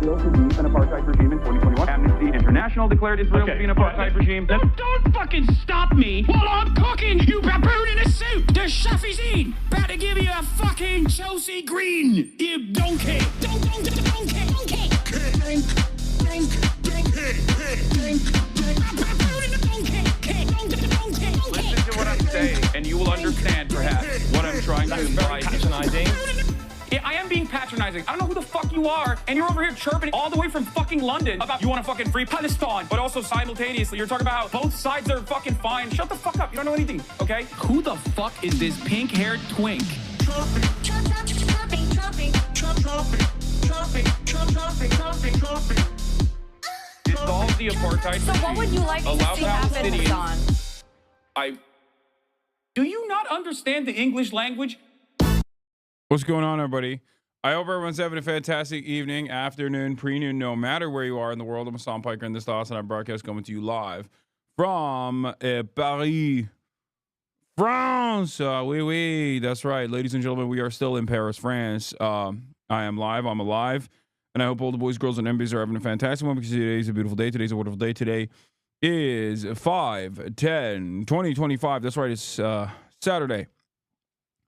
Israel to be an apartheid regime in 2021. Amnesty International declared Israel to be an apartheid regime. Don't fucking stop me while I'm cooking, you baboon in a suit! The chef is in! About to give you a fucking Chelsea Green, you donkey! Donkey! Listen to what I'm saying, and you will understand, perhaps, what I'm trying to imply. Patronizing. Yeah, I am being patronizing. I don't know who the fuck you are, and you're over here chirping all the way from fucking London about you want to fucking free Palestine, but also simultaneously you're talking about both sides are fucking fine. Shut the fuck up. You don't know anything, okay? Who the fuck is this pink-haired twink? Dissolve the apartheid. So what would you like to see happen, Hassan? Do you not understand the English language? What's going on, everybody? I hope everyone's having a fantastic evening, afternoon, pre-noon, no matter where you are in the world. I'm Hasan Piker, and this is the Hasanabi broadcast coming to you live from Paris, France. Oui, that's right. Ladies and gentlemen, we are still in Paris, France. I am live. I'm alive. And I hope all the boys, girls, and MBs are having a fantastic one because today is a beautiful day. Today's a wonderful day. Today is 5/10/2025. That's right. It's Saturday,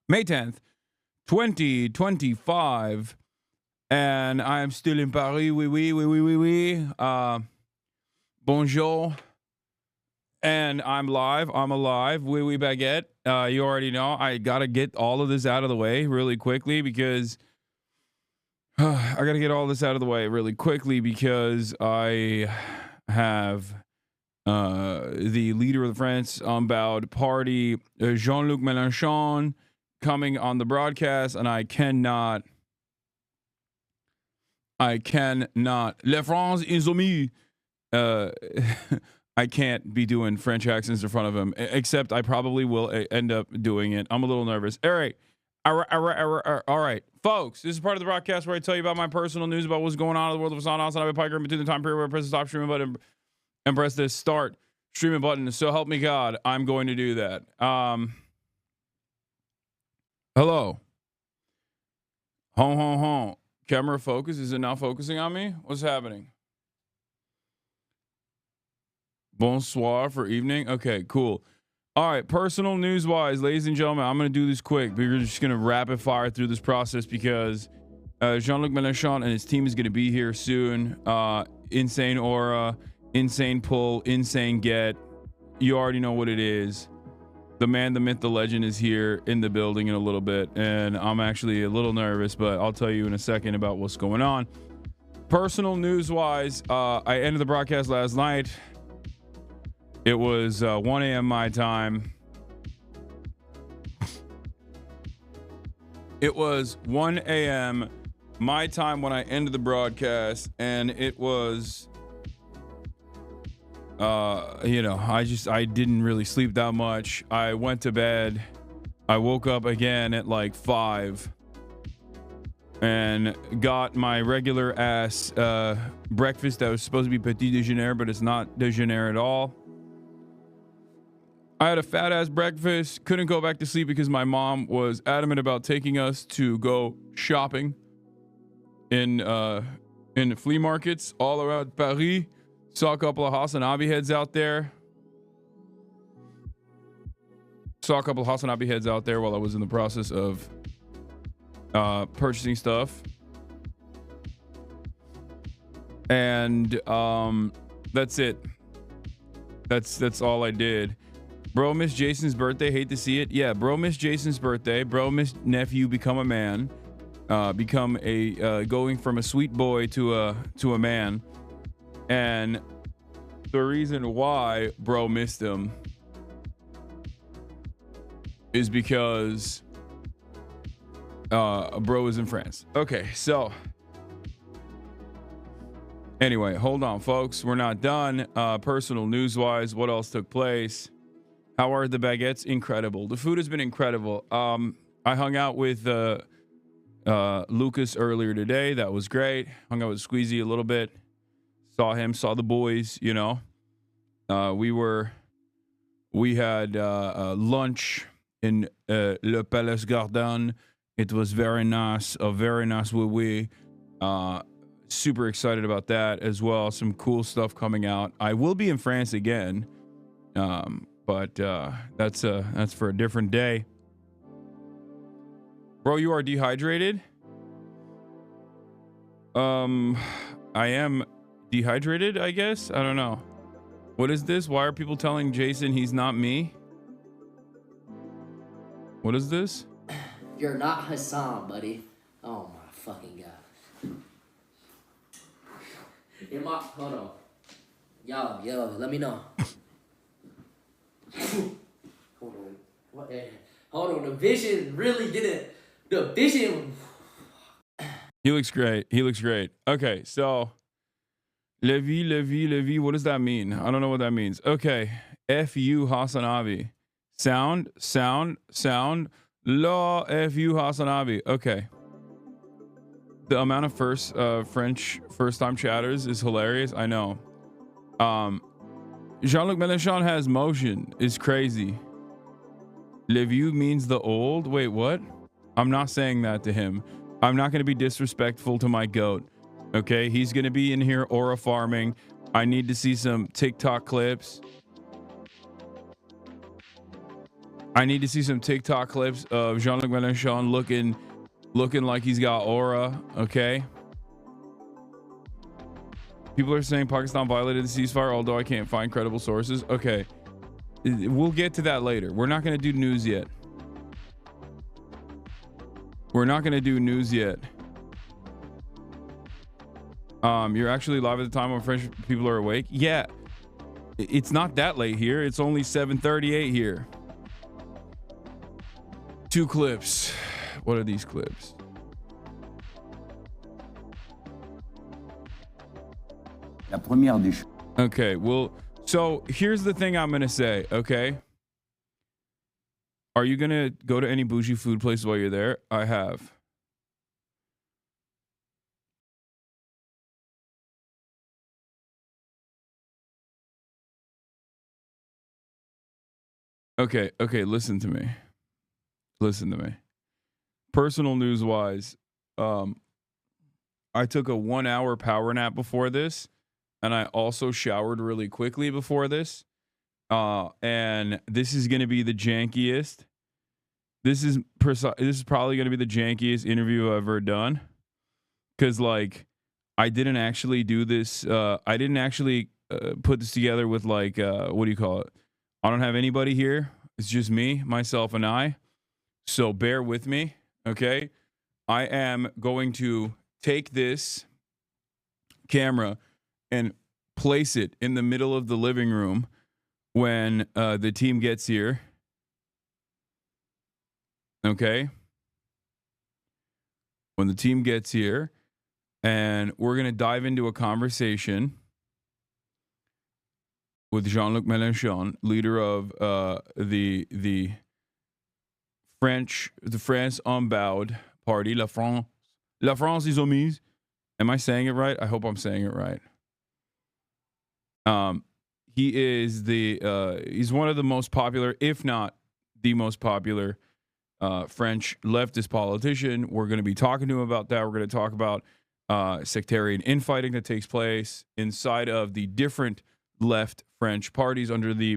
May 10th. 2025, and I am still in Paris. Oui. Bonjour, and I'm live. I'm alive. Oui, baguette. You already know. I gotta get all of this out of the way really quickly because I gotta get all this out of the way really quickly because I have the leader of the France unbowed party, Jean-Luc Melenchon, coming on the broadcast, and I cannot. La France insoumise. I can't be doing French accents in front of him, except I probably will end up doing it. I'm a little nervous. All right, folks. This is part of the broadcast where I tell you about my personal news about what's going on in the world of Hasan, Hasanabi, Piker, in between the time period where I press the stop streaming button and press this start streaming button. So help me God, I'm going to do that. Hello. Home. Camera focus. Is it not focusing on me? What's happening? Bonsoir for evening. Okay, cool. All right. Personal news wise, ladies and gentlemen, I'm going to do this quick. We're just going to rapid fire through this process because Jean-Luc Melenchon and his team is going to be here soon. Insane aura, insane pull, insane get. You already know what it is. The man, the myth, the legend is here in the building in a little bit, and I'm actually a little nervous, but I'll tell you in a second about what's going on. Personal news-wise, I ended the broadcast last night. It was 1 a.m. my time. It was 1 a.m. my time when I ended the broadcast, and it was... I didn't really sleep that much. I went to bed. I woke up again at like 5 and got my regular ass breakfast that was supposed to be petit déjeuner, but it's not déjeuner at all. I had a fat ass breakfast. Couldn't go back to sleep because my mom was adamant about taking us to go shopping in flea markets all around Paris. Saw a couple of Hasanabi heads out there. While I was in the process of purchasing stuff. And that's it. That's all I did. Bro missed Jason's birthday. Hate to see it. Yeah, bro missed Jason's birthday. Bro missed nephew become a man. Become a going from a sweet boy to a man. And the reason why bro missed him is because bro is in France. Okay, so anyway, hold on, folks. We're not done. Personal news-wise, what else took place? How are the baguettes? Incredible. The food has been incredible. I hung out with Lucas earlier today. That was great. Hung out with Squeezy a little bit. Saw the boys, you know. We had lunch in Le Palace Garden. It was very nice, a very nice oui. super excited about that as well. Some cool stuff coming out. I will be in France again, but that's for a different day. Bro, you are dehydrated? I am dehydrated, I guess. I don't know. What is this? Why are people telling Jason he's not me? What is this? You're not Hasan, buddy. Oh my fucking god. Hold on. Yo, let me know. Hold on. What? Hold on. The vision really didn't. The vision. He looks great. He looks great. Okay, so Levi. What does that mean? I don't know what that means. Okay, F-U Hasanabi. Sound. La F-U Hasanabi. Okay. The amount of French first-time chatters is hilarious. I know. Jean-Luc Melenchon has motion. It's crazy. Le vieux means the old. Wait, what? I'm not saying that to him. I'm not going to be disrespectful to my goat. Okay, he's going to be in here aura farming. I need to see some TikTok clips. I need to see some TikTok clips of Jean-Luc Melenchon looking like he's got aura. Okay. People are saying Pakistan violated the ceasefire, although I can't find credible sources. Okay. We'll get to that later. We're not going to do news yet. You're actually live at the time when French people are awake. Yeah. It's not that late here. It's only 7:38 here. 2 clips. What are these clips? La première des choses. Okay, well, so here's the thing I'm gonna say, okay? Are you gonna go to any bougie food place while you're there? I have. Okay, listen to me. Personal news wise, I took a 1-hour power nap before this, and I also showered really quickly before this. And this is going to be the jankiest. This is probably going to be the jankiest interview I've ever done. Cause like, I didn't actually do this. I didn't actually put this together with like, what do you call it? I don't have anybody here. It's just me, myself, and I. So bear with me. Okay. I am going to take this camera and place it in the middle of the living room when the team gets here. Okay. When the team gets here, and we're going to dive into a conversation with Jean-Luc Melenchon, leader of the France Unbowed Party, La France Insoumise. Am I saying it right? I hope I'm saying it right. He is he's one of the most popular, if not the most popular, French leftist politician. We're going to be talking to him about that. We're going to talk about sectarian infighting that takes place inside of the different left French parties under the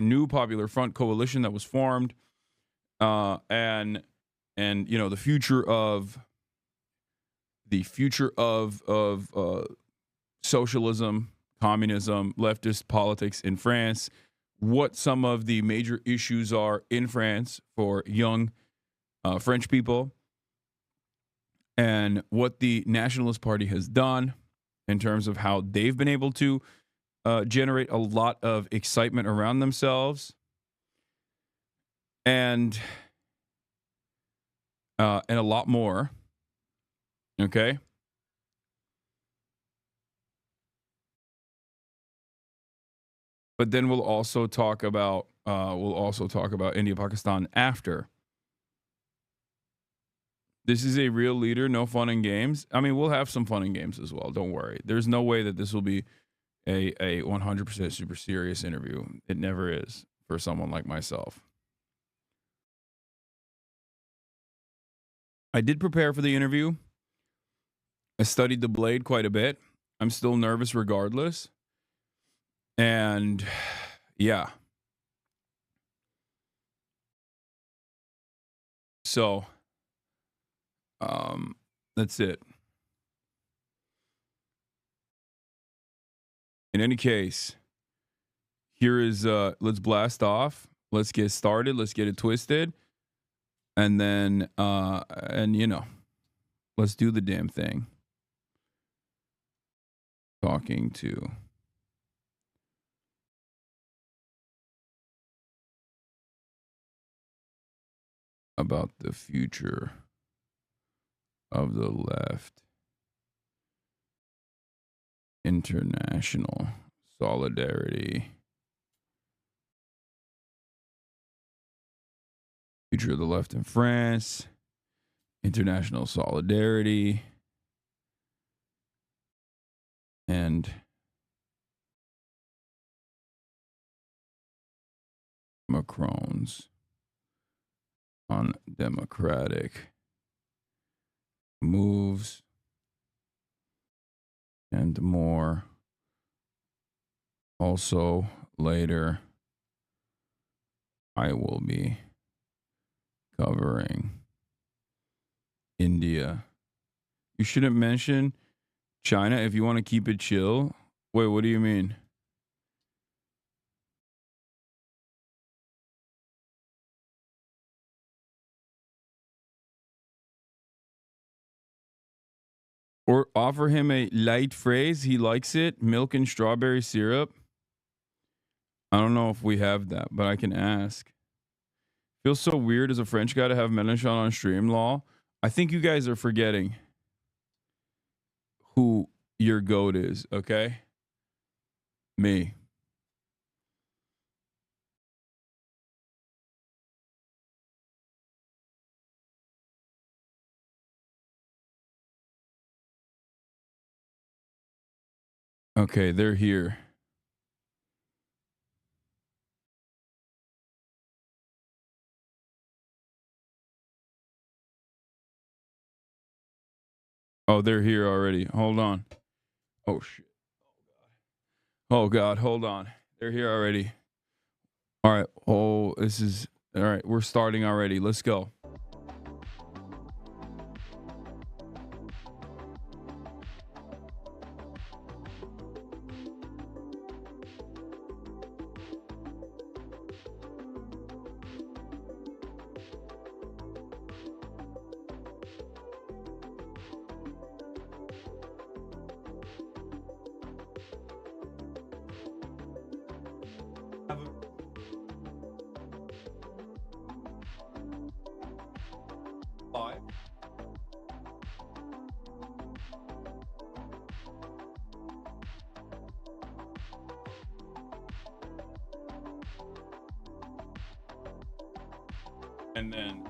new popular front coalition that was formed, and you know, the future of socialism, communism, leftist politics in France, what some of the major issues are in France for young French people, and what the Nationalist Party has done in terms of how they've been able to generate a lot of excitement around themselves, and a lot more. Okay. But then we'll also talk about India, Pakistan after. This is a real leader, no fun and games. I mean, we'll have some fun and games as well. Don't worry. There's no way that this will be a 100% super serious interview. It never is for someone like myself. I did prepare for the interview. I studied the blade quite a bit. I'm still nervous regardless. And yeah. So that's it. In any case, here is let's blast off. Let's get started. Let's get it twisted. And then and you know, let's do the damn thing. Talking to about the future of the left. International solidarity. Future of the left in France. International solidarity. And Macron's undemocratic moves and more. Also, later, I will be covering India. You shouldn't mention China if you want to keep it chill. Wait, what do you mean? Or offer him a light phrase. He likes it. Milk and strawberry syrup. I don't know if we have that, but I can ask. Feels so weird as a French guy to have Melenchon on stream, law. I think you guys are forgetting who your goat is, okay? Me. Okay, they're here. Oh, they're here already. Hold on. Oh, shit. Oh, God. Hold on. They're here already. All right. Oh, this is... All right. We're starting already. Let's go. And then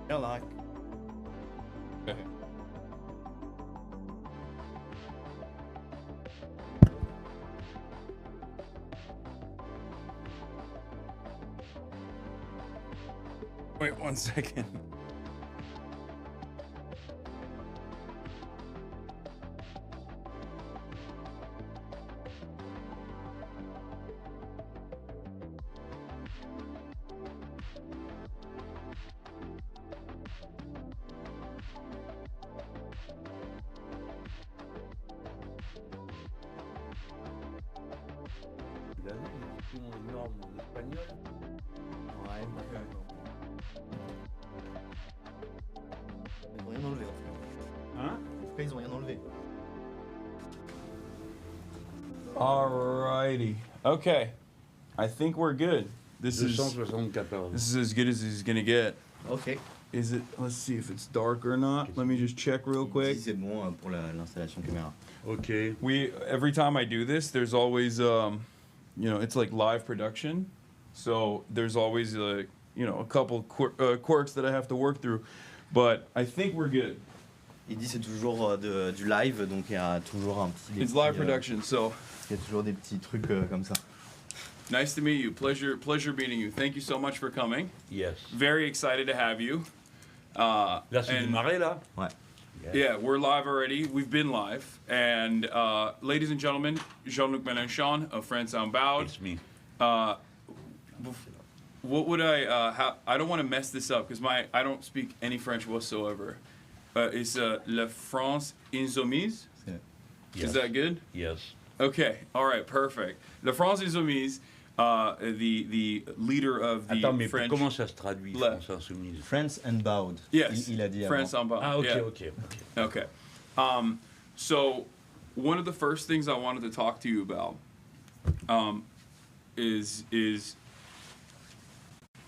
Yalla. okay. Wait 1 second. Ils ont rien enlevé. Hein? En tout cas, ils ont rien enlevé. Alrighty. Okay. I think we're good. This is 274. as good as he's gonna get. Ok. Is it? Let's see if it's dark or not. Let me just check real quick. Si c'est bon pour l'installation caméra. Ok. Every time I do this, there's always it's like live production, so there's always a couple quirks that I have to work through, but I think we're good. Il dit c'est toujours du live, donc il y a toujours un petit. It's live production, so Il y a toujours des petits trucs comme ça. nice to meet you. Pleasure meeting you. Thank you so much for coming. Yes. Very excited to have you. Là, c'est and- démarré, là? Ouais. Yeah, we're live already. We've been live. And ladies and gentlemen, Jean-Luc Melenchon of France Unbowed. It's me. What would I don't want to mess this up because I don't speak any French whatsoever. It's La France Insoumise. Yes. Is that good? Yes. Okay. All right. Perfect. La France Insoumise, the leader of the Attends, mais French. comment ça se traduit, Left. France Insoumise? France Unbowed. Yes. Il a dit France avant. Unbound. Ah, ok, Yeah. ok. Okay. So one of the first things I wanted to talk to you about is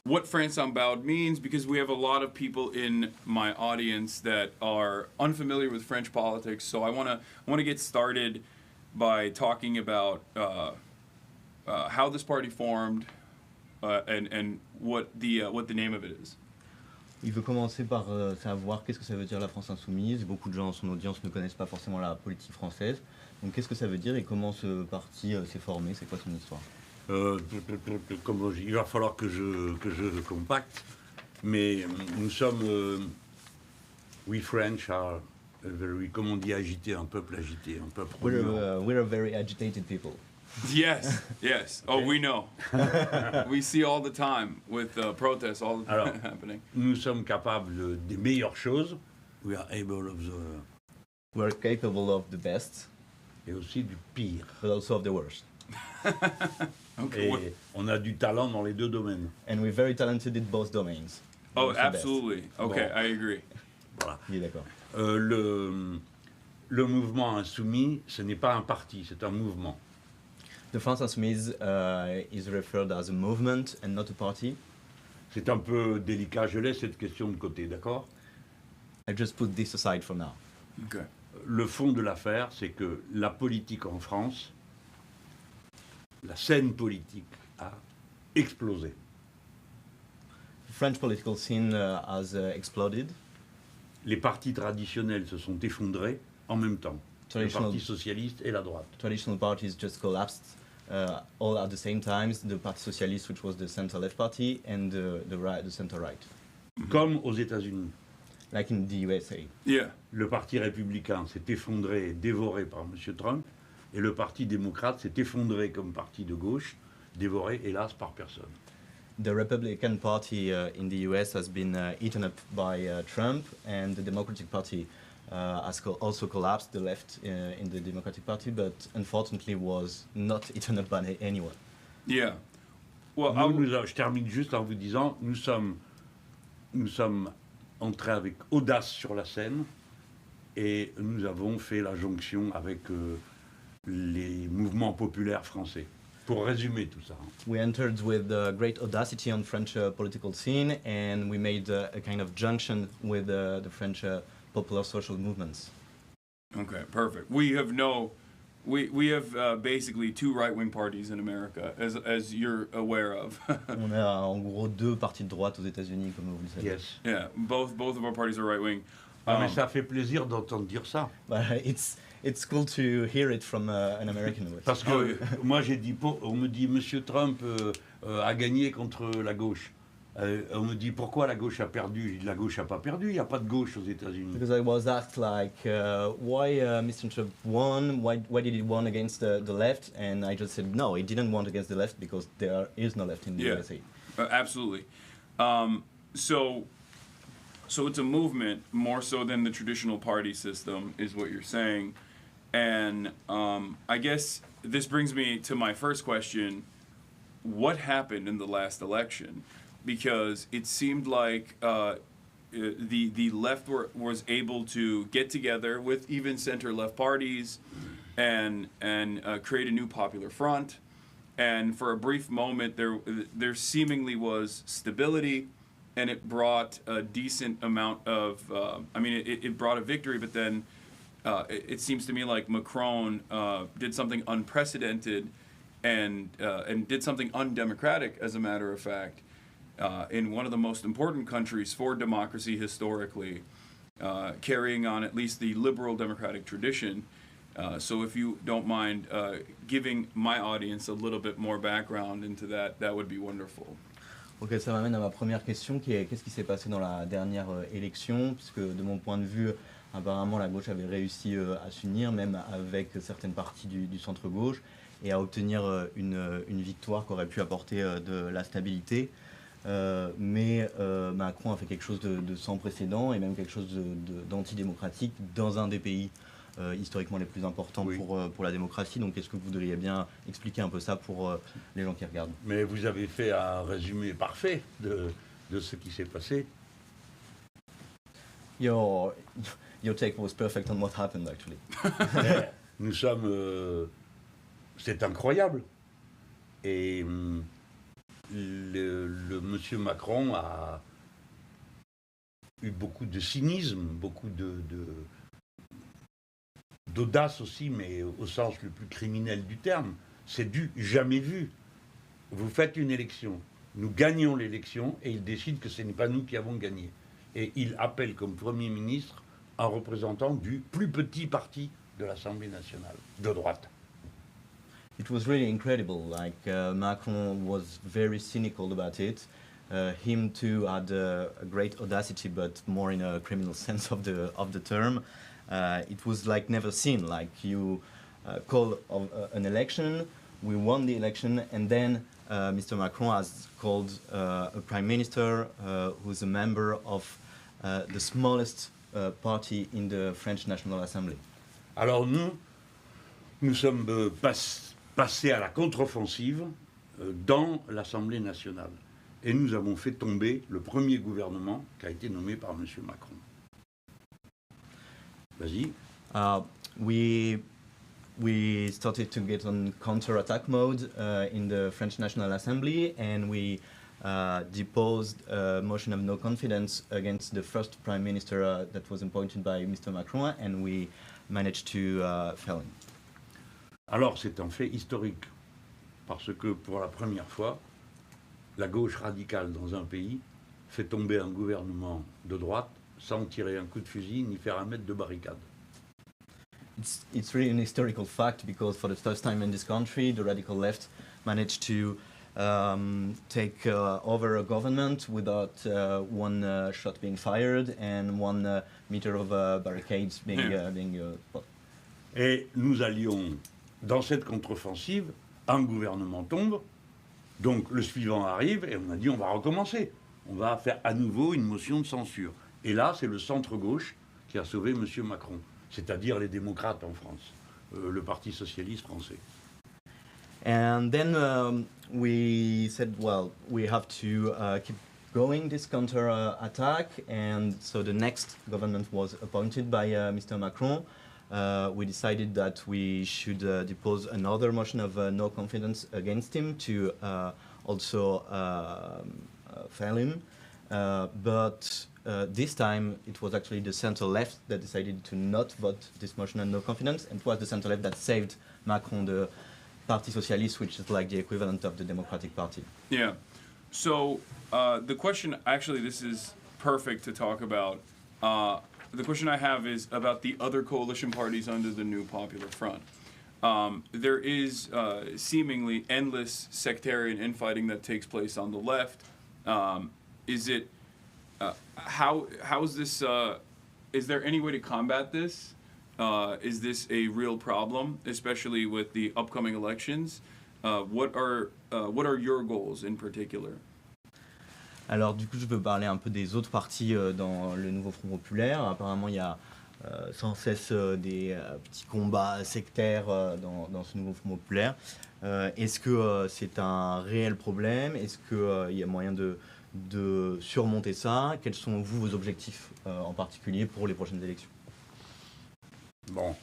what France Unbowed means, because we have a lot of people in my audience that are unfamiliar with French politics. So I want to get started by talking about how this party formed and what the name of it is. Il veut commencer par savoir qu'est-ce que ça veut dire la France insoumise. Beaucoup de gens dans son audience ne connaissent pas forcément la politique française. Donc qu'est-ce que ça veut dire et comment ce parti s'est formé, c'est quoi son histoire? Il va falloir que je compacte, mais nous sommes, we French are very, comme on dit, agité, un peuple agité, un peuple. We're a very agitated people. Yes, yes. Oh, we know. We see all the time with protests all the time Alors, happening. nous sommes capables des meilleures choses. We are able of the, We're capable of the best, et aussi du pire. but also of the worst. Okay. Et on a du talent dans les deux domaines. And we're very talented in both domains. Oh, We're the best. absolutely. Okay, Bon. I agree. Voilà. Il est d'accord. Le mouvement insoumis, ce n'est pas un parti, c'est un mouvement. The France Insoumise is referred as a movement and not a party. C'est un peu délicat, je laisse cette question de côté, d'accord? I just put this aside for now. Okay. Le fond de l'affaire, c'est que la politique en France, la scène politique a explosé. The French political scene has exploded. Les partis traditionnels se sont effondrés en même temps. Le Traditional- Parti socialiste et la droite. Traditional parties just collapsed all at the same time. The Parti Socialiste, which was the center-left party, and the center-right, Comme aux États-Unis. like in the USA. Yeah. Le Parti républicain s'est effondré et dévoré par M. Trump, et le Parti démocrate s'est effondré comme parti de gauche, dévoré, hélas, par personne. The Republican Party in the US has been eaten up by Trump, and the Democratic Party has also collapsed. The left in the Democratic Party, but unfortunately was not eaten up by anyone. Yeah. Well, Je termine juste en vous disant, nous sommes entrés avec audace sur la scène, et nous avons fait la jonction avec les mouvements populaires français. Pour résumer tout ça. We entered with great audacity on French political scene, and we made a kind of junction with the French popular social movements. Okay, perfect. We have basically two right-wing parties in America, as you're aware of. On a en gros deux partis de droite aux États-Unis, comme vous le savez. Yes. Yeah, both of our parties are right-wing. Mais ça fait plaisir d'entendre dire ça. But it's cool to hear it from an American voice. Parce que moi j'ai dit, on me dit Monsieur Trump a gagné contre la gauche. On me dit pourquoi la gauche a perdu. Je dis la gauche n'a pas perdu, il n'y a pas de gauche aux États-Unis. Because I was asked like, why Mr. Trump won? Why did he won against the left? And I just said no, he didn't won against the left because there is no left in the Yeah. USA. Absolutely. So it's a movement more so than the traditional party system, is what you're saying. And I guess this brings me to my first question. What happened in the last election? Because it seemed like the left was able to get together with even center-left parties and create a new popular front. And for a brief moment, there seemingly was stability, and it brought a decent amount of. It brought a victory, but then it seems to me like Macron did something unprecedented, and did something undemocratic, as a matter of fact, in one of the most important countries for democracy historically, carrying on at least the liberal democratic tradition. So if you don't mind giving my audience a little bit more background into that, that would be wonderful. Ok, ça m'amène à ma première question qui est qu'est-ce qui s'est passé dans la dernière élection, puisque de mon point de vue, apparemment la gauche avait réussi à s'unir, même avec certaines parties du centre-gauche, et à obtenir une victoire qui aurait pu apporter de la stabilité. Mais Macron a fait quelque chose de sans précédent et même quelque chose d'antidémocratique dans un des pays historiquement les plus importants pour la démocratie. Donc est-ce que vous voudriez bien expliquer un peu ça pour les gens qui regardent? Mais vous avez fait un résumé parfait de ce qui s'est passé. Your take was perfect on what happened actually. Nous sommes... c'est incroyable. Et le monsieur Macron a eu beaucoup de cynisme, beaucoup d'audace aussi, mais au sens le plus criminel du terme. C'est du jamais vu. Vous faites une élection, nous gagnons l'élection et il décide que ce n'est pas nous qui avons gagné. Et il appelle comme Premier ministre un représentant du plus petit parti de l'Assemblée nationale, de droite. It was really incredible. Like Macron was very cynical about it. Him too had a great audacity, but more in a criminal sense of the term. It was like never seen. Like you call an election, we won the election, and then Mr. Macron has called a prime minister who's a member of the smallest party in the French National Assembly. Alors nous sommes passés à la contre-offensive dans l'Assemblée nationale. Et nous avons fait tomber le premier gouvernement qui a été nommé par M. Macron. Vas-y. We started to get on counter-attack mode in the French National Assembly, and we deposed a motion of no confidence against the first prime minister that was appointed by Mr. Macron, and we managed to fell him. Alors c'est un fait historique, parce que pour la première fois, la gauche radicale dans un pays fait tomber un gouvernement de droite sans tirer un coup de fusil ni faire un mètre de barricade. It's really an historical fact because for the first time in this country, the radical left managed to take over a government without one shot being fired and 1 meter of barricades being put. Et nous allions, dans cette contre-offensive, un gouvernement tombe, donc le suivant arrive et on a dit on va recommencer. On va faire à nouveau une motion de censure. Et là, c'est le centre-gauche qui a sauvé M. Macron, c'est-à-dire les démocrates en France, le Parti socialiste français. And then we said, well, we have to keep going this counter-attack, and so the next government was appointed by Mr. Macron. We decided that we should depose another motion of no confidence against him to also fail him. But this time it was actually the center-left that decided to not vote this motion of no confidence, and it was the center-left that saved Macron, the Parti Socialiste, which is like the equivalent of the Democratic Party. Yeah. So the question, actually, this is perfect to talk about. The question I have is about the other coalition parties under the new Popular Front. There is seemingly endless sectarian infighting that takes place on the left. Is it how is this? Is there any way to combat this? Is this a real problem, especially with the upcoming elections? What are your goals in particular? Alors du coup, je veux parler un peu des autres partis dans le nouveau Front populaire. Apparemment, il y a sans cesse des petits combats sectaires dans ce nouveau Front populaire. Est-ce que c'est un réel problème? Est-ce qu'il y a moyen de surmonter ça? Quels sont vos objectifs en particulier pour les prochaines élections? Bon.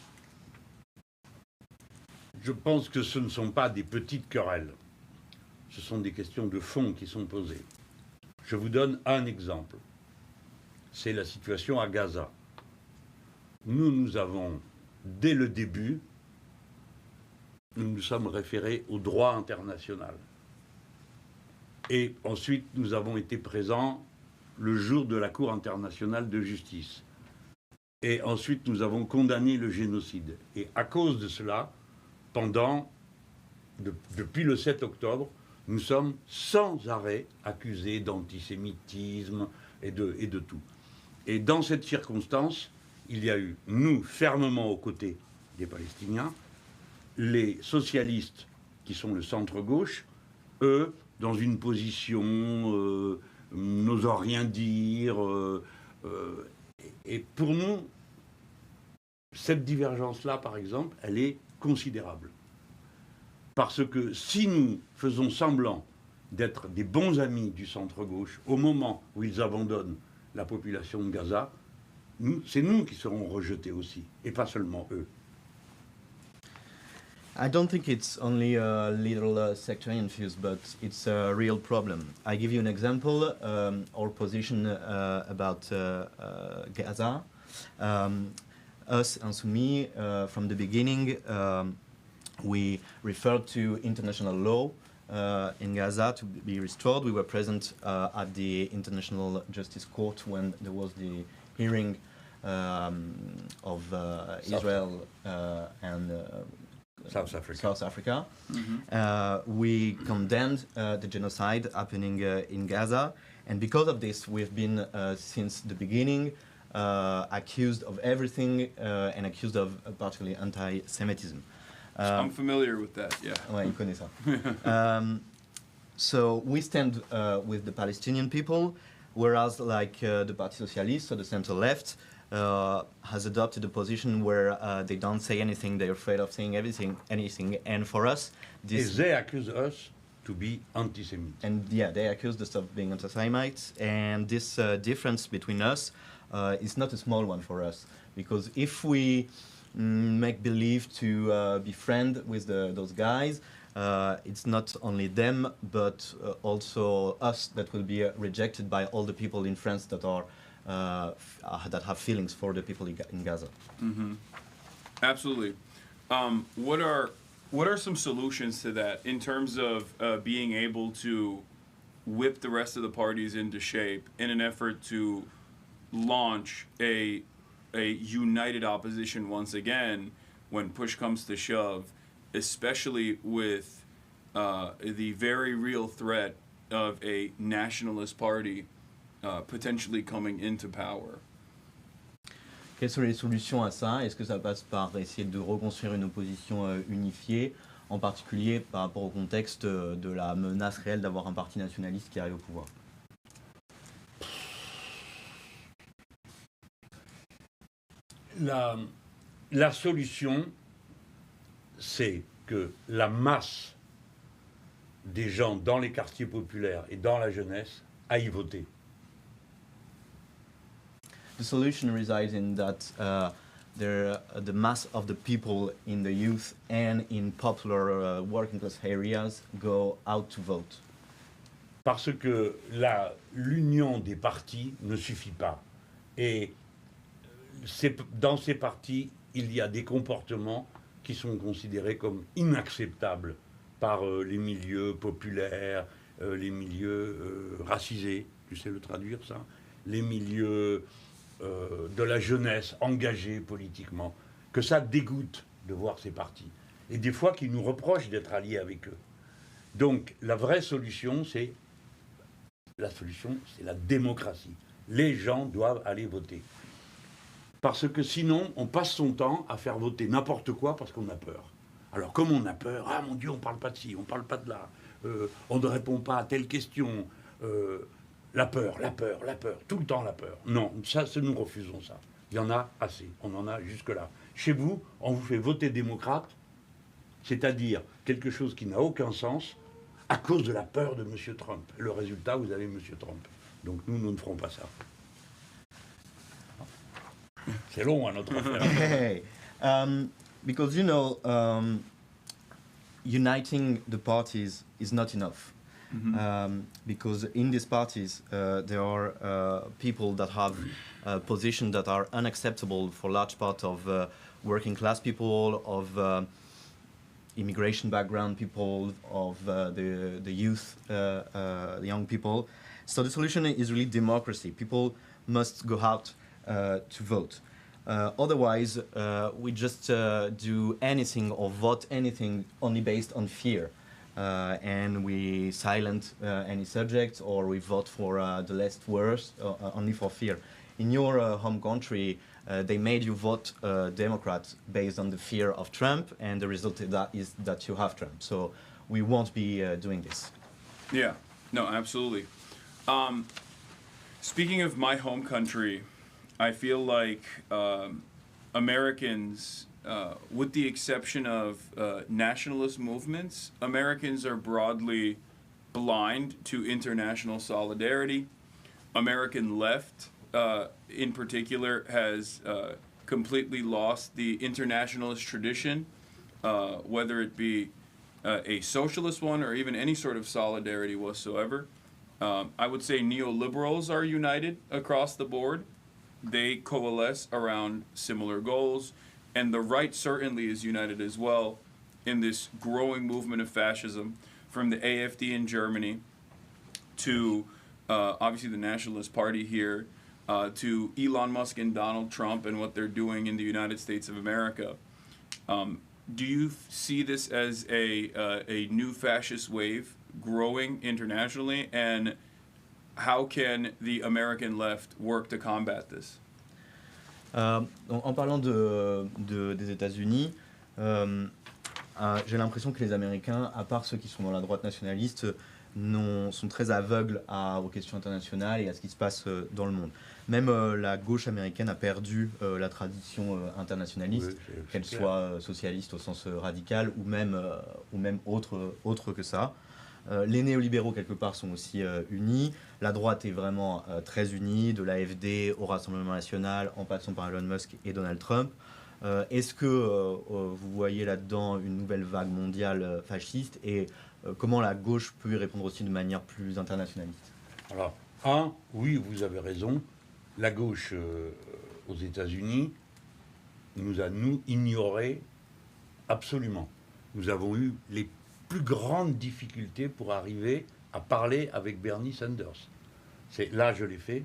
Je pense que ce ne sont pas des petites querelles. Ce sont des questions de fond qui sont posées. Je vous donne un exemple. C'est la situation à Gaza. Nous avons, dès le début, nous nous sommes référés au droit international. Et ensuite, nous avons été présents le jour de la Cour internationale de justice. Et ensuite, nous avons condamné le génocide. Et à cause de cela, depuis le 7 octobre, nous sommes sans arrêt accusés d'antisémitisme et de tout. Et dans cette circonstance, il y a eu, nous, fermement aux côtés des Palestiniens, les socialistes, qui sont le centre-gauche, eux, dans une position n'osant rien dire. Et pour nous, cette divergence-là, par exemple, elle est considérable. Parce que si nous faisons semblant d'être des bons amis du centre-gauche au moment où ils abandonnent la population de Gaza, c'est nous qui serons rejetés aussi, et pas seulement eux. I don't think it's only a little sectarian fuse, but it's a real problem. I give you an example, our position about Gaza. Us, Insoumis, from the beginning, we referred to international law in Gaza to be restored. We were present at the International Justice Court when there was the hearing of Israel and South Africa. South Africa. We condemned the genocide happening in Gaza, and because of this, we've been since the beginning accused of everything and accused of particularly anti-Semitism. I'm familiar with that, yeah. Ouais, il connaît ça. So we stand with the Palestinian people, whereas like the Parti Socialiste, so the center left, has adopted a position where they don't say anything, they're afraid of saying anything. And for us, this... They accuse us to be anti-Semites. And yeah, they accuse us of being anti-Semites. And this difference between us is not a small one for us. Because if we make believe to be friend with those guys, it's not only them, but also us that will be rejected by all the people in France that are that have feelings for the people in Gaza. Mm-hmm. Absolutely. What are some solutions to that in terms of being able to whip the rest of the parties into shape in an effort to launch a united opposition once again when push comes to shove, especially with the very real threat of a nationalist party potentially coming into power? Quelles sont les solutions à ça? Est-ce que ça passe par essayer de reconstruire une opposition unifiée, en particulier par rapport au contexte de la menace réelle d'avoir un parti nationaliste qui arrive au pouvoir? La solution, c'est que la masse des gens dans les quartiers populaires et dans la jeunesse aillent voter. The solution resides in that the mass of the people in the youth and in popular working class areas go out to vote. Parce que l'union des partis ne suffit pas. Et dans ces partis, il y a des comportements qui sont considérés comme inacceptables par les milieux populaires, les milieux racisés, tu sais le traduire ça, les milieux de la jeunesse engagée politiquement, que ça dégoûte de voir ces partis. Et des fois qu'ils nous reprochent d'être alliés avec eux. Donc la vraie solution, c'est la démocratie. Les gens doivent aller voter. Parce que sinon, on passe son temps à faire voter n'importe quoi parce qu'on a peur. Alors comme on a peur, ah mon Dieu, on ne parle pas de ci, on ne parle pas de là, on ne répond pas à telle question, la peur, tout le temps la peur. Non, ça, nous refusons ça. Il y en a assez, on en a jusque-là. Chez vous, on vous fait voter démocrate, c'est-à-dire quelque chose qui n'a aucun sens, à cause de la peur de M. Trump. Le résultat, vous avez M. Trump. Donc nous ne ferons pas ça. C'est long, hein, notre affaire. Hey, because you know, uniting the parties is not enough. Because in these parties there are people that have positions that are unacceptable for large part of working class people, of immigration background people, of the youth, the young people. So the solution is really democracy. People must go out to vote. Otherwise, we just do anything or vote anything only based on fear. And we silent any subject, or we vote for the less worst only for fear. In your home country, they made you vote Democrat based on the fear of Trump, and the result of that is that you have Trump. So we won't be doing this. Yeah, no, absolutely. Speaking of my home country, I feel like Americans, with the exception of nationalist movements, Americans are broadly blind to international solidarity. American left, in particular, has completely lost the internationalist tradition, whether it be a socialist one or even any sort of solidarity whatsoever. I would say neoliberals are united across the board. They coalesce around similar goals, and the right certainly is united as well in this growing movement of fascism, from the AfD in Germany to obviously the Nationalist Party here, to Elon Musk and Donald Trump and what they're doing in the United States of America. Do you see this as a new fascist wave growing internationally, and how can the American left work to combat this? En parlant des États-Unis, j'ai l'impression que les Américains, à part ceux qui sont dans la droite nationaliste, sont très aveugles aux questions internationales et à ce qui se passe dans le monde. Même la gauche américaine a perdu la tradition internationaliste, qu'elle soit socialiste au sens radical ou même autre que ça. Les néolibéraux, quelque part, sont aussi unis. La droite est vraiment très unie, de l'AfD au Rassemblement national, en passant par Elon Musk et Donald Trump. Est-ce que vous voyez là-dedans une nouvelle vague mondiale fasciste, et comment la gauche peut y répondre aussi de manière plus internationaliste? Alors, oui, vous avez raison. La gauche aux États-Unis nous a, ignorés absolument. Nous avons eu les plus grandes difficultés pour arriver à parler avec Bernie Sanders. Là, je l'ai fait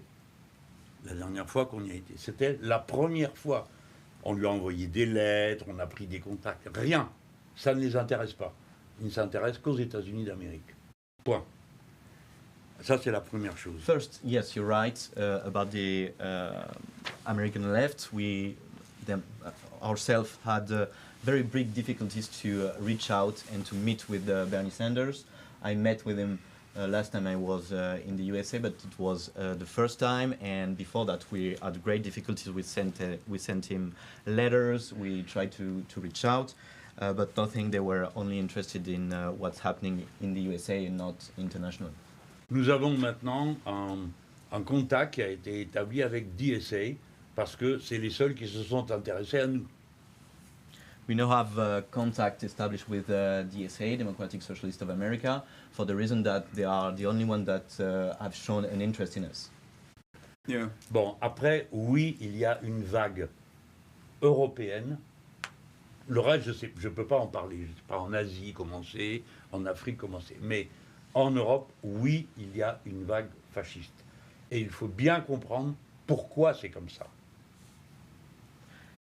la dernière fois qu'on y a été. C'était la première fois. On lui a envoyé des lettres, on a pris des contacts. Rien. Ça ne les intéresse pas. Ils ne s'intéressent qu'aux États-Unis d'Amérique. Point. Ça, c'est la première chose. First, yes, you're right about the American left. We ourselves had very big difficulties to reach out and to meet with Bernie Sanders. I met with him last time I was in the USA, but it was the first time, and before that we had great difficulties. We sent him letters, we tried to reach out, but nothing. They were only interested in what's happening in the USA and not international. Nous avons maintenant un contact qui a été établi avec DSA, parce que c'est les seuls qui se sont intéressés à nous. We now have contact established with DSA, Democratic Socialist of America, for the reason that they are the only one that have shown an interest in us. Yeah. Bon, après, oui, il y a une vague européenne. Le reste, je ne peux pas en parler. Je ne sais pas en Asie comment c'est, en Afrique comment c'est. Mais en Europe, oui, il y a une vague fasciste. Et il faut bien comprendre pourquoi c'est comme ça.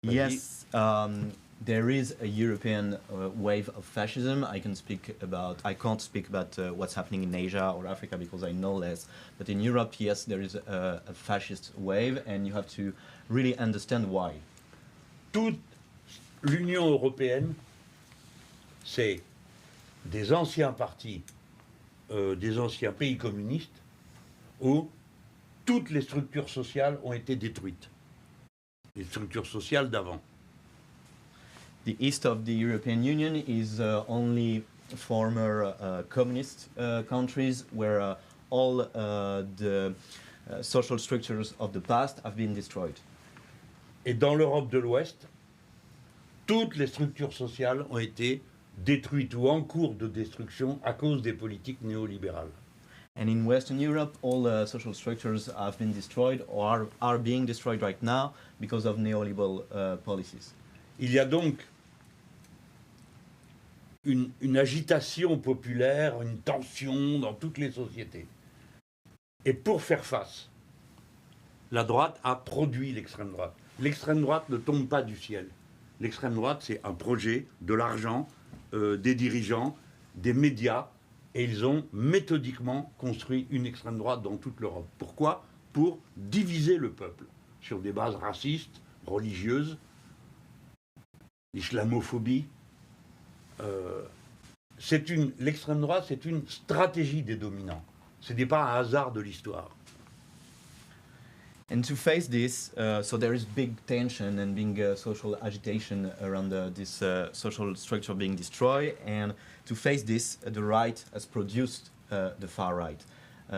Yes, there is a European wave of fascism. I can't speak about what's happening in Asia or Africa because I know less. But in Europe, yes, there is a fascist wave, and you have to really understand why. Toute l'Union européenne, c'est des anciens partis, des anciens pays communistes, où toutes les structures sociales ont été détruites. Les structures sociales d'avant. The east of the European Union is only former communist countries where all the social structures of the past have been destroyed. Et dans l'Europe de l'Ouest, toutes les structures sociales ont été détruite ou en cours de destruction à cause des politiques néolibérales. And in Western Europe, all social structures have been destroyed or are being destroyed right now because of neoliberal policies. Il y a donc une agitation populaire, une tension dans toutes les sociétés. Et pour faire face, la droite a produit l'extrême droite. L'extrême droite ne tombe pas du ciel. L'extrême droite, c'est un projet, de l'argent, des dirigeants, des médias, et ils ont méthodiquement construit une extrême droite dans toute l'Europe. Pourquoi ? Pour diviser le peuple sur des bases racistes, religieuses, l'islamophobie. L'extrême droite, c'est une stratégie des dominants. Ce n'est pas un hasard de l'histoire. And to face this, so there is big tension and big social agitation around this social structure being destroyed. And to face this, the right has produced the far right.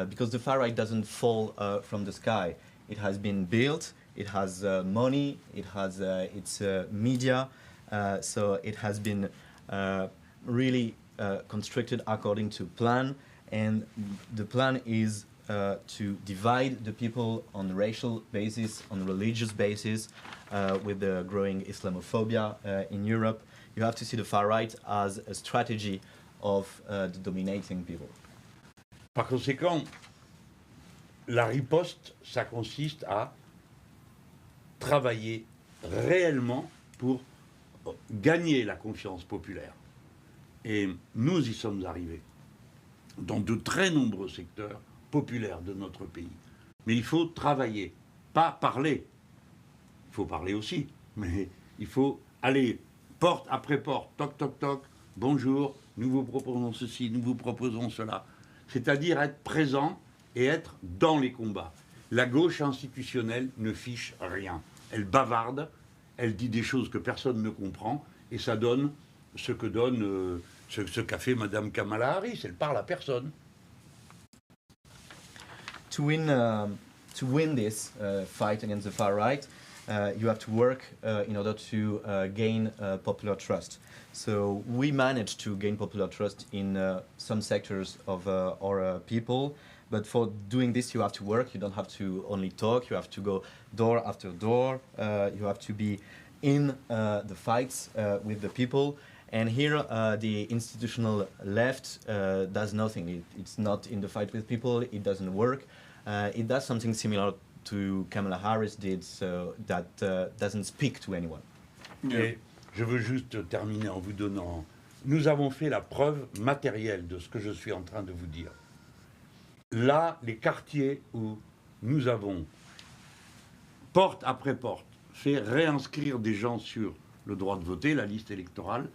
Because the far right doesn't fall from the sky. It has been built, it has money, it has its media, so it has been really constructed according to plan. And the plan is to divide the people on racial basis, on religious basis, with the growing Islamophobia in Europe. You have to see the far right as a strategy of the dominating people. Par conséquent, la riposte, ça consiste à travailler réellement pour gagner la confiance populaire. Et nous y sommes arrivés dans de très nombreux secteurs populaires de notre pays. Mais il faut travailler, pas parler. Il faut parler aussi, mais il faut aller porte après porte, toc toc toc, bonjour, nous vous proposons ceci, nous vous proposons cela. C'est-à-dire être présent et être dans les combats. La gauche institutionnelle ne fiche rien. Elle bavarde, elle dit des choses que personne ne comprend, et ça donne ce que donne ce qu'a fait Madame Kamala Harris. Elle parle à personne. To win this fight against the far right, you have to work in order to gain popular trust. So we managed to gain popular trust in some sectors of our people, but for doing this you have to work. You don't have to only talk, you have to go door after door, you have to be in the fights with the people. And here the institutional left does nothing. It's not in the fight with people, it doesn't work. It does something similar to Kamala Harris did, so that doesn't speak to anyone. Yeah. Et je veux juste terminer en vous donnant... Nous avons fait la preuve matérielle de ce que je suis en train de vous dire. Là, les quartiers où nous avons, porte après porte, fait réinscrire des gens sur le droit de voter, la liste électorale,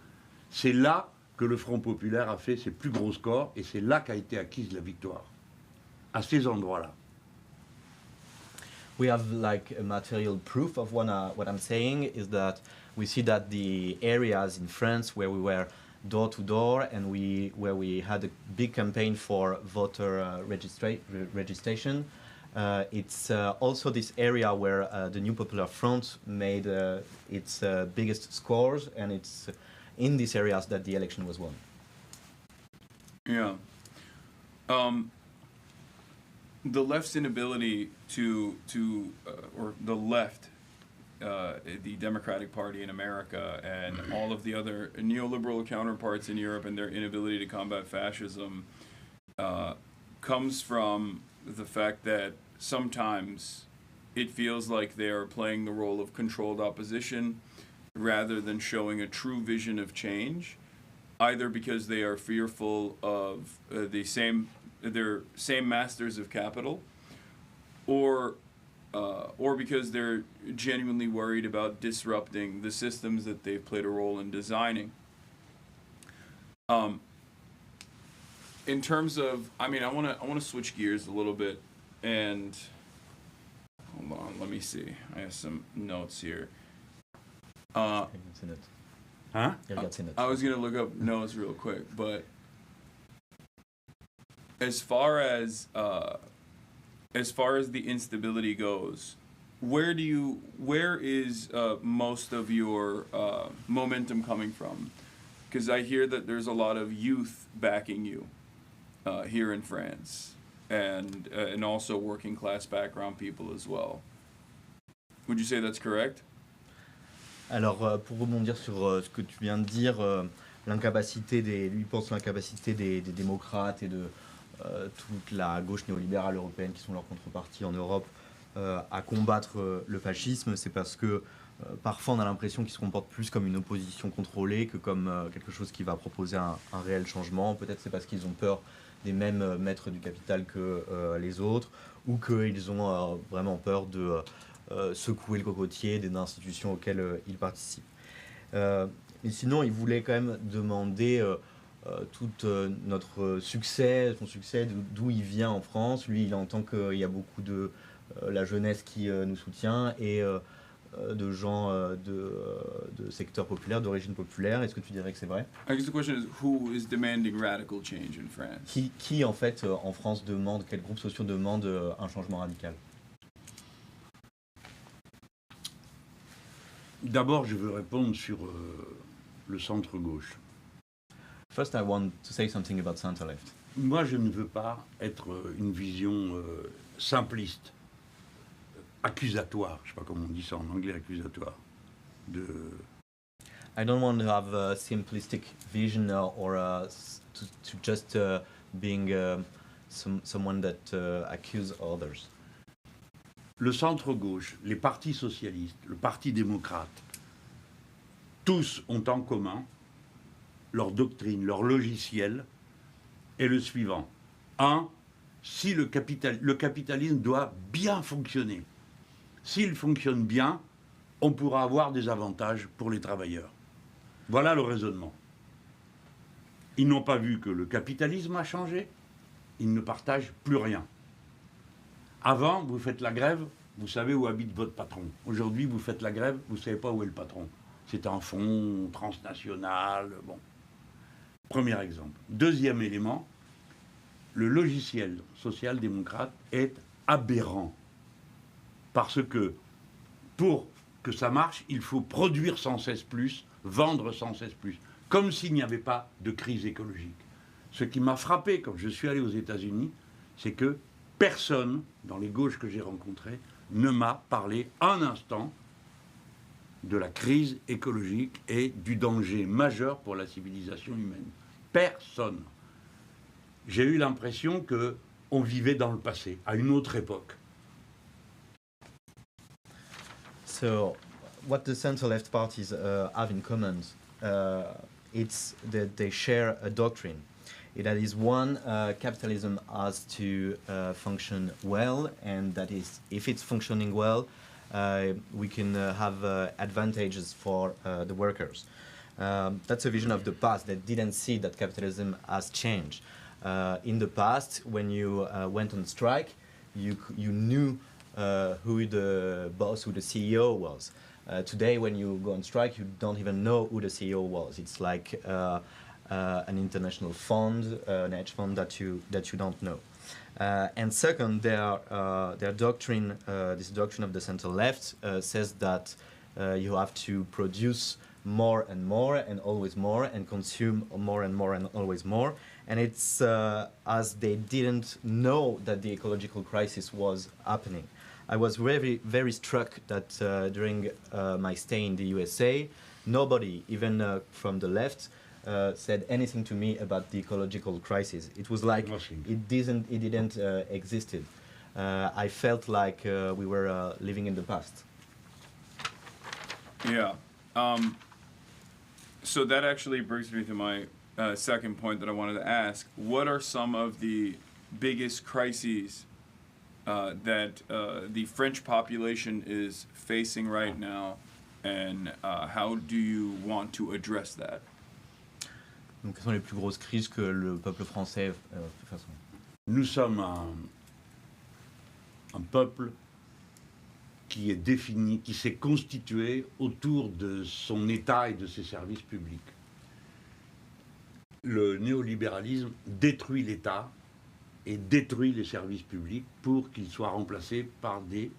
c'est là que le Front populaire a fait ses plus gros scores et c'est là qu'a été acquise la victoire. À ces endroits-là. We have like a material proof of what I'm saying is that we see that the areas in France where we were door to door and where we had a big campaign for voter registration, it's also this area where the New Popular Front made its biggest scores, and it's in these areas that the election was won. Yeah. The left's inability or the left, the Democratic Party in America and all of the other neoliberal counterparts in Europe and their inability to combat fascism comes from the fact that sometimes it feels like they are playing the role of controlled opposition rather than showing a true vision of change, either because they are fearful of their same masters of capital, or because they're genuinely worried about disrupting the systems that they've played a role in designing. In terms of, I want to switch gears a little bit, and hold on, let me see. I have some notes here. Huh? I was gonna look up notes real quick, but as far as the instability goes, where is most of your momentum coming from? Because I hear that there's a lot of youth backing you here in France, and also working class background people as well. Would you say that's correct? Alors, pour rebondir sur ce que tu viens de dire, lui pense l'incapacité des démocrates et de toute la gauche néolibérale européenne qui sont leurs contreparties en Europe à combattre le fascisme, c'est parce que parfois on a l'impression qu'ils se comportent plus comme une opposition contrôlée que comme quelque chose qui va proposer un réel changement. Peut-être c'est parce qu'ils ont peur des mêmes maîtres du capital que les autres, ou qu'ils ont vraiment peur de secouer le cocotier des institutions auxquelles ils participent. Mais sinon, il voulait quand même demander tout notre succès, son succès, d'où il vient en France. Lui, il entend qu'il y a beaucoup de la jeunesse qui nous soutient et de gens de secteurs populaires, d'origine populaire. Est-ce que tu dirais que c'est vrai? I guess the question is, who is demanding radical change in France? Qui en fait, en France, demande, quels groupes sociaux demandent un changement radical? D'abord, je veux répondre sur le centre-gauche. First, I want to say something about center-left. Moi, je ne veux pas être une vision simpliste, accusatoire, je ne sais pas comment on dit ça en anglais, accusatoire, I don't want to have a simplistic vision or to just being someone that accuse others. Le centre-gauche, les partis socialistes, le parti démocrate, tous ont en commun leur doctrine, leur logiciel est le suivant. Si le capitalisme doit bien fonctionner. S'il fonctionne bien, on pourra avoir des avantages pour les travailleurs. Voilà le raisonnement. Ils n'ont pas vu que le capitalisme a changé, ils ne partagent plus rien. Avant, vous faites la grève, vous savez où habite votre patron. Aujourd'hui, vous faites la grève, vous ne savez pas où est le patron. C'est un fonds transnational, bon. Premier exemple. Deuxième élément, le logiciel social-démocrate est aberrant. Parce que pour que ça marche, il faut produire sans cesse plus, vendre sans cesse plus. Comme s'il n'y avait pas de crise écologique. Ce qui m'a frappé quand je suis allé aux États-Unis, c'est que personne, dans les gauches que j'ai rencontrées, ne m'a parlé un instant de la crise écologique et du danger majeur pour la civilisation humaine. Personne. J'ai eu l'impression qu'on vivait dans le passé, à une autre époque. So, what the center-left parties have in common, it's that they share a doctrine. That is one, capitalism has to function well, and that is, if it's functioning well, we can have advantages for the workers. That's a vision of the past that didn't see that capitalism has changed. In the past, when you went on strike, you knew who the boss, who the CEO was. Today, when you go on strike, you don't even know who the CEO was. It's like an international fund, an hedge fund that you don't know. And second, their doctrine, this doctrine of the center left, says that you have to produce more and always more, and consume more and always more. And it's as they didn't know that the ecological crisis was happening. I was very, very struck that during my stay in the USA, nobody, even from the left, said anything to me about the ecological crisis. It was like it didn't existed. I felt like we were living in the past. Yeah. So that actually brings me to my second point that I wanted to ask. What are some of the biggest crises that the French population is facing right now, and how do you want to address that? Donc, quelles sont les plus grosses crises que le peuple français face? Nous sommes un peuple qui est défini, qui s'est constitué autour de son État et de ses services publics. Le néolibéralisme détruit l'État et détruit les services publics pour qu'ils soient remplacés par des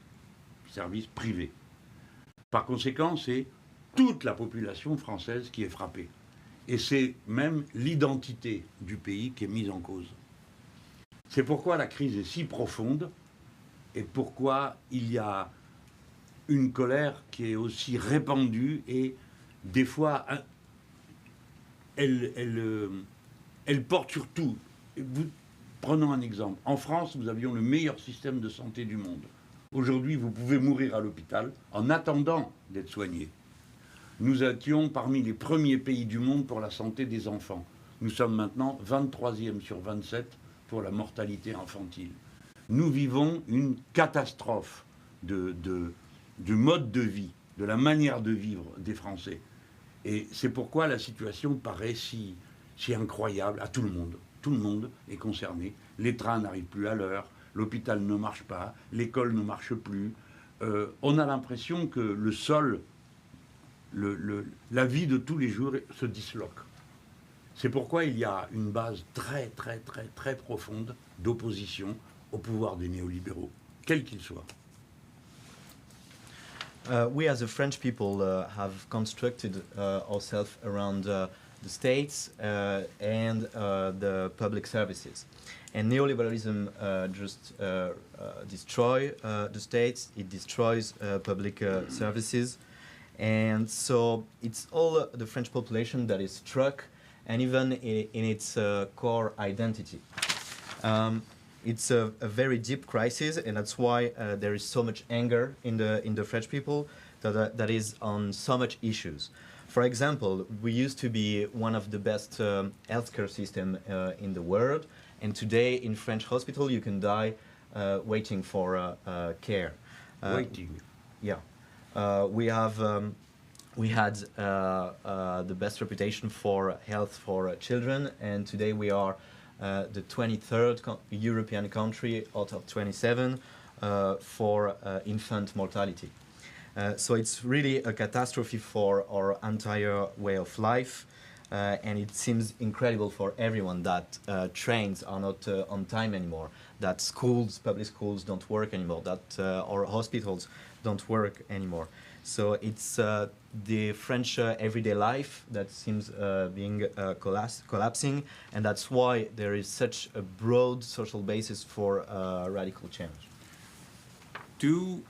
services privés. Par conséquent, c'est toute la population française qui est frappée. Et c'est même l'identité du pays qui est mise en cause. C'est pourquoi la crise est si profonde et pourquoi il y a une colère qui est aussi répandue et des fois, elle porte sur tout. Prenons un exemple. En France, nous avions le meilleur système de santé du monde. Aujourd'hui, vous pouvez mourir à l'hôpital en attendant d'être soigné. Nous étions parmi les premiers pays du monde pour la santé des enfants. Nous sommes maintenant 23e sur 27 pour la mortalité infantile. Nous vivons une catastrophe du mode de vie, de la manière de vivre des Français. Et c'est pourquoi la situation paraît si incroyable à tout le monde. Tout le monde est concerné. Les trains n'arrivent plus à l'heure, l'hôpital ne marche pas, l'école ne marche plus. On a l'impression que le sol, la vie de tous les jours se disloque. C'est pourquoi il y a une base très, très, très, très profonde d'opposition au pouvoir des néolibéraux, quel qu'il soit. We as the French people have constructed ourselves around the states and the public services. And neoliberalism just destroys the states, it destroys public services. And so it's all the French population that is struck, and even in its core identity. It's a very deep crisis, and that's why there is so much anger in the French people that is on so much issues. For example, we used to be one of the best healthcare system in the world, and today in French hospital you can die waiting for care. Waiting. Yeah, we had the best reputation for health for children, and today we are the 23rd European country out of 27 for infant mortality. So it's really a catastrophe for our entire way of life, and it seems incredible for everyone that trains are not on time anymore, that schools, public schools don't work anymore, that our hospitals don't work anymore. So it's the French everyday life that seems being collapsing, and that's why there is such a broad social basis for radical change. Do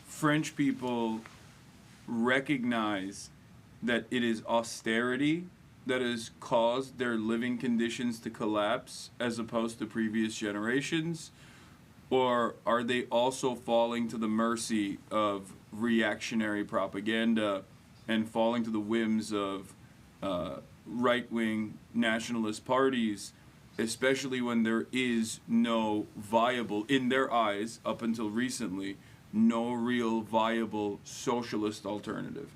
French people recognize that it is austerity that has caused their living conditions to collapse as opposed to previous generations? Or are they also falling to the mercy of reactionary propaganda and falling to the whims of right-wing nationalist parties, especially when there is no viable, in their eyes, up until recently, no real viable socialist alternative?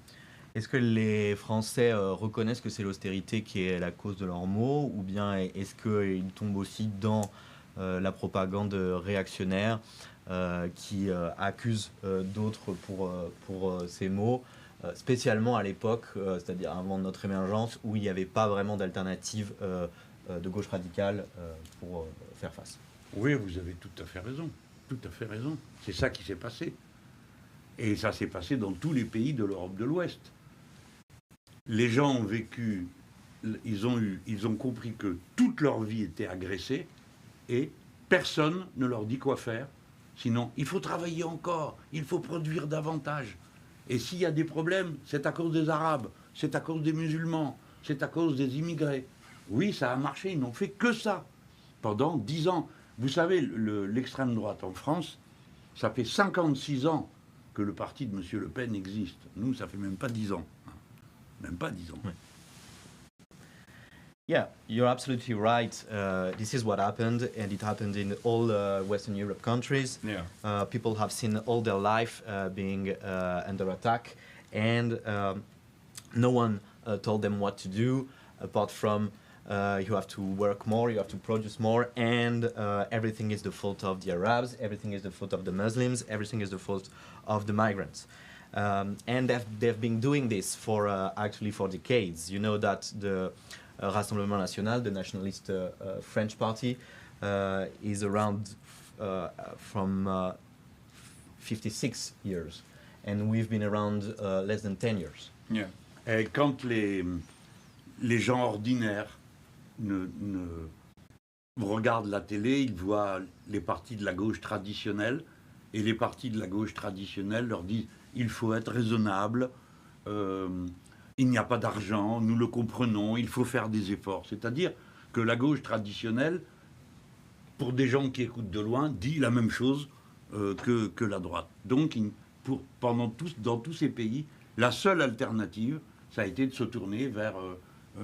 Est-ce que les Français reconnaissent que c'est l'austérité qui est la cause de leurs maux, ou bien est-ce qu'ils tombent aussi dans la propagande réactionnaire qui accuse d'autres pour ces maux, spécialement à l'époque, c'est-à-dire avant notre émergence, où il n'y avait pas vraiment d'alternative de gauche radicale pour faire face? Oui, vous avez tout à fait raison. Tout à fait raison. C'est ça qui s'est passé. Et ça s'est passé dans tous les pays de l'Europe de l'Ouest. Les gens ont vécu, ils ont compris que toute leur vie était agressée et personne ne leur dit quoi faire. Sinon, il faut travailler encore, il faut produire davantage. Et s'il y a des problèmes, c'est à cause des Arabes, c'est à cause des musulmans, c'est à cause des immigrés. Oui, ça a marché, ils n'ont fait que ça pendant 10 ans. Vous savez, l'extrême droite en France, ça fait 56 ans que le parti de M. Le Pen existe. Nous, ça fait même pas 10 ans. Même pas 10 ans. Oui. Yeah, you're absolutely right. This is what happened, and it happened in all Western Europe countries. Yeah. People have seen all their life being under attack, and no one told them what to do, apart from you have to work more, you have to produce more, and everything is the fault of the Arabs, everything is the fault of the Muslims, everything is the fault of the migrants. And they've been doing this for actually for decades. You know that the Rassemblement National, the nationalist French party, is around from 56 years, and we've been around less than 10 years. Yeah. Et quand les gens ordinaires regardent la télé, ils voient les partis de la gauche traditionnelle, et les partis de la gauche traditionnelle leur disent il faut être raisonnable, il n'y a pas d'argent, nous le comprenons, il faut faire des efforts. C'est-à-dire que la gauche traditionnelle, pour des gens qui écoutent de loin, dit la même chose que la droite. Donc, dans tous ces pays, la seule alternative, ça a été de se tourner vers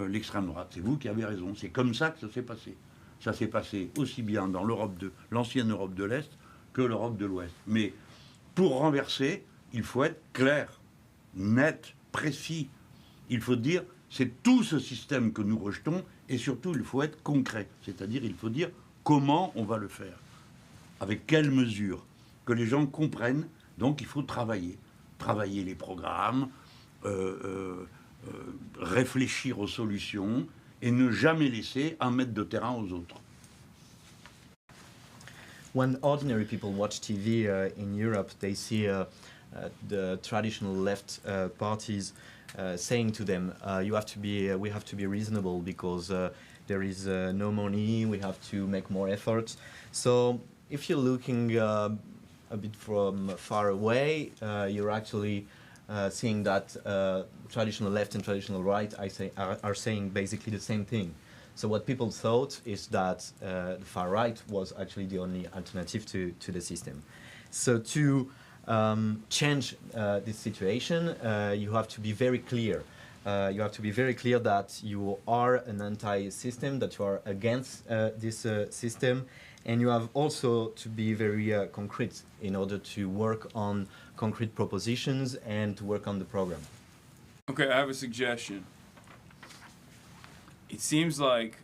l'extrême droite. C'est vous qui avez raison. C'est comme ça que ça s'est passé. Ça s'est passé aussi bien dans l'ancienne Europe de l'Est que l'Europe de l'Ouest. Mais pour renverser, il faut être clair, net, précis. Il faut dire, c'est tout ce système que nous rejetons, et surtout, il faut être concret. C'est-à-dire, il faut dire comment on va le faire, avec quelles mesures, que les gens comprennent. Donc, il faut travailler les programmes, réfléchir aux solutions, et ne jamais laisser un mètre de terrain aux autres. When ordinary people watch TV in Europe, they see the traditional left parties saying to them, we have to be reasonable because there is no money, we have to make more effort. So if you're looking a bit from far away, you're actually seeing that traditional left and traditional right are saying basically the same thing. So what people thought is that the far right was actually the only alternative to the system. So to change this situation, you have to be very clear. You have to be very clear that you are an anti-system, that you are against this system, and you have also to be very concrete in order to work on concrete propositions and to work on the program. Okay, I have a suggestion. It seems like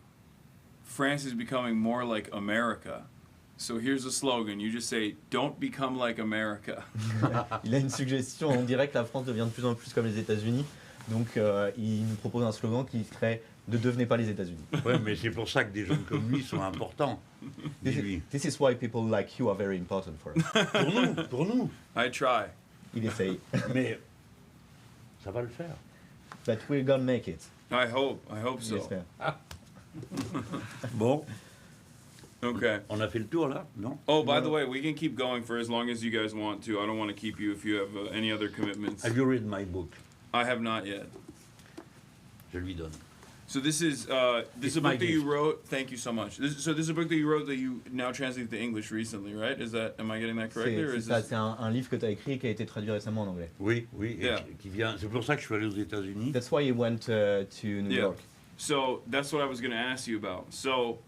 France is becoming more like America. So here's a slogan. You just say, "Don't become like America." Il a une suggestion. On dirait que la France devient de plus en plus comme les États-Unis. Donc il nous propose un slogan qui serait « Ne devenez pas les États-Unis ». Oui, mais c'est pour ça que des gens comme lui sont importants. This is why people like you are very important for us. Pour nous. I try. Il essaye. Mais ça va le faire. But we're gonna make it. I hope so. J'espère. Bon, Okay. on a fait le tour là, non? Oh, by the way, we can keep going for as long as you guys want to. I don't want to keep you if you have any other commitments. Have you read my book? I have not yet. Je lui donne. So this is It's a my book that you gift. wrote. Thank you so much. This is a book that you wrote that you now translate to English recently, right? Am I getting that correctly, or is C'est ça, this? c'est un livre que tu as écrit qui a été traduit récemment en anglais. Oui, et Yeah. qui vient. C'est pour ça que je suis allé aux États-Unis. That's why you went to New Yeah. York. So that's what I was going to ask you about. So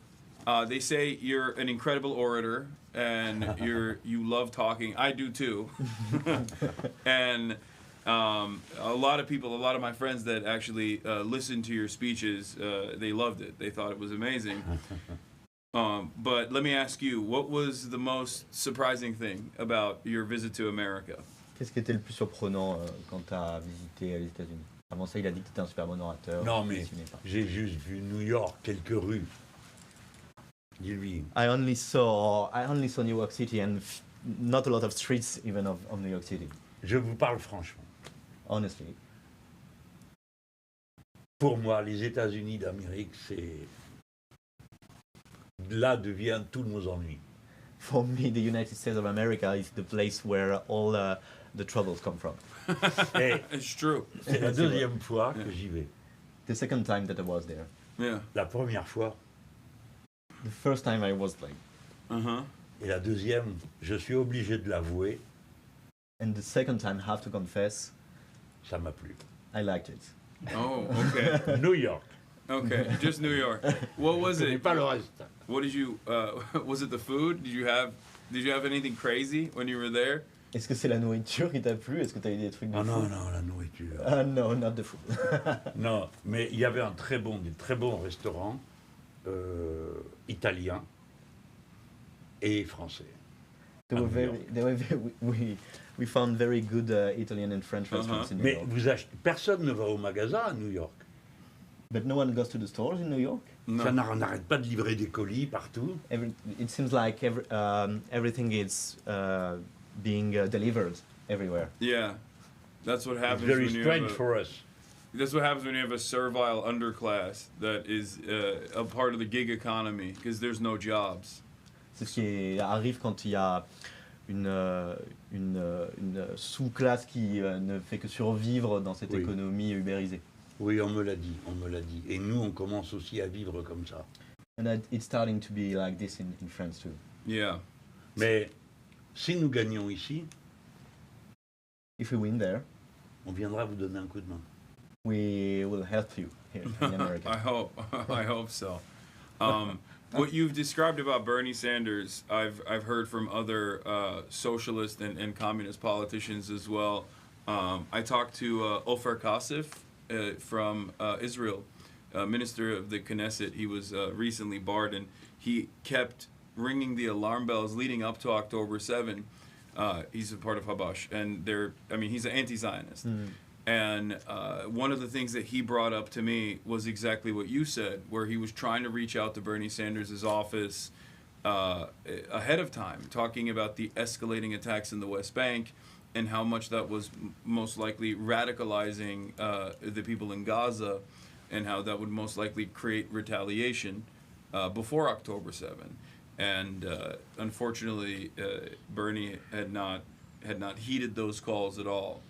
they say you're an incredible orator and you love talking. I do too. And a lot of my friends that actually listened to your speeches, they loved it. They thought it was amazing. But let me ask you, what was the most surprising thing about your visit to America? Qu'est-ce qui était le plus surprenant quand tu as visité les États-Unis? Avant ça, il a dit que tu étais un super bon orateur. Non, mais il n'assumait pas. j'ai juste vu New York, quelques rues. Dis-lui. I only saw New York City and not a lot of streets even of New York City. Je vous parle franchement. Honestly. Pour moi, les États-Unis d'Amérique, c'est. Là deviennent tous nos ennuis. For me, the United States of America is the place where all the troubles come from. Et It's true. c'est la deuxième fois que j'y vais. The second time that I was there. Yeah. La première fois The first time I was like, Uh-huh. et la deuxième, je suis obligé de l'avouer, and the second time, I have to confess, ça m'a plu. I liked it. Oh, okay. New York. Okay. Just New York. What was Je connais it? pas le reste. What did you was it the food? Did you have anything crazy when you were there? Est-ce que c'est la nourriture qui t'a plu? Est-ce que tu as eu des trucs de Ah fou? non, la nourriture. No, not the food. Non, mais il y avait des très bons restaurants italiens et français. They were New very, York. they were very, we found very good Italian and French restaurants in New Mais York. personne ne va au magasin à New York. But no one goes to the stores in New York? No. On n'arrête pas de livrer des colis partout. It seems like everything is being delivered everywhere. Yeah. That's what It's happens very when you strange have for us. That's what happens when you have a servile underclass that is a part of the gig economy because there's no jobs. C'est ce qui arrive quand il y a une sous-classe qui ne fait que survivre dans cette économie ubérisée. Oui, on me l'a dit, on me l'a dit. Et nous, on commence aussi à vivre comme ça. And it's starting to be like this in France too. Yeah. Mais si nous gagnons ici, if we win there, on viendra vous donner un coup de main. We will help you here in America. I hope so. What you've described about Bernie Sanders, I've heard from other socialist and communist politicians as well. I talked to Ofer Kasif from Israel, minister of the Knesset. He was recently barred, and he kept ringing the alarm bells leading up to October 7. He's a part of Habash, and he's an anti-Zionist. And one of the things that he brought up to me was exactly what you said, where he was trying to reach out to Bernie Sanders' office ahead of time, talking about the escalating attacks in the West Bank and how much that was most likely radicalizing the people in Gaza and how that would most likely create retaliation before October 7. And unfortunately, Bernie had not heeded those calls at all.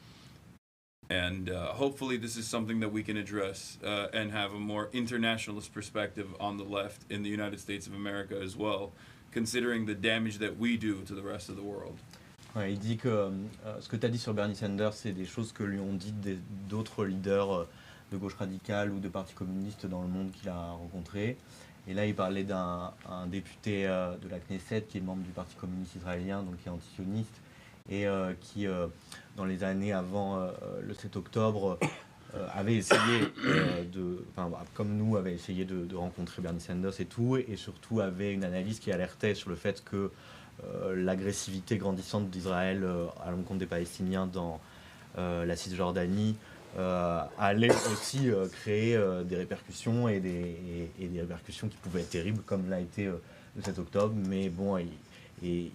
And hopefully this is something that we can address and have a more internationalist perspective on the left in the United States of America as well, considering the damage that we do to the rest of the world. Ouais, il dit que ce que tu as dit sur Bernie Sanders, c'est des choses que lui ont dit d'autres leaders de gauche radicale ou de partis communistes dans le monde qu'il a rencontrés. Et là, il parlait d'un député de la Knesset qui est membre du Parti communiste israélien, donc qui est antisioniste, et qui, dans les années avant le 7 octobre, avait essayé comme nous, avait essayé de rencontrer Bernie Sanders et tout, et surtout avait une analyse qui alertait sur le fait que l'agressivité grandissante d'Israël à l'encontre des Palestiniens dans la Cisjordanie allait aussi créer des répercussions et des répercussions qui pouvaient être terribles, comme l'a été le 7 octobre, mais bon, il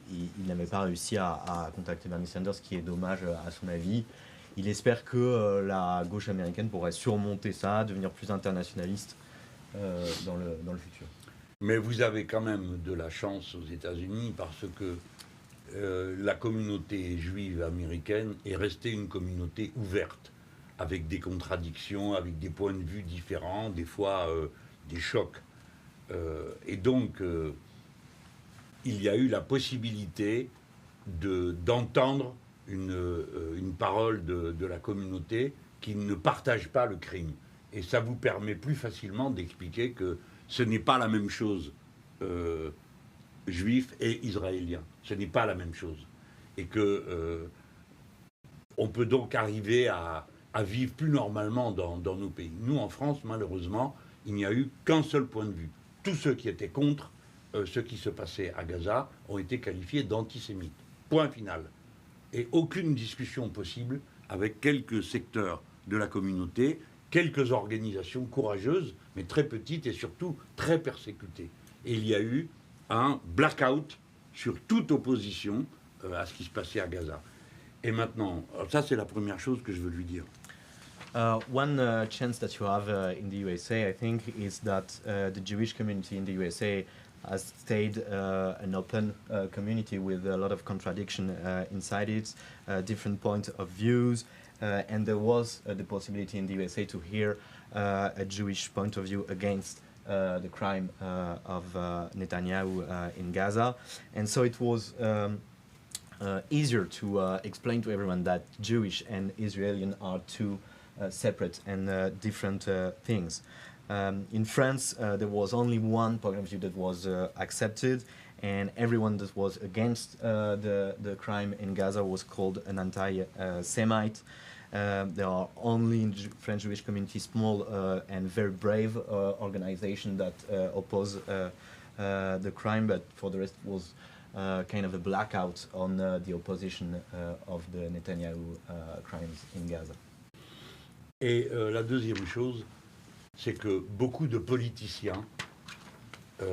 n'avait pas réussi à contacter Bernie Sanders, ce qui est dommage à son avis. Il espère que la gauche américaine pourrait surmonter ça, devenir plus internationaliste dans le futur. Mais vous avez quand même de la chance aux États-Unis parce que la communauté juive américaine est restée une communauté ouverte, avec des contradictions, avec des points de vue différents, des fois des chocs. Et donc, il y a eu la possibilité d'entendre une parole de la communauté qui ne partage pas le crime. Et ça vous permet plus facilement d'expliquer que ce n'est pas la même chose, juifs et israéliens. Ce n'est pas la même chose. Et que on peut donc arriver à vivre plus normalement dans nos pays. Nous, en France, malheureusement, il n'y a eu qu'un seul point de vue. Tous ceux qui étaient contre ce qui se passait à Gaza ont été qualifiés d'antisémites. Point final. Et aucune discussion possible avec quelques secteurs de la communauté, quelques organisations courageuses, mais très petites et surtout très persécutées. Et il y a eu un blackout sur toute opposition à ce qui se passait à Gaza. Et maintenant, ça c'est la première chose que je veux lui dire. One chance that you have in the USA, I think, is that the Jewish community in the USA has stayed an open community with a lot of contradiction inside it, different points of views, and there was the possibility in the USA to hear a Jewish point of view against the crime of Netanyahu in Gaza. And so it was easier to explain to everyone that Jewish and Israeli are two separate and different things. In France, there was only one point of view that was accepted, and everyone that was against the crime in Gaza was called an anti-Semite. There are only in the French Jewish community small and very brave organizations that oppose the crime, but for the rest it was kind of a blackout on the opposition of the Netanyahu crimes in Gaza. Et la deuxième chose, c'est que beaucoup de politiciens se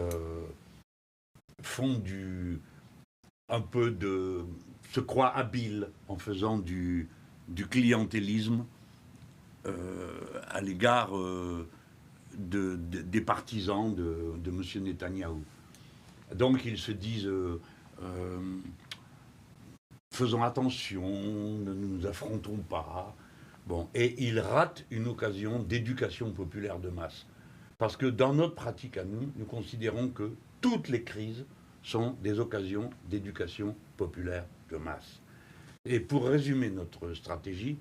croient habiles en faisant du clientélisme à l'égard des partisans de M. Netanyahou. Donc ils se disent faisons attention, ne nous affrontons pas. Bon, et ils ratent une occasion d'éducation populaire de masse. Parce que dans notre pratique à nous, nous considérons que toutes les crises sont des occasions d'éducation populaire de masse. Et pour résumer notre stratégie,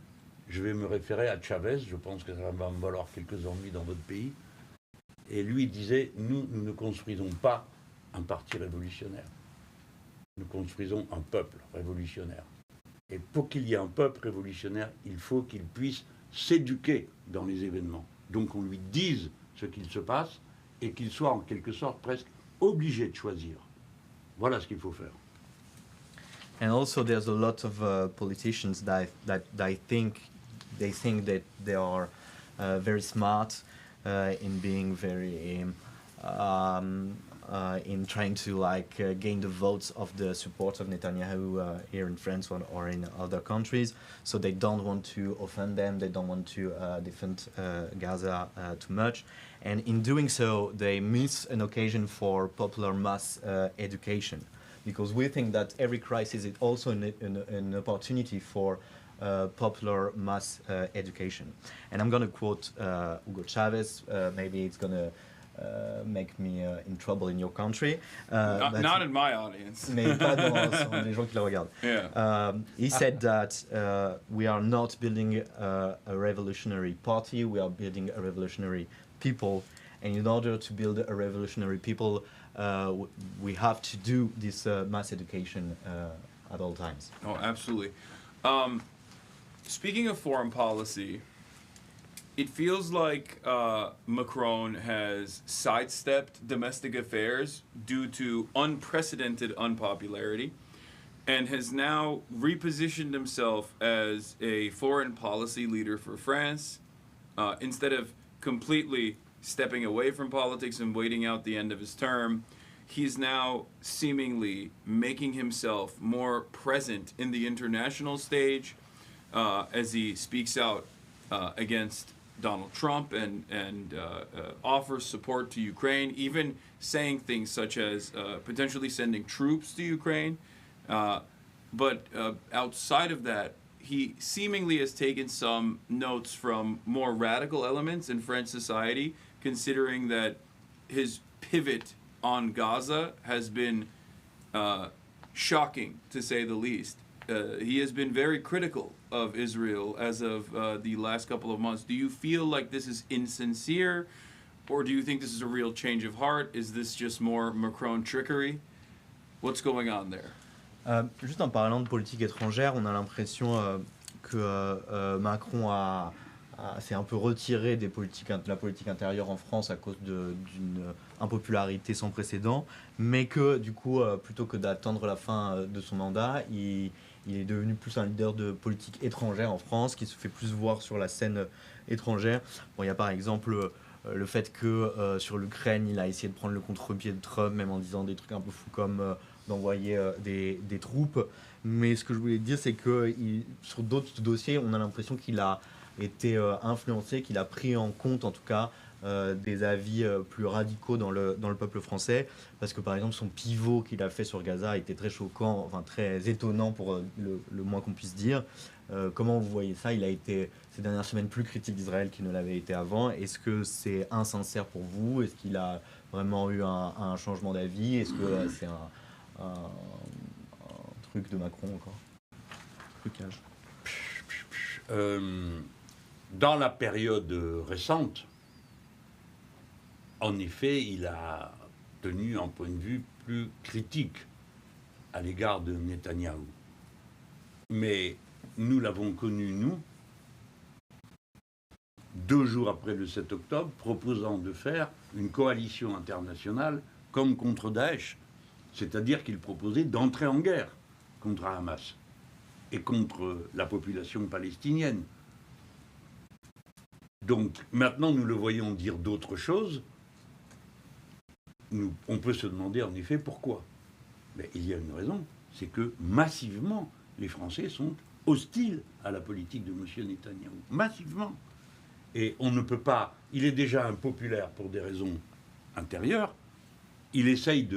je vais me référer à Chavez, je pense que ça va me valoir quelques ennuis dans votre pays. Et lui disait, nous ne construisons pas un parti révolutionnaire. Nous construisons un peuple révolutionnaire. Et pour qu'il y ait un peuple révolutionnaire, il faut qu'il puisse s'éduquer dans les événements. Donc on lui dise ce qu'il se passe et qu'il soit en quelque sorte presque obligé de choisir. Voilà ce qu'il faut faire. And also, there's a lot of politicians that think that they are very smart in being very in trying to gain the votes of the support of Netanyahu here in France or in other countries. So they don't want to offend them. They don't want to defend Gaza too much. And in doing so, they miss an occasion for popular mass education. Because we think that every crisis is also an opportunity for popular mass education. And I'm going to quote Hugo Chavez. Maybe it's going to make me in trouble in your country. Not in my audience. Mais pas dans les gens qui le regardent. Yeah. He said that we are not building a revolutionary party, we are building a revolutionary people. And in order to build a revolutionary people, we have to do this mass education at all times. Oh, absolutely. Speaking of foreign policy, it feels like Macron has sidestepped domestic affairs due to unprecedented unpopularity and has now repositioned himself as a foreign policy leader for France instead of completely stepping away from politics and waiting out the end of his term. He's now seemingly making himself more present in the international stage as he speaks out against Donald Trump and offers support to Ukraine, even saying things such as potentially sending troops to Ukraine. But outside of that, he seemingly has taken some notes from more radical elements in French society, considering that his pivot on Gaza has been shocking, to say the least. He has been very critical of Israel as of the last couple of months. Do you feel like this is insincere, or do you think this is a real change of heart? Is this just more Macron trickery? What's going on there? Juste en parlant de politique étrangère, on a l'impression que Macron s'est un peu retiré de la politique intérieure en France à cause d'une impopularité sans précédent, mais que du coup, plutôt que d'attendre la fin de son mandat, il est devenu plus un leader de politique étrangère en France, qui se fait plus voir sur la scène étrangère. Bon, il y a par exemple le fait que sur l'Ukraine, il a essayé de prendre le contre-pied de Trump, même en disant des trucs un peu fous comme d'envoyer des troupes. Mais ce que je voulais dire, c'est que sur d'autres dossiers, on a l'impression qu'il a été influencé, qu'il a pris en compte en tout cas des avis plus radicaux dans le peuple français, parce que par exemple son pivot qu'il a fait sur Gaza était très choquant, enfin très étonnant pour le moins qu'on puisse dire. Comment vous voyez ça? Il a été ces dernières semaines plus critique d'Israël qu'il ne l'avait été avant. Est-ce que c'est insincère pour vous? Est-ce qu'il a vraiment eu un changement d'avis? Est-ce que c'est un truc de Macron encore? Trucage. Dans la période récente, en effet, il a tenu un point de vue plus critique à l'égard de Netanyahou. Mais nous l'avons connu, nous, 2 jours après le 7 octobre, proposant de faire une coalition internationale comme contre Daesh. C'est-à-dire qu'il proposait d'entrer en guerre contre Hamas et contre la population palestinienne. Donc maintenant, nous le voyons dire d'autres choses. On peut se demander en effet pourquoi. Mais il y a une raison, c'est que massivement, les Français sont hostiles à la politique de M. Netanyahou. Massivement. Et on ne peut pas... Il est déjà impopulaire pour des raisons intérieures. Il essaye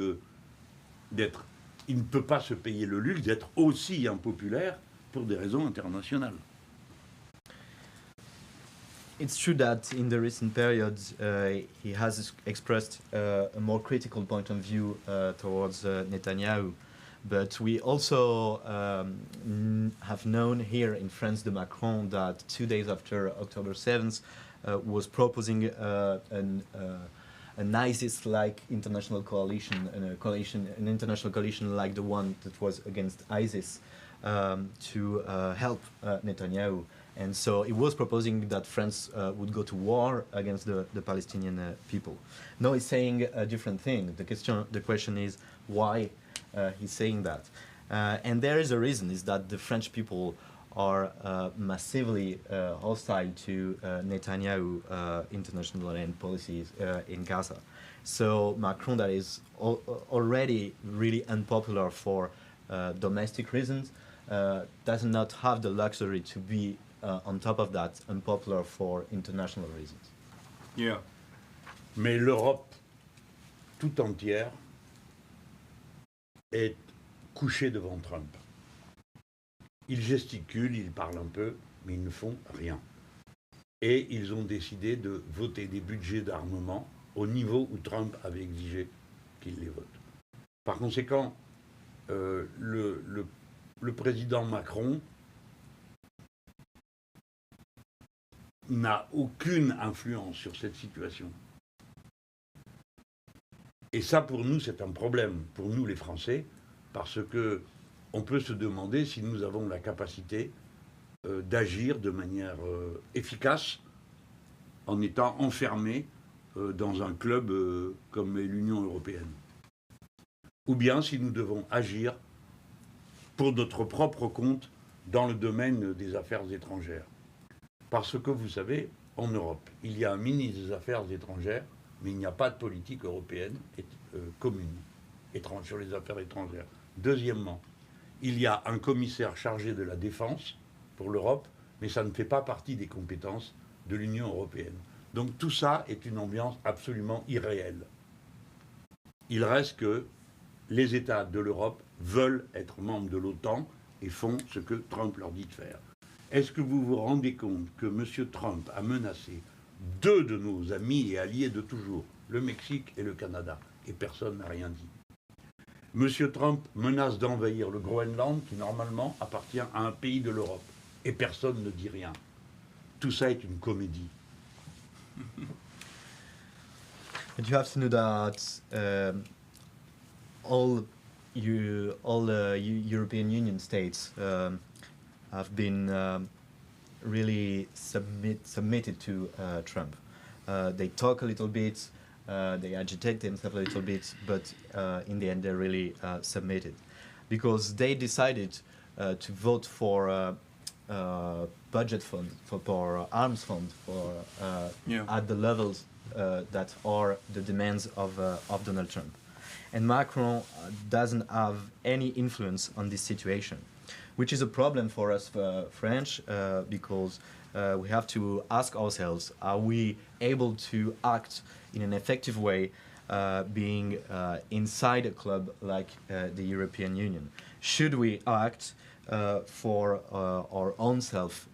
d'être... Il ne peut pas se payer le luxe d'être aussi impopulaire pour des raisons internationales. It's true that in the recent periods he has expressed a more critical point of view towards Netanyahu, but we also have known here in France de Macron that 2 days after October 7th was proposing an ISIS-like international coalition, an international coalition like the one that was against ISIS to help Netanyahu. And so it was proposing that France would go to war against the Palestinian people. Now he's saying a different thing. The question is why he's saying that. And there is a reason, is that the French people are massively hostile to Netanyahu international and policies in Gaza. So Macron, that is already really unpopular for domestic reasons, does not have the luxury to be on top of that, unpopular for international reasons. Yeah. Mais l'Europe tout entière est couchée devant Trump. Ils gesticulent, ils parlent un peu, mais ils ne font rien. Et ils ont décidé de voter des budgets d'armement au niveau où Trump avait exigé qu'ils les votent. Par conséquent, le président Macron n'a aucune influence sur cette situation. Et ça, pour nous, c'est un problème, pour nous les Français, parce que on peut se demander si nous avons la capacité d'agir de manière efficace en étant enfermés dans un club comme est l'Union européenne. Ou bien si nous devons agir pour notre propre compte dans le domaine des affaires étrangères. Parce que vous savez, en Europe, il y a un ministre des Affaires étrangères, mais il n'y a pas de politique européenne commune sur les affaires étrangères. Deuxièmement, il y a un commissaire chargé de la défense pour l'Europe, mais ça ne fait pas partie des compétences de l'Union européenne. Donc tout ça est une ambiance absolument irréelle. Il reste que les États de l'Europe veulent être membres de l'OTAN et font ce que Trump leur dit de faire. Est-ce que vous vous rendez compte que M. Trump a menacé 2 de nos amis et alliés de toujours, le Mexique et le Canada, et personne n'a rien dit? M. Trump menace d'envahir le Groenland, qui normalement appartient à un pays de l'Europe, et personne ne dit rien. Tout ça est une comédie. But you have to know that all European Union states have been really submitted to Trump. They talk a little bit, they agitate themselves a little bit, but in the end they really submitted. Because they decided to vote for a budget fund, for arms fund, at the levels that are the demands of Donald Trump. And Macron doesn't have any influence on this situation, which is a problem for us French, because we have to ask ourselves, are we able to act in an effective way being inside a club like the European Union? Should we act for our own self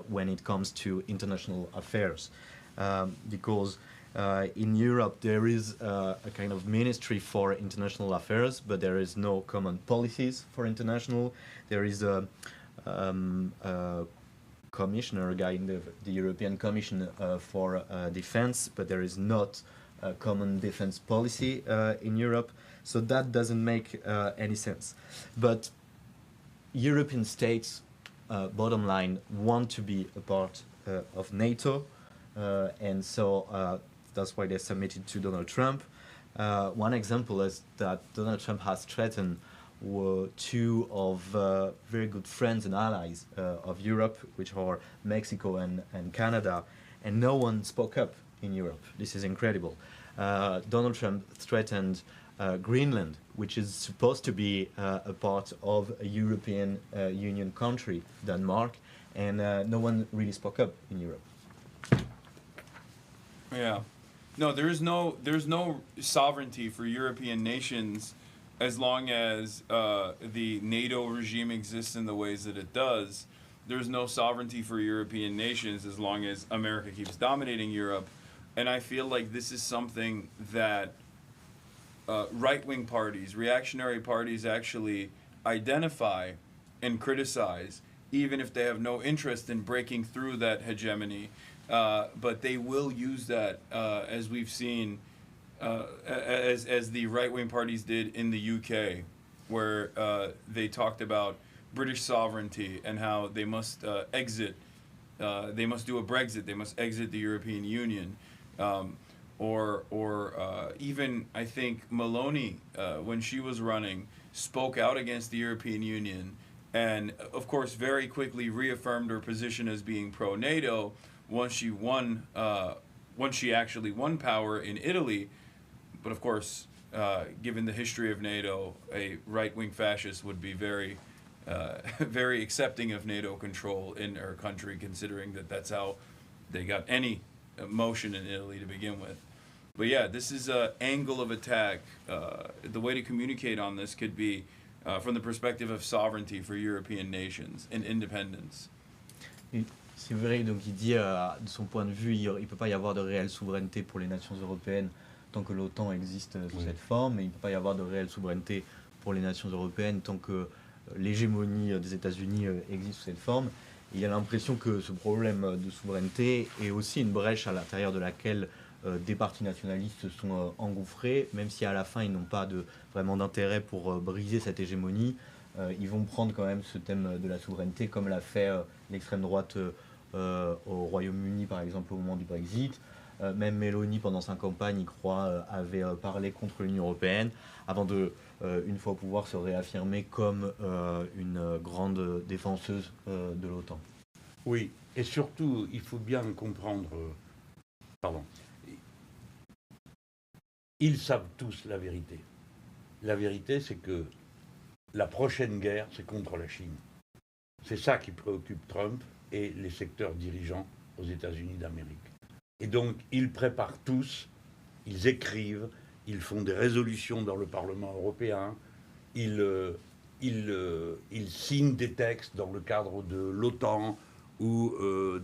when it comes to international affairs? Because in Europe there is a kind of ministry for international affairs, but there is no common policies for international. There is a commissioner, a guy in the European Commission for Defense, but there is not a common defense policy in Europe. So that doesn't make any sense. But European states, bottom line, want to be a part of NATO, and so that's why they submitted to Donald Trump. One example is that Donald Trump has threatened 2 of very good friends and allies of Europe, which are Mexico and Canada, and no one spoke up in Europe. This is incredible. Donald Trump threatened Greenland, which is supposed to be a part of a European Union country, Denmark, and no one really spoke up in Europe. Yeah. No, there's no sovereignty for European nations as long as the NATO regime exists in the ways that it does. There's no sovereignty for European nations as long as America keeps dominating Europe. And I feel like this is something that right-wing parties, reactionary parties actually identify and criticize, even if they have no interest in breaking through that hegemony. But they will use that, as we've seen, as the right-wing parties did in the UK, where they talked about British sovereignty and how they must exit, they must do a Brexit, they must exit the European Union. Or even, I think, Maloney, when she was running, spoke out against the European Union and, of course, very quickly reaffirmed her position as being pro-NATO once she actually won power in Italy. But, of course, given the history of NATO, a right-wing fascist would be very, very accepting of NATO control in her country, considering that that's how they got any motion in Italy to begin with. But yeah, this is an angle of attack. The way to communicate on this could be from the perspective of sovereignty for European nations and independence. C'est vrai, donc il dit, de son point de vue, il ne peut pas y avoir de réelle souveraineté pour les nations européennes tant que l'OTAN existe sous cette forme, et il ne peut pas y avoir de réelle souveraineté pour les nations européennes tant que l'hégémonie des États-Unis existe sous cette forme. Et il a l'impression que ce problème de souveraineté est aussi une brèche à l'intérieur de laquelle des partis nationalistes se sont engouffrés, même si à la fin ils n'ont pas vraiment d'intérêt pour briser cette hégémonie. Ils vont prendre quand même ce thème de la souveraineté, comme l'a fait l'extrême droite au Royaume-Uni, par exemple, au moment du Brexit. Même Meloni, pendant sa campagne, il croit, avait parlé contre l'Union européenne, avant de, une fois au pouvoir, se réaffirmer comme une grande défenseuse de l'OTAN. Oui, et surtout, il faut bien comprendre... pardon. Ils savent tous la vérité. La vérité, c'est que la prochaine guerre, c'est contre la Chine. C'est ça qui préoccupe Trump et les secteurs dirigeants aux États-Unis d'Amérique. Et donc, ils préparent tous, ils écrivent, ils font des résolutions dans le Parlement européen, ils signent des textes dans le cadre de l'OTAN ou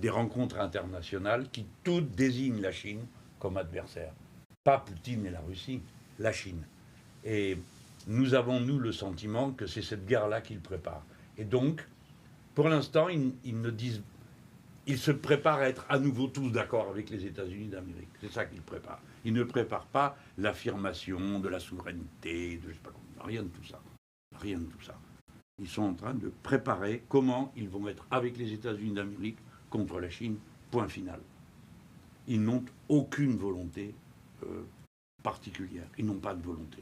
des rencontres internationales qui toutes désignent la Chine comme adversaire. Pas Poutine et la Russie, la Chine. Et nous avons, nous, le sentiment que c'est cette guerre-là qu'ils préparent. Et donc, pour l'instant, ils se préparent à être à nouveau tous d'accord avec les États-Unis d'Amérique. C'est ça qu'ils préparent. Ils ne préparent pas l'affirmation de la souveraineté, de je sais pas quoi, rien de tout ça. Rien de tout ça. Ils sont en train de préparer comment ils vont être avec les États-Unis d'Amérique contre la Chine, point final. Ils n'ont aucune volonté particulière. Ils n'ont pas de volonté.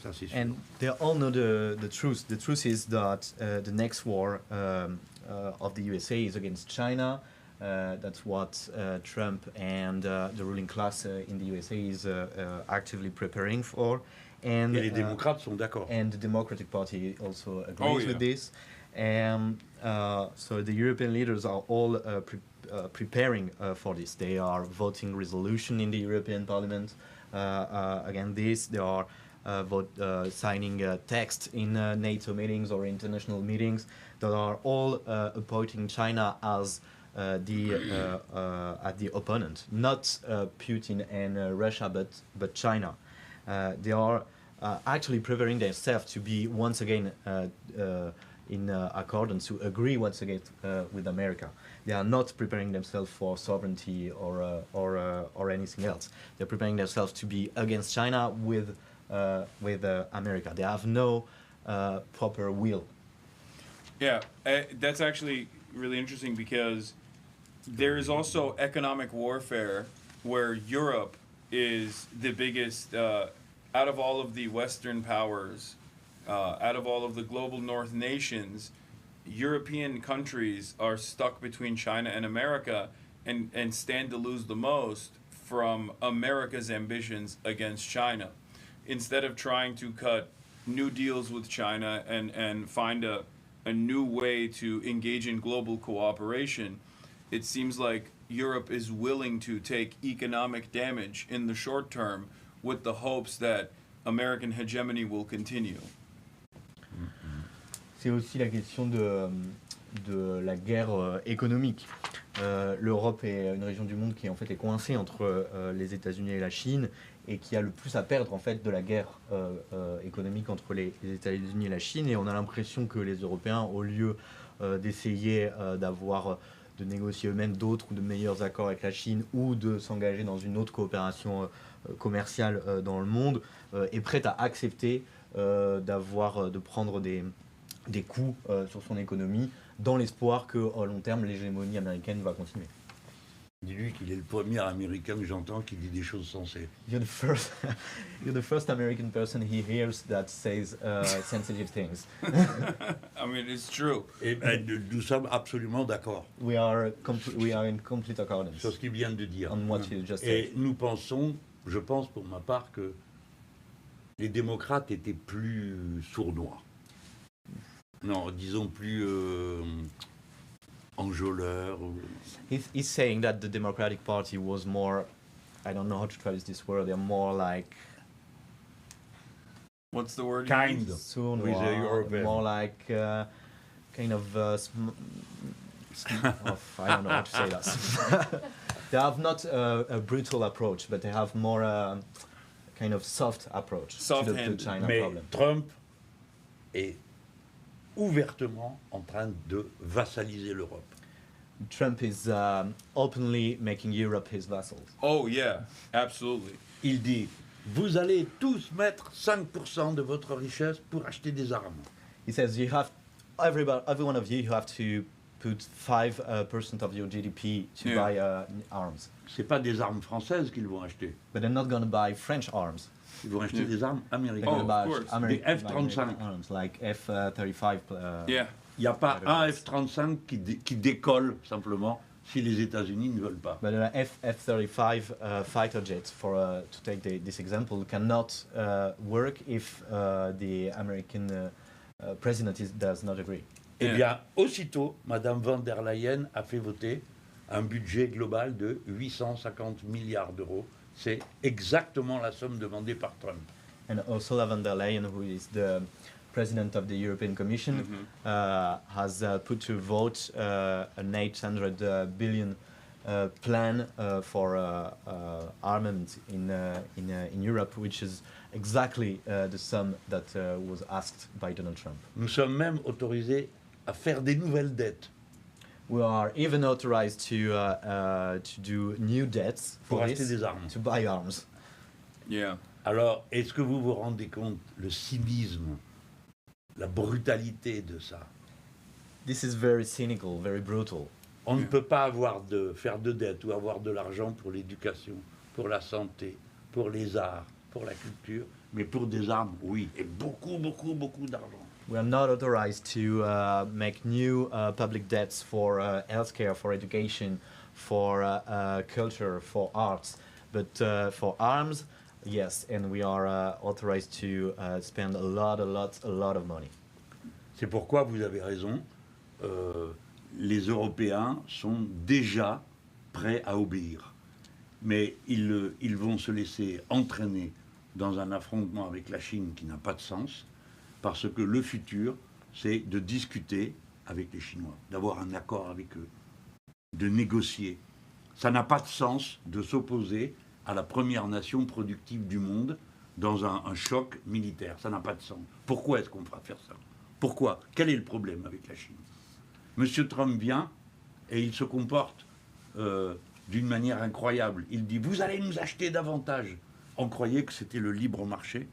Ça, c'est sûr. And they all know the truth. The truth is that the next war of the USA is against China. That's what Trump and the ruling class in the USA is actively preparing for. And, et les démocrates sont d'accord. And the Democratic Party also agrees with this. And so the European leaders are all preparing for this. They are voting resolution in the European Parliament against this. They are signing text in NATO meetings or international meetings that are all appointing China as the opponent, not Putin and Russia, but China. They are actually preparing themselves to be once again in accordance, to agree once again with America. They are not preparing themselves for sovereignty or anything else. They're preparing themselves to be against China with America. They have no proper will. Yeah, that's actually really interesting because there is also economic warfare where Europe is the biggest, out of all of the Western powers, out of all of the global North nations, European countries are stuck between China and America and stand to lose the most from America's ambitions against China. Instead of trying to cut new deals with China and find a new way to engage in global cooperation, it seems like Europe is willing to take economic damage in the short term with the hopes that American hegemony will continue. C'est aussi la question de la guerre économique. L'Europe est une région du monde qui en fait est coincée entre les États-Unis et la Chine et qui a le plus à perdre en fait de la guerre économique entre les États-Unis et la Chine. Et on a l'impression que les Européens, au lieu d'essayer de négocier eux-mêmes d'autres ou de meilleurs accords avec la Chine ou de s'engager dans une autre coopération commerciale dans le monde, est prête à accepter de prendre des coups sur son économie dans l'espoir qu'à long terme l'hégémonie américaine va continuer. Dis-lui qu'il est le premier Américain que j'entends qui dit des choses sensées. You're the first American person he hears that says sensitive things. I mean, it's true. Et nous sommes absolument d'accord We are in complete accordance sur ce qu'il vient de dire. on what you just said. Et nous pensons, je pense pour ma part, que les démocrates étaient plus sournois. Non, disons plus enjôleurs. He's saying that the Democratic Party was more, I don't know how to traduce this word, they're more like What's the word? Kind. sournois, With the European. more like kind of, I don't know how to say that. They have not a brutal approach, but they have more kind of soft approach to the Soft-handed. China Mais problem. Trump est ouvertement en train de vassaliser l'Europe. Trump is openly making Europe his vassals. Oh yeah, absolutely. Il dit, vous allez tous mettre 5% de votre richesse pour acheter des armes. He says you have every one of you have to put 5% of your GDP to Yeah. buy arms, C'est pas des armes françaises qu'ils vont acheter. but they're not going to buy French arms. Ils vont acheter Yeah. des armes They're américaines. going Oh, to of buy course. American, Des F-35. arms like F-35. Yeah. Il n'y a pas Ouais, un ouais. F-35 qui décolle simplement si les États-Unis ne veulent pas. But F-35 fighter jets, to take this example, cannot work if the American president does not agree. Eh Yeah. bien, aussitôt, Madame von der Leyen a fait voter un budget global de 850 milliards d'euros. C'est exactement la somme demandée par Trump. And Ursula von der Leyen, who is the president of the European Commission, has put to vote an 800 billion plan for armament in Europe, which is exactly the sum that was asked by Donald Trump. Nous sommes même autorisés à faire des nouvelles dettes We are even authorized to do new debts pour for acheter this, des armes. to buy arms. Yeah. Alors, est-ce que vous vous rendez compte le cynisme, la brutalité de ça? This is very cynical, very brutal. On ne peut pas faire de dettes ou avoir de l'argent pour l'éducation, pour la santé, pour les arts, pour la culture, mais pour des armes, oui, et beaucoup, beaucoup, beaucoup d'argent. We are not authorized to make new public debts for healthcare, for education, for culture, for arts. But for arms, yes, and we are authorized to spend a lot of money. C'est pourquoi vous avez raison, les Européens sont déjà prêts à obéir. Mais ils vont se laisser entraîner dans un affrontement avec la Chine qui n'a pas de sens, parce que le futur, c'est de discuter avec les Chinois, d'avoir un accord avec eux, de négocier. Ça n'a pas de sens de s'opposer à la première nation productive du monde dans un choc militaire. Ça n'a pas de sens. Pourquoi est-ce qu'on va faire ça? Pourquoi? Quel est le problème avec la Chine? Monsieur Trump vient et il se comporte d'une manière incroyable. Il dit, vous allez nous acheter davantage. On croyait que c'était le libre marché.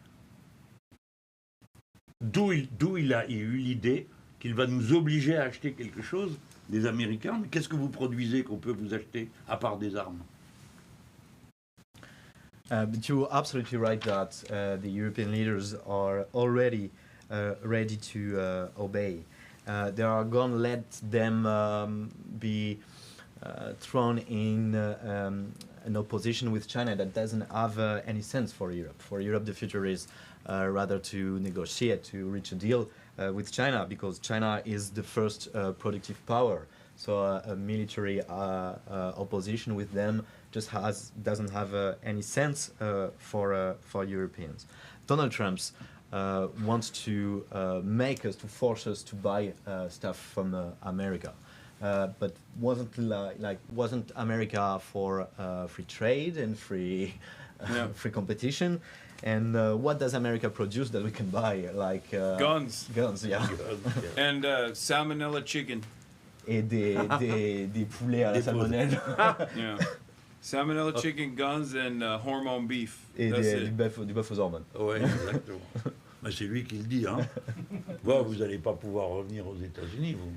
D'où il a eu l'idée qu'il va nous obliger à acheter quelque chose, des Américains. Mais qu'est-ce que vous produisez qu'on peut vous acheter, à part des armes? But you're absolutely right that the European leaders are already ready to obey. They are going to let them be thrown in an opposition with China that doesn't have any sense for Europe. For Europe, the future is rather to negotiate, to reach a deal with China, because China is the first productive power. So a military opposition with them just doesn't have any sense for Europeans. Donald Trump wants to make us, to force us to buy stuff from America. But wasn't America for free trade and free competition? And what does America produce that we can buy? Like Guns. Guns, yeah. And salmonella chicken. Et des poulets à la salmonelle. Yeah. Salmonella chicken, guns, and hormone beef. Et That's du it. bœuf aux hormones. Ouais, exactement. Mais c'est lui qui le dit, hein. Vous n'allez pas pouvoir revenir aux États-Unis, vous.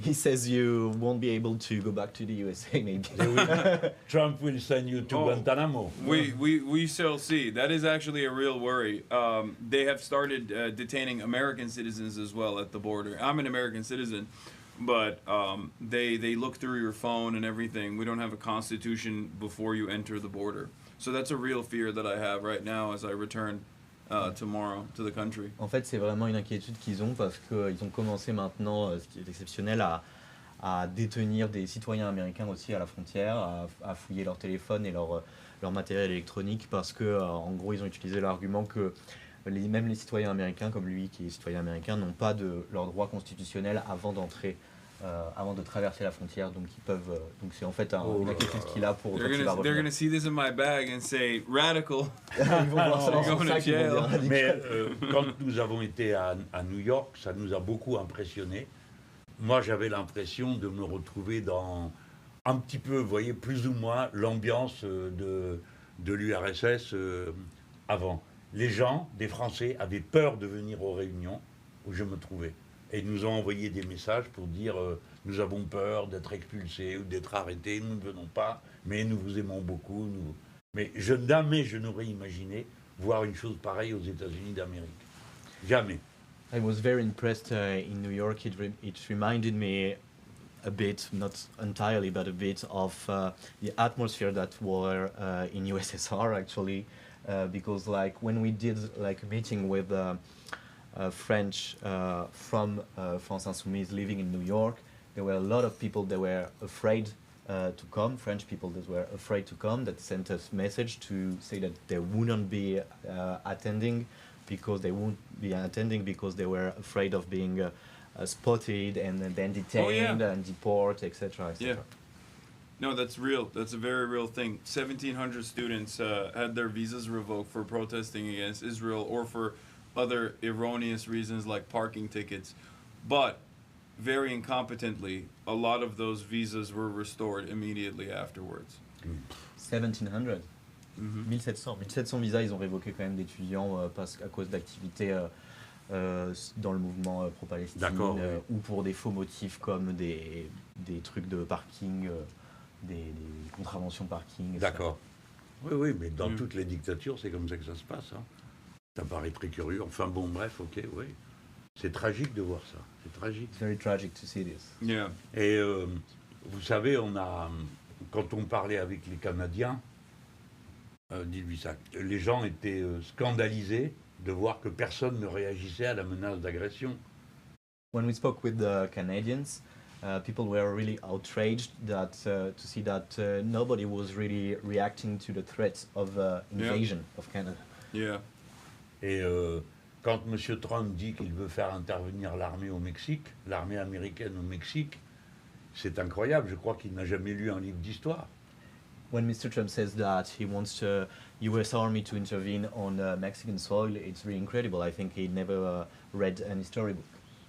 He says you won't be able to go back to the USA, maybe. Trump will send you to Guantanamo. We shall see. That is actually a real worry. They have started detaining American citizens as well at the border. I'm an American citizen, but they look through your phone and everything. We don't have a constitution before you enter the border. So that's a real fear that I have right now as I return tomorrow to the country. En fait, c'est vraiment une inquiétude qu'ils ont parce qu'ils ont commencé maintenant, ce qui est exceptionnel, à détenir des citoyens américains aussi à la frontière, à fouiller leur téléphone et leur matériel électronique parce que, en gros, ils ont utilisé l'argument que même les citoyens américains, comme lui qui est citoyen américain, n'ont pas leurs droits constitutionnels avant d'entrer, avant de traverser la frontière, donc ils peuvent. Donc c'est en fait une inquiétude qu'il a pour. They're gonna see this in my bag and say radical. Ils vont voir ça dans son sac, ils vont dire, Mais quand nous avons été à New York, ça nous a beaucoup impressionnés. Moi, j'avais l'impression de me retrouver dans un petit peu, vous voyez, plus ou moins l'ambiance de l'URSS avant. Les gens, des Français, avaient peur de venir aux réunions où je me trouvais. Et ils nous ont envoyé des messages pour dire nous avons peur d'être expulsés ou d'être arrêtés, nous ne venons pas, mais nous vous aimons beaucoup. Mais jamais je n'aurais imaginé voir une chose pareille aux États-Unis d'Amérique. Jamais. I was very impressed in New York. It reminded me a bit, not entirely, but a bit of the atmosphere that were in USSR actually, because like when we did like a meeting with French from France Insoumise living in New York, there were a lot of people that were afraid to come, French people that were afraid to come, that sent us message to say that they wouldn't be attending because they were afraid of being spotted and then detained and deported, etc. etc. Yeah. No, that's real. That's a very real thing. 1,700 students had their visas revoked for protesting against Israel or for other erroneous reasons like parking tickets. But very incompetently, a lot of those visas were restored immediately afterwards. 1,700. 1700 visas, ils ont révoqué quand même d'étudiants à cause d'activités dans le mouvement pro-Palestine ou pour des faux motifs comme des trucs de parking, des contraventions parking. D'accord. Oui, mais dans toutes les dictatures, c'est comme ça que ça se passe. Hein. Ça paraît très curieux. Enfin bon, bref, ok, oui. C'est tragique de voir ça. C'est tragique. It's very tragic to see this. Yeah. Et vous savez, quand on parlait avec les Canadiens, dis-lui ça, les gens étaient scandalisés de voir que personne ne réagissait à la menace d'agression. When we spoke with the Canadians, people were really outraged to see that nobody was really reacting to the threat of invasion of Canada. Yeah. Et quand M. Trump dit qu'il veut faire intervenir l'armée au Mexique, l'armée américaine au Mexique, c'est incroyable. Je crois qu'il n'a jamais lu un livre d'histoire. When Mr. Trump says that he wants the U.S. Army to intervene on Mexican soil, it's really incredible. I think he never read any storybook.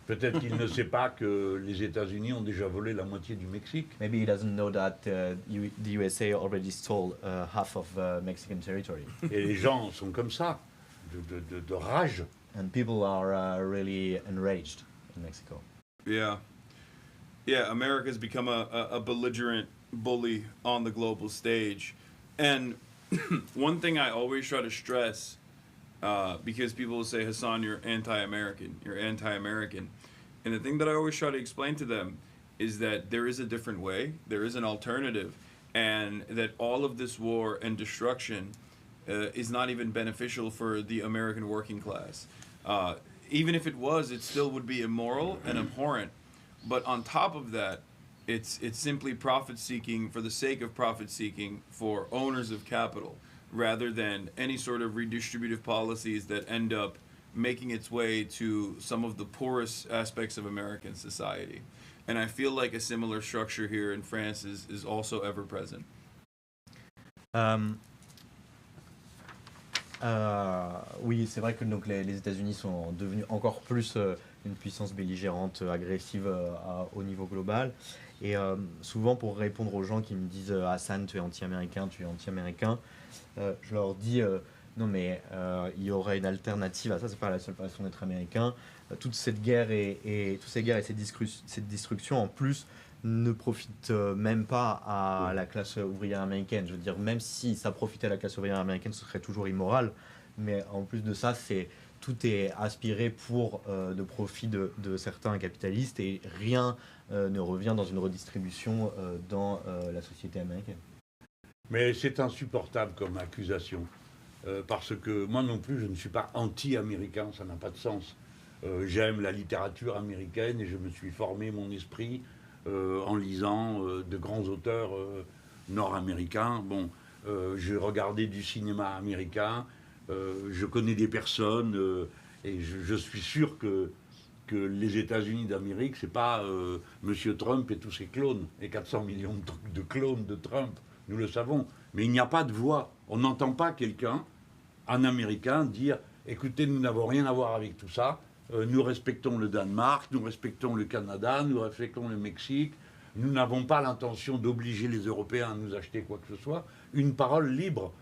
Peut-être qu'il ne sait pas que les États-Unis ont déjà volé la moitié du Mexique. Maybe he doesn't know that the USA already stole half of Mexican territory. Et les gens sont comme ça, de rage. And people are really enraged in Mexico. Yeah. Yeah, America's become a belligerent bully on the global stage. And one thing I always try to stress, because people will say, Hasan, you're anti-American. And the thing that I always try to explain to them is that there is a different way, there is an alternative, and that all of this war and destruction is not even beneficial for the American working class. Even if it was, it still would be immoral and abhorrent. But on top of that, it's simply profit seeking for the sake of profit seeking for owners of capital, rather than any sort of redistributive policies that end up making its way to some of the poorest aspects of American society. And I feel like a similar structure here in France is also ever present. Oui, c'est vrai que donc, les États-Unis sont devenus encore plus une puissance belligérante, agressive au niveau global. Et souvent, pour répondre aux gens qui me disent Hassan, tu es anti-américain, je leur dis non, mais il y aurait une alternative à ça, c'est pas la seule façon d'être américain. Toute cette guerre et cette destruction, en plus, ne profite même pas à la classe ouvrière américaine. Je veux dire, même si ça profitait à la classe ouvrière américaine, ce serait toujours immoral. Mais en plus de ça, tout est aspiré pour de profit de certains capitalistes et rien ne revient dans une redistribution dans la société américaine. Mais c'est insupportable comme accusation. Parce que moi non plus, je ne suis pas anti-américain, ça n'a pas de sens. J'aime la littérature américaine et je me suis formé mon esprit en lisant de grands auteurs nord-américains. Bon, je regardais du cinéma américain, je connais des personnes et je suis sûr que les États-Unis d'Amérique, c'est pas Monsieur Trump et tous ses clones, et 400 millions de clones de Trump, nous le savons. Mais il n'y a pas de voix. On n'entend pas quelqu'un, un Américain, dire « Écoutez, nous n'avons rien à voir avec tout ça. Nous respectons le Danemark, nous respectons le Canada, nous respectons le Mexique. Nous n'avons pas l'intention d'obliger les Européens à nous acheter quoi que ce soit. » Une parole libre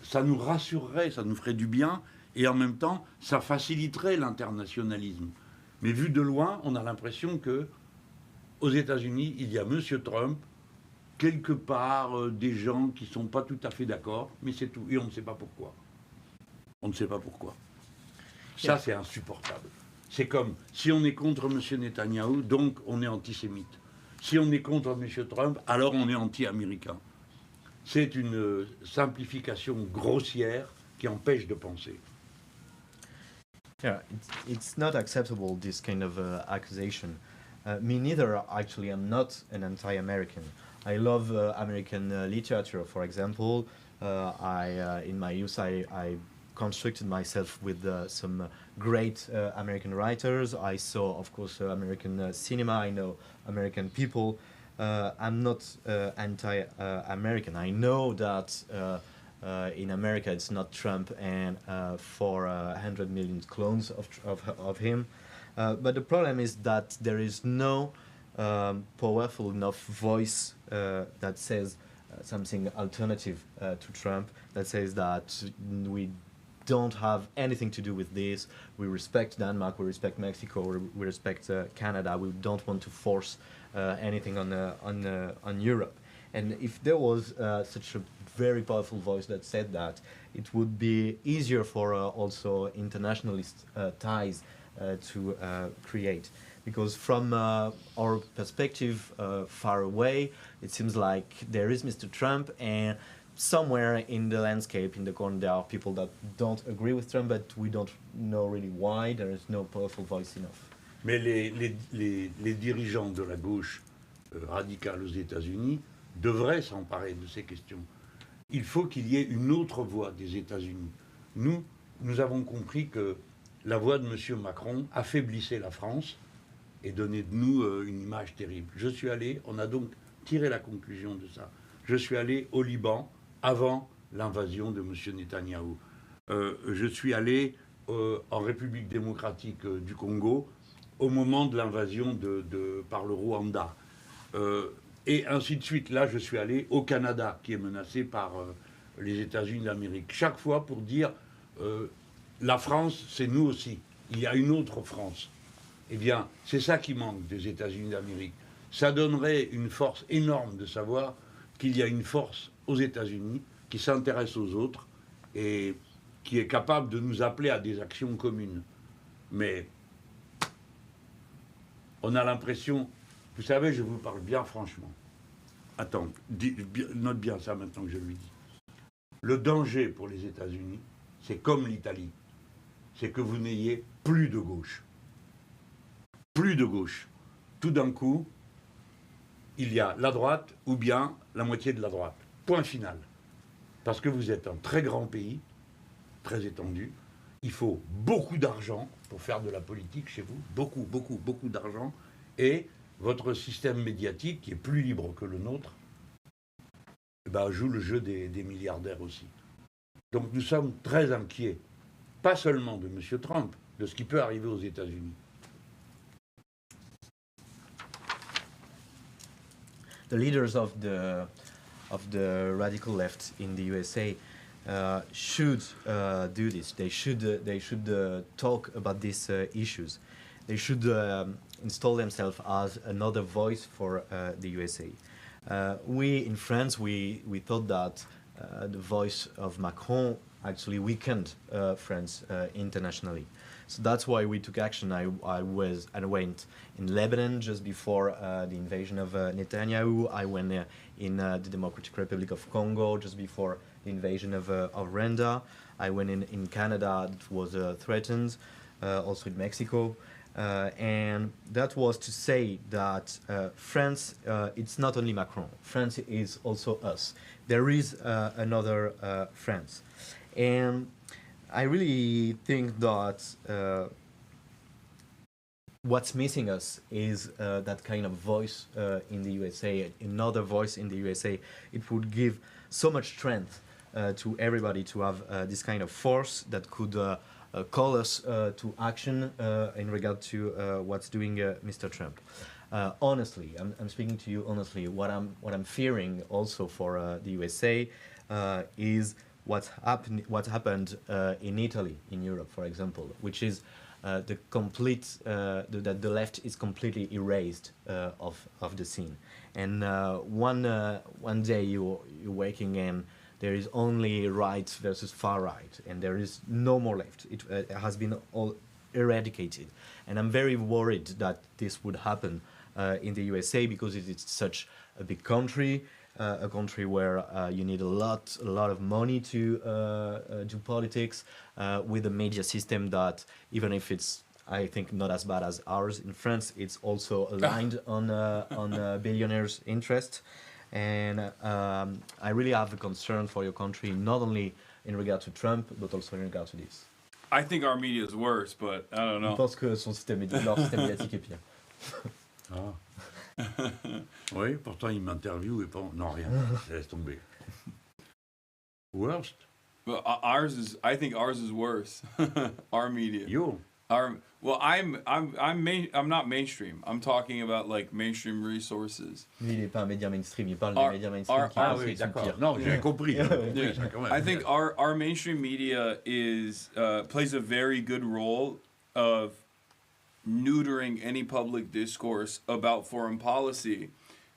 ça nous rassurerait, ça nous ferait du bien. Et en même temps, ça faciliterait l'internationalisme. Mais vu de loin, on a l'impression que aux États-Unis, il y a Monsieur Trump, quelque part des gens qui ne sont pas tout à fait d'accord, mais c'est tout. Et on ne sait pas pourquoi. On ne sait pas pourquoi. Ça, c'est insupportable. C'est comme si on est contre M. Netanyahou, donc on est antisémite. Si on est contre M. Trump, alors on est anti-américain. C'est une simplification grossière qui empêche de penser. Yeah, it's not acceptable, this kind of accusation. Me neither, actually. I'm not an anti-American. I love American literature, for example. In my youth, I constructed myself with some great American writers. I saw, of course, American cinema. I know American people. I'm not anti-American. I know that in America it's not Trump and 400 million clones of him. But the problem is that there is no powerful enough voice that says something alternative to Trump, that says that we don't have anything to do with this. We respect Denmark, we respect Mexico, we respect Canada. We don't want to force anything on Europe. And if there was such a very powerful voice that said that, it would be easier for also internationalist ties to create. Because from our perspective, far away, it seems like there is Mr. Trump, and somewhere in the landscape, in the corner, there are people that don't agree with Trump, but we don't know really why. There is no powerful voice enough. Mais les dirigeants de la gauche radicale aux États-Unis devraient s'emparer de ces questions. Il faut qu'il y ait une autre voix des États-Unis. Nous avons compris que la voix de M. Macron affaiblissait la France et donnait de nous une image terrible. On a donc tiré la conclusion de ça. Je suis allé au Liban avant l'invasion de M. Netanyahou. Je suis allé en République démocratique du Congo au moment de l'invasion par le Rwanda. Et ainsi de suite. Là, je suis allé au Canada, qui est menacé par les États-Unis d'Amérique. Chaque fois pour dire, la France, c'est nous aussi. Il y a une autre France. Eh bien, c'est ça qui manque des États-Unis d'Amérique. Ça donnerait une force énorme de savoir qu'il y a une force aux États-Unis qui s'intéresse aux autres et qui est capable de nous appeler à des actions communes. Mais on a l'impression... Vous savez, je vous parle bien franchement. Attends, note bien ça maintenant que je lui dis. Le danger pour les États-Unis, c'est comme l'Italie. C'est que vous n'ayez plus de gauche. Plus de gauche. Tout d'un coup, il y a la droite ou bien la moitié de la droite. Point final. Parce que vous êtes un très grand pays, très étendu. Il faut beaucoup d'argent pour faire de la politique chez vous. Beaucoup, beaucoup, beaucoup d'argent. Et votre système médiatique, qui est plus libre que le nôtre, joue le jeu des milliardaires aussi. Donc nous sommes très inquiets, pas seulement de M. Trump, de ce qui peut arriver aux États-Unis. The leaders of the radical left in the USA should do this. They should talk about these issues. They should install themselves as another voice for the USA. We in France, we thought that the voice of Macron actually weakened France internationally. So that's why we took action. I went in Lebanon just before the invasion of Netanyahu. I went in the Democratic Republic of Congo just before the invasion of Rwanda. I went in Canada, that was threatened, also in Mexico. And that was to say that France, it's not only Macron. France is also us. There is another France. And I really think that what's missing us is that kind of voice in the USA, another voice in the USA. It would give so much strength to everybody to have this kind of force that could call us to action in regard to what's doing Mr. Trump. Honestly, I'm speaking to you honestly. What I'm fearing also for the USA is what happened in Italy, in Europe, for example, which is the complete that the left is completely erased of the scene. And one day you're waking in. There is only right versus far right, and there is no more left. It has been all eradicated. And I'm very worried that this would happen in the USA because it is such a big country, a country where you need a lot of money to do politics, with a media system that, even if it's, I think, not as bad as ours in France, it's also aligned on billionaires' interest. And I really have a concern for your country, not only in regard to Trump, but also in regard to this. I think our media is worse, but I don't know. Je pense que leur système médiatique est pire. Ah. Oui, pourtant il m'interviewe et pas... Non, rien, laisse tomber. Worst? But I think ours is worse. Our media. You? Well, I'm not mainstream. I'm talking about like mainstream resources. Lui, il n'est pas un média mainstream. Il parle des médias mainstream qui pensent qu'ils sont pires. Non, j'ai compris. I think our mainstream media plays a very good role of neutering any public discourse about foreign policy,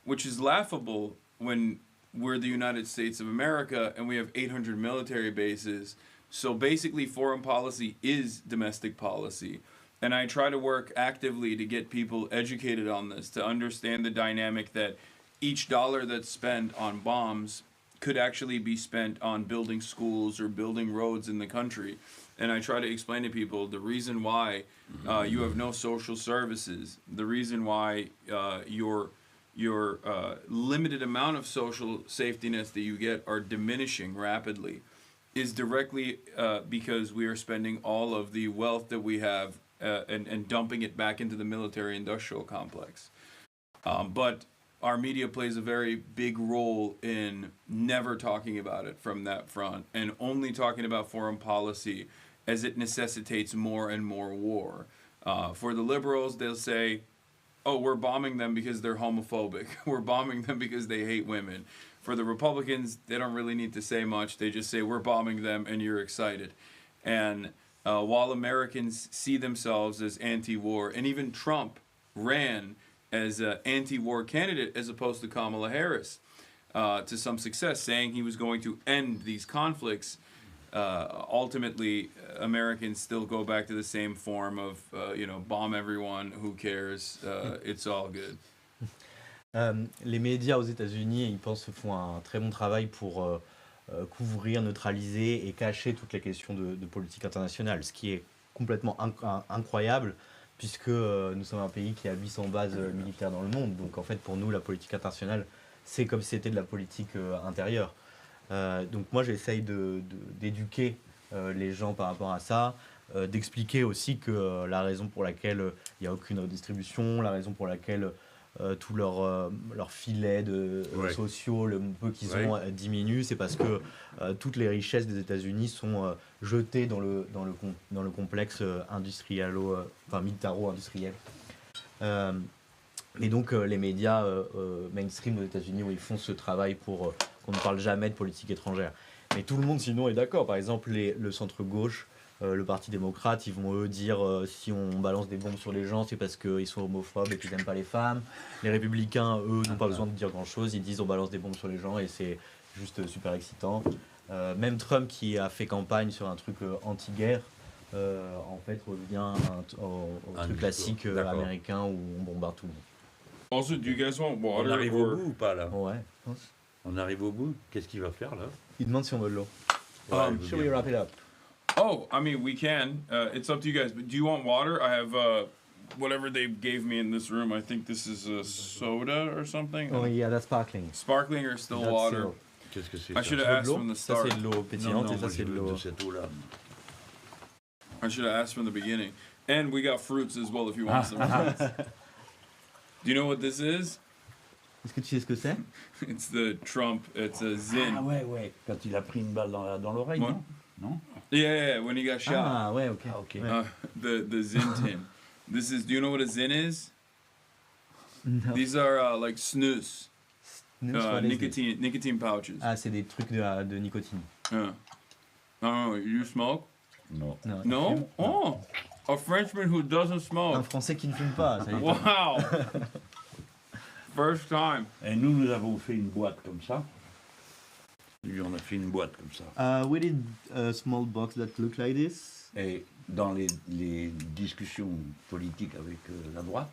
which is laughable when we're the United States of America and we have 800 military bases. So basically, foreign policy is domestic policy. And I try to work actively to get people educated on this, to understand the dynamic that each dollar that's spent on bombs could actually be spent on building schools or building roads in the country. And I try to explain to people the reason why you have no social services, the reason why your limited amount of social safety nets that you get are diminishing rapidly, is directly because we are spending all of the wealth that we have and dumping it back into the military-industrial complex. But our media plays a very big role in never talking about it from that front and only talking about foreign policy as it necessitates more and more war. For the liberals, they'll say, oh, we're bombing them because they're homophobic. We're bombing them because they hate women. For the Republicans, they don't really need to say much. They just say, we're bombing them and you're excited. And while Americans see themselves as anti-war, and even Trump ran as an anti-war candidate as opposed to Kamala Harris to some success, saying he was going to end these conflicts, ultimately Americans still go back to the same form of, bomb everyone, who cares, it's all good. Les médias aux États-Unis, ils pensent, font un très bon travail pour couvrir, neutraliser et cacher toutes les questions de politique internationale, ce qui est complètement incroyable, puisque nous sommes un pays qui a 800 bases militaires dans le monde. Donc en fait, pour nous, la politique internationale, c'est comme si c'était de la politique intérieure. Donc moi, j'essaye d'éduquer les gens par rapport à ça, d'expliquer aussi que la raison pour laquelle il n'y a aucune redistribution, la raison pour laquelle tous leurs filets sociaux, le peu qu'ils ont, diminuent, c'est parce que toutes les richesses des États-Unis sont jetées dans le complexe militaro-industriel. Et donc les médias mainstream aux États-Unis, où ils font ce travail pour qu'on ne parle jamais de politique étrangère. Mais tout le monde sinon est d'accord. Par exemple, le centre-gauche, le Parti démocrate, ils vont eux dire si on balance des bombes sur les gens, c'est parce qu'ils sont homophobes et qu'ils n'aiment pas les femmes. Les républicains, eux, n'ont pas besoin de dire grand-chose. Ils disent on balance des bombes sur les gens et c'est juste super excitant. Même Trump, qui a fait campagne sur un truc anti-guerre, en fait revient au truc classique américain où on bombarde tout le monde. Also, do you guys want water? On arrive au bout ou pas là? Ouais, je pense. On arrive au bout. Qu'est-ce qu'il va faire là? Il demande si on veut de l'eau. Should we wrap it up? Oh, I mean, we can. It's up to you guys. But do you want water? I have whatever they gave me in this room. I think this is a soda or something. Oh yeah, that's sparkling. Sparkling or still That's water? zero. Qu'est-ce que c'est? I should have asked from the Ça start. c'est de l'eau pétillante et ça c'est de l'eau. de cette eau-là. I should have asked from the beginning. And we got fruits as well if you want some fruits. Do you know what this is? Est-ce que tu sais ce que c'est? It's the Trump. It's a Zin. Ah ouais. Quand il a pris une balle dans l'oreille, Ouais. non? Yeah, when he got shot. Ah ouais, ok. Ah, ok. Ouais. The Zin tin. This is. Do you know what a Zin is? No. These are like snus. What is this? Nicotine pouches. Ah, c'est des trucs de nicotine. Oh, you smoke? Non. No? Oh, a Frenchman who doesn't Un smoke. Français qui ne fume pas. Ça y est. Wow. First time. Et nous avons fait une boîte comme ça. Lui, on a fait une boîte comme ça. We did a small box that looked like this. Et dans les discussions politiques avec la droite,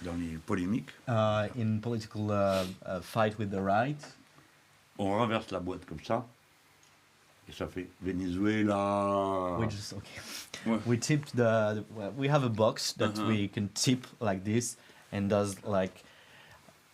dans les polémiques, In political fight with the right, on renverse la boîte comme ça. Et ça fait Venezuela. we just What? we tipped we have a box that we can tip like this and does like,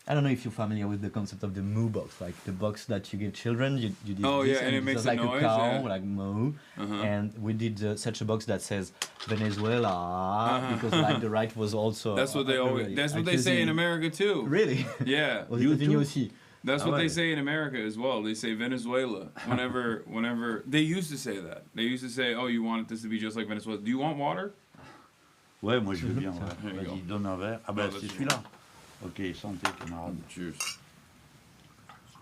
I don't know if you're familiar with the concept of the moo box, like the box that you give children. You did Oh, this yeah, and it makes does a like noise, a cow, yeah. like moo. Uh-huh. And we did such a box that says Venezuela because like the right was also. That's what they always. That's what they say in America too. Really? Yeah. Aux États-Unis aussi. That's Ah what they ouais. say in America as well. They say Venezuela whenever they used to say that. They used to say, "Oh, you want this to be just like Venezuela? Do you want water?" Ouais, moi je veux bien. There you Vas-y, go. donne un verre. Ah ben Oh, c'est vas-y. celui-là. Ok, santé camarade. Cheers.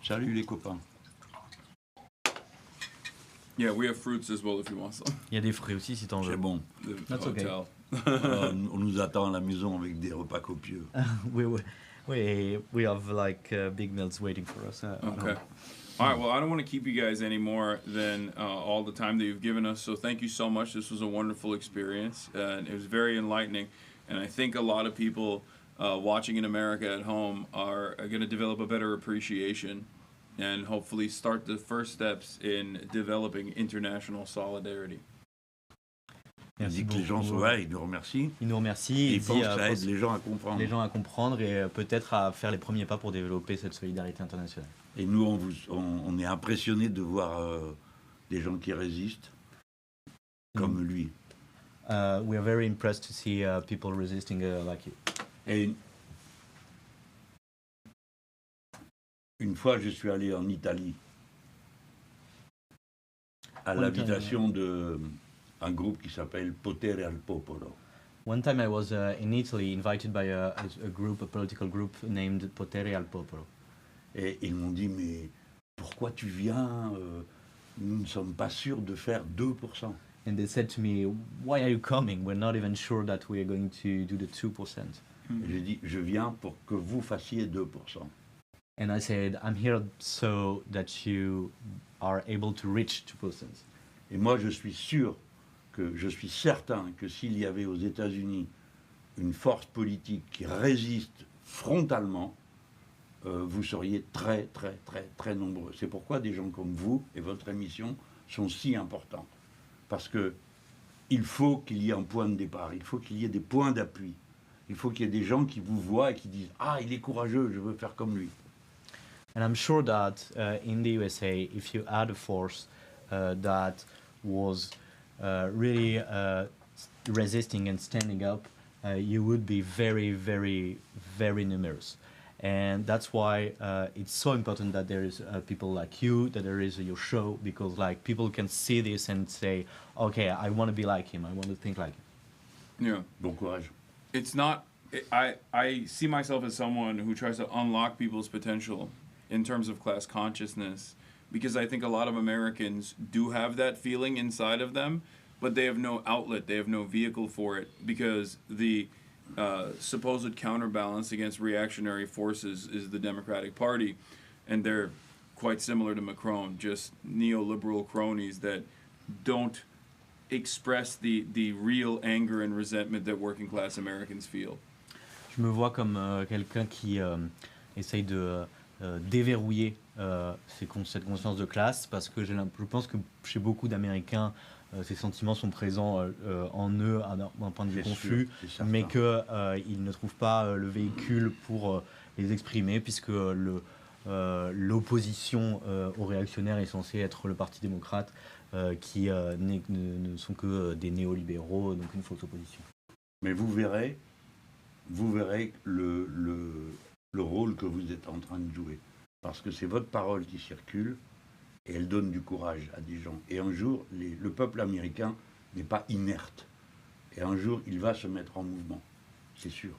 Salut les copains. Yeah, we have fruits as well if you want some. Il y a des fruits aussi si t'en veux. C'est bon. The That's okay. hotel. On nous attend à la maison avec des repas copieux. We have like big meals waiting for us. Okay. All right. Well, I don't want to keep you guys any more than all the time that you've given us. So thank you so much. This was a wonderful experience, and it was very enlightening. And I think a lot of people watching in America at home are going to develop a better appreciation, and hopefully start the first steps in developing international solidarity. Il dit que les gens sont là, il nous remercie. Il nous remercie. Il Il pense dit que ça aide les gens à comprendre. les gens à comprendre et peut-être à faire les premiers pas pour développer cette solidarité internationale. Et nous, on est impressionnés de voir des gens qui résistent, comme lui. We are very impressed to see people resisting like you. Et une fois, je suis allé en Italie, à l'invitation d'un groupe qui s'appelle Potere al Popolo. One time I was in Italy invited by a political group named Potere al Popolo. Et ils m'ont dit, mais pourquoi tu viens Nous ne sommes pas sûrs de faire 2%. And they said to me, why are you coming? We're not even sure that we are going to do the 2%. Et j'ai dit, je viens pour que vous fassiez 2%. And I said, I'm here so that you are able to reach 2%. Et moi, je suis certain que s'il y avait aux États-Unis une force politique qui résiste frontalement, vous seriez très, très, très, très nombreux. C'est pourquoi des gens comme vous et votre émission sont si importantes. Parce que il faut qu'il y ait un point de départ, il faut qu'il y ait des points d'appui. Il faut qu'il y ait des gens qui vous voient et qui disent « Ah, il est courageux, je veux faire comme lui ». And I'm sure that in the USA, if you had a force that was really resisting and standing up, you would be very, very, very numerous. And that's why it's so important that there is people like you, that there is your show, because like people can see this and say, okay, I want to be like him, I want to think like him. Yeah. Bon courage. It's not. I see myself as someone who tries to unlock people's potential in terms of class consciousness, because I think a lot of Americans do have that feeling inside of them, but they have no outlet, they have no vehicle for it, because the supposed counterbalance against reactionary forces is the Democratic Party, and they're quite similar to Macron, just neoliberal cronies that don't express the real anger and resentment that working class Americans feel. Je me vois comme quelqu'un qui essaye de déverrouiller cette conscience de classe, parce que je pense que chez beaucoup d'Américains, ces sentiments sont présents en eux d'un point de vue confus, mais qu'ils ne trouvent pas le véhicule pour les exprimer, puisque l'opposition aux réactionnaires est censée être le Parti démocrate, qui ne sont que des néolibéraux, donc une fausse opposition. Mais vous verrez le rôle que vous êtes en train de jouer. Parce que c'est votre parole qui circule et elle donne du courage à des gens. Et un jour, le peuple américain n'est pas inerte. Et un jour, il va se mettre en mouvement. C'est sûr.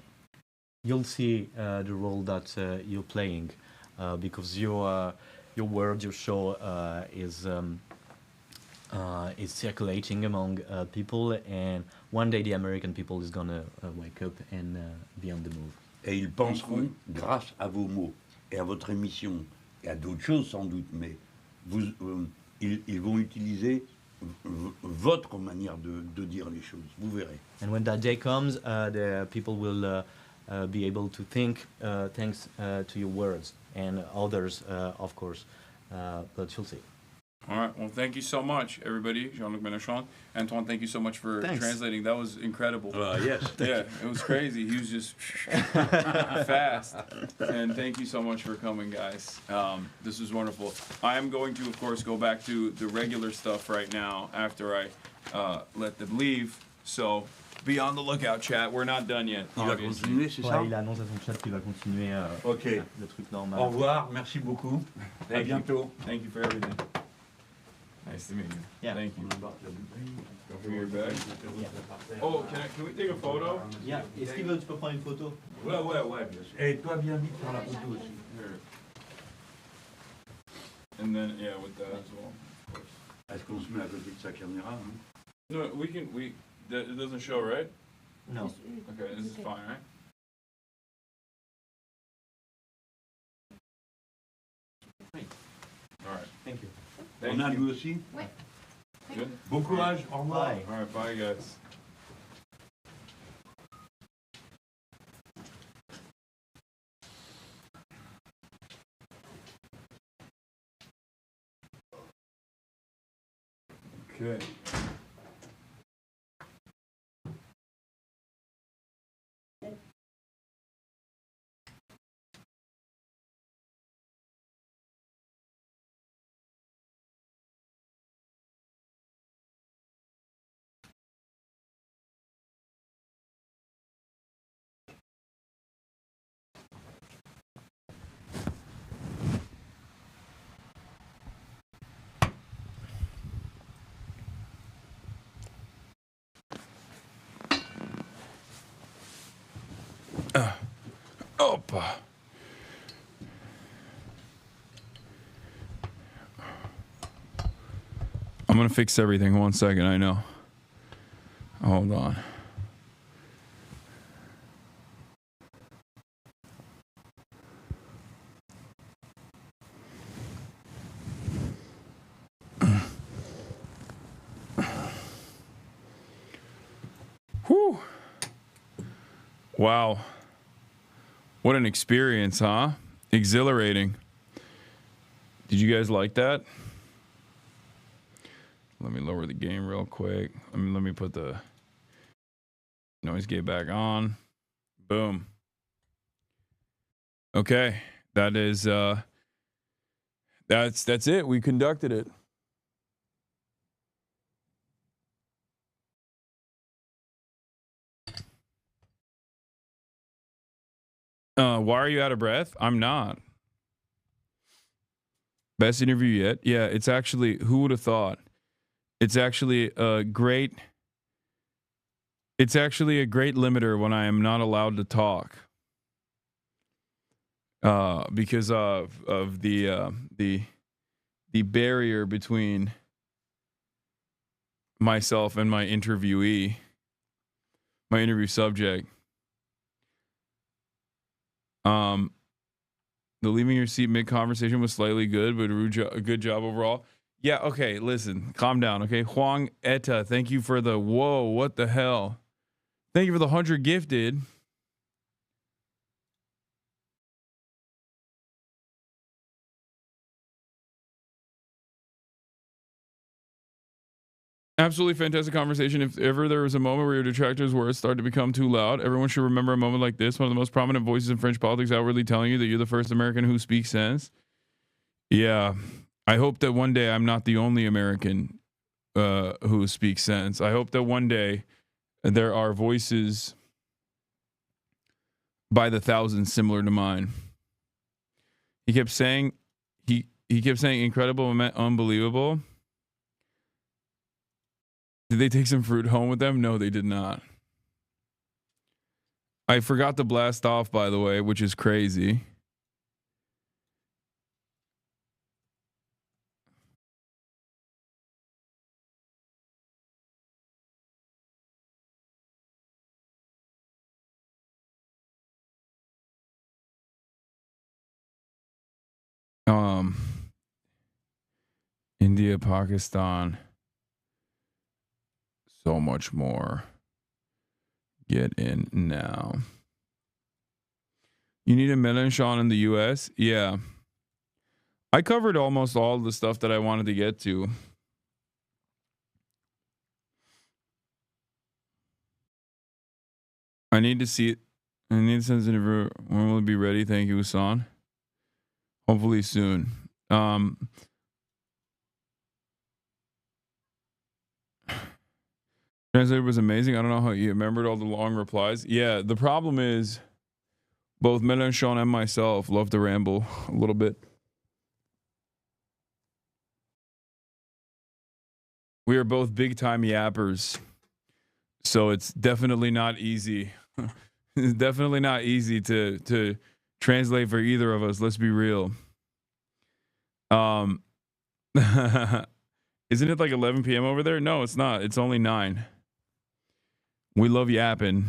You'll see the role that you're playing because your word, your show is circulating among people, and one day the American people is gonna wake up and be on the move. Et ils penseront, grâce à vos mots et à votre émission, et à d'autres choses sans doute, mais ils vont utiliser votre manière de dire les choses. Vous verrez. And when that day comes, the people will be able to think thanks to your words, and others, of course, but you'll see. All right. Well, thank you so much, everybody. Jean-Luc Melenchon. Antoine, thank you so much for translating. That was incredible. Yes. Yeah, it was crazy. He was just fast. And thank you so much for coming, guys. This was wonderful. I am going to, of course, go back to the regular stuff right now after I let them leave. So be on the lookout, chat. We're not done yet. Il va continuer, c'est ça? Il annonce à son chat qu'il va continuer le truc normal. Au revoir, merci beaucoup. À bientôt. Thank you for everything. Nice to meet you. Yeah. Thank you. Don't forget your bag. Yeah. Oh, can we take a photo? Yeah. Est-ce qu'il veut, tu peux prendre une photo? Ouais, bien sûr. Et toi, viens vite faire la photo aussi. Here. And then, yeah, with that as well. Of course. Est-ce qu'on se met à côté de sa caméra? Hein? No, it doesn't show, right? No. Okay, this is fine, right? All right. Thank you. On a nous aussi? Ouais. Good. Bon courage, au revoir. Bye. All right, bye, guys. Okay. Opa. I'm gonna fix everything. 1 second, I know. Hold on. Whew. Wow. What an experience, huh? Exhilarating. Did you guys like that? Let me lower the gain real quick. Let me put the noise gate back on. Boom. Okay. That is that's it. We conducted it. Why are you out of breath? I'm not. Best interview yet? Yeah, it's actually, who would have thought? It's actually a great limiter when I am not allowed to talk. Because of the barrier between myself and my interviewee, my interview subject. The leaving your seat mid-conversation was slightly good, but a good job overall. Yeah, okay, listen, calm down, okay? Huang Eta, thank you for the, whoa, what the hell? Thank you for the 100 gifted. Absolutely fantastic conversation. If ever there was a moment where your detractors' words started to become too loud, everyone should remember a moment like this. One of the most prominent voices in French politics outwardly telling you that you're the first American who speaks sense. Yeah. I hope that one day I'm not the only American who speaks sense. I hope that one day there are voices by the thousands similar to mine. He kept saying, he kept saying incredible, unbelievable. Did they take some fruit home with them? No, they did not. I forgot to blast off, by the way, which is crazy. India, Pakistan, so much more. Get in now. You need a Melenchon in the US? Yeah. I covered almost all the stuff that I wanted to get to. I need to see it. I need to send an interview. When will it be ready? Thank you, Hasan. Hopefully soon. Translator was amazing. I don't know how you remembered all the long replies. Yeah, the problem is both Melenchon and myself love to ramble a little bit. We are both big time yappers. So it's definitely not easy. It's definitely not easy to translate for either of us. Let's be real. Isn't it like 11 p.m. over there? No, it's not. It's only 9. We love yapping.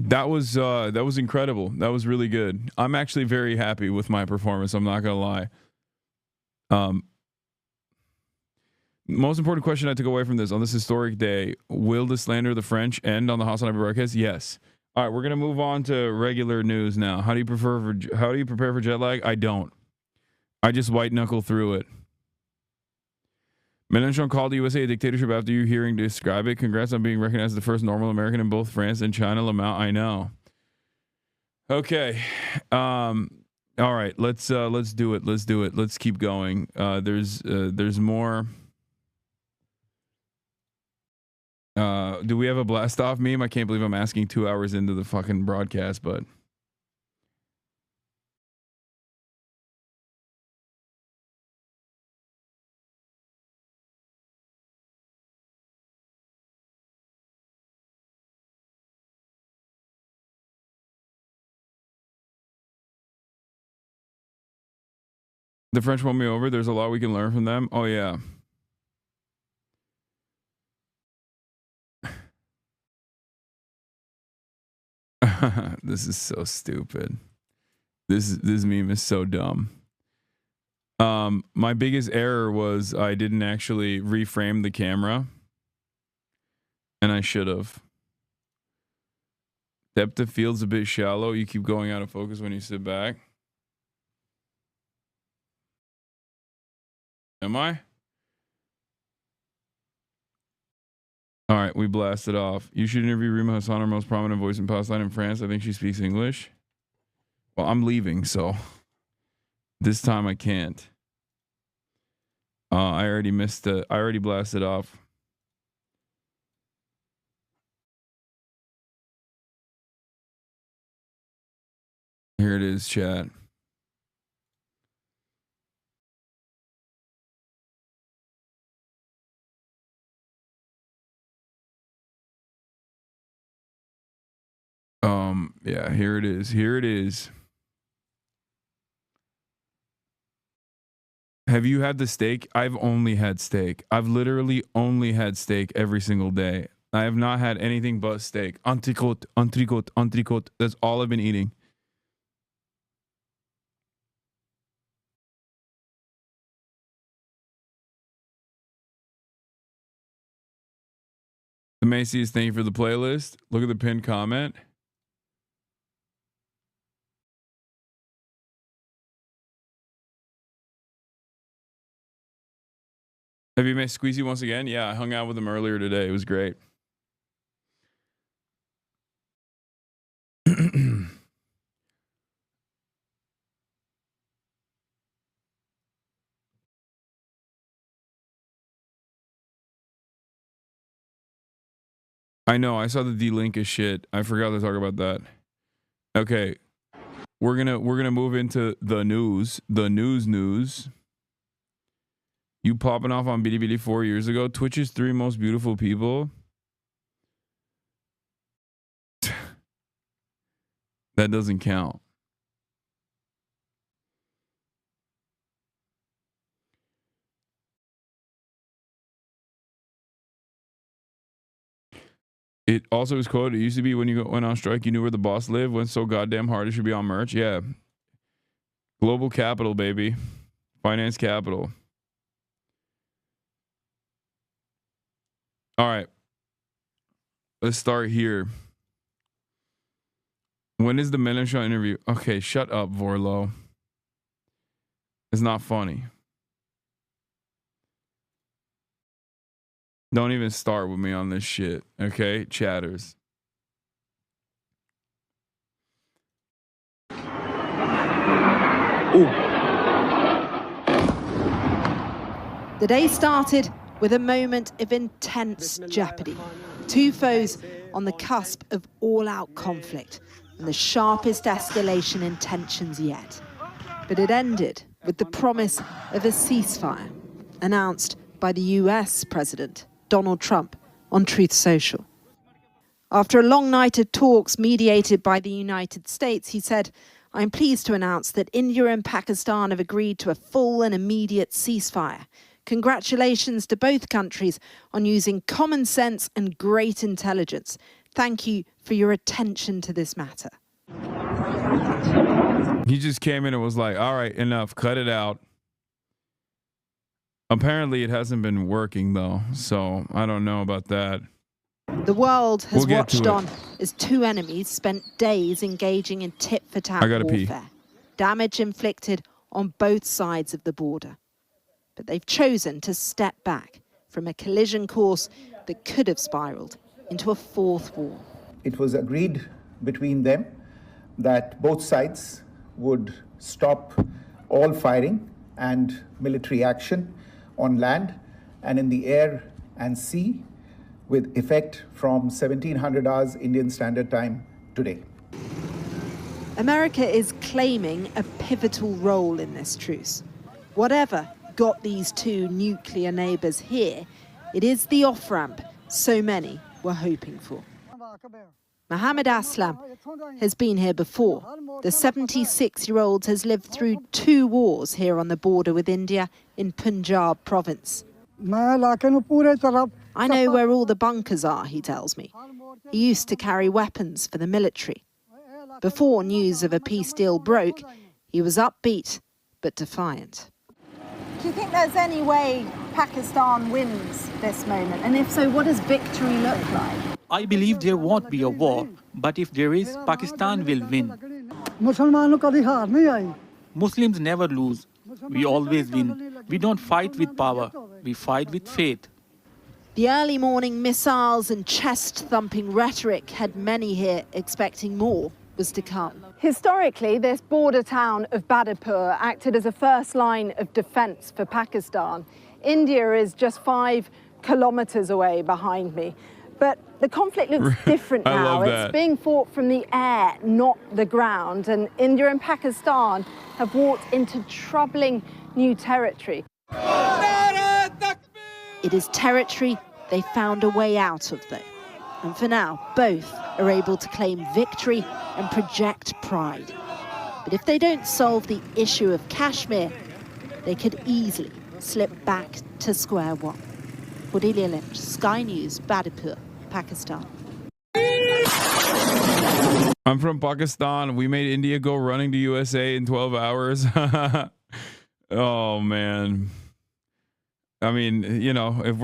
That was incredible. That was really good. I'm actually very happy with my performance. I'm not gonna lie. Most important question I took away from this on this historic day: will the slander of the French end on the Hasanabi broadcast? Yes. All right, we're gonna move on to regular news now. How do you prepare for jet lag? I don't. I just white knuckle through it. Melenchon called the USA a dictatorship after you hearing describe it. Congrats on being recognized as the first normal American in both France and China. Lamont, I know. Okay. All right. Let's do it. Let's do it. Let's keep going. There's more. Do we have a blast off meme? I can't believe I'm asking 2 hours into the fucking broadcast, but. The French won me over. There's a lot we can learn from them. Oh yeah. This is so stupid. This meme is so dumb. My biggest error was I didn't actually reframe the camera. And I should have. Depth of field's a bit shallow. You keep going out of focus when you sit back. Am I? All right, we blasted off. You should interview Rima Hassan, our most prominent voice in Palestine and France. I think she speaks English. Well, I'm leaving, so this time I can't. I already missed it. I already blasted off. Here it is, chat. Yeah, here it is. Here it is. Have you had the steak? I've only had steak. I've literally only had steak every single day. I have not had anything but steak. Entrecôte, entrecôte, entrecôte. That's all I've been eating. The Macy's, thank you for the playlist. Look at the pinned comment. Have you met Squeezy once again? Yeah, I hung out with him earlier today. It was great. I know. I saw the D-Link as shit. I forgot to talk about that. Okay, we're gonna move into the news. The news. You popping off on Bilibili 4 years ago. Twitch's 3 most beautiful people. That doesn't count. It also was quoted, it used to be when you went on strike, you knew where the boss lived. Went so goddamn hard, it should be on merch. Yeah. Global capital, baby. Finance capital. All right. Let's start here. When is the Melenchon interview? Okay, shut up, Vorlo. It's not funny. Don't even start with me on this shit, okay? Chatters. Ooh. The day started with a moment of intense jeopardy. 2 foes on the cusp of all-out conflict and the sharpest escalation in tensions yet. But it ended with the promise of a ceasefire announced by the US President Donald Trump on Truth Social. After a long night of talks mediated by the United States, he said, "I'm pleased to announce that India and Pakistan have agreed to a full and immediate ceasefire. Congratulations to both countries on using common sense and great intelligence. Thank you for your attention to this matter." He just came in and was like, all right, enough, cut it out. Apparently it hasn't been working though, so I don't know about that. The world has watched on as 2 enemies spent days engaging in tit-for-tat warfare. Damage inflicted on both sides of the border. But they've chosen to step back from a collision course that could have spiraled into a 4th war. It was agreed between them that both sides would stop all firing and military action on land and in the air and sea with effect from 1700 hours Indian Standard Time today. America is claiming a pivotal role in this truce. Whatever got these 2 nuclear neighbors here, it is the off-ramp so many were hoping for. Mohammed Aslam has been here before. The 76-year-old has lived through 2 wars here on the border with India in Punjab province. I know where all the bunkers are, he tells me. He used to carry weapons for the military. Before news of a peace deal broke, he was upbeat but defiant. Do you think there's any way Pakistan wins this moment? And if so, what does victory look like? I believe there won't be a war, but if there is, Pakistan will win. Muslims never lose. We always win. We don't fight with power. We fight with faith. The early morning missiles and chest-thumping rhetoric had many here expecting more was to come. Historically, this border town of Badipur acted as a first line of defense for Pakistan. India is just 5 kilometers away behind me. But the conflict looks different I now. love that. It's being fought from the air, not the ground. And India and Pakistan have walked into troubling new territory. It is territory they found a way out of, though. And for now, both are able to claim victory and project pride. But if they don't solve the issue of Kashmir, they could easily slip back to square one. Cordelia Lynch, Sky News, Badipur, Pakistan. I'm from Pakistan. We made India go running to USA in 12 hours. Oh man. I mean, you know, if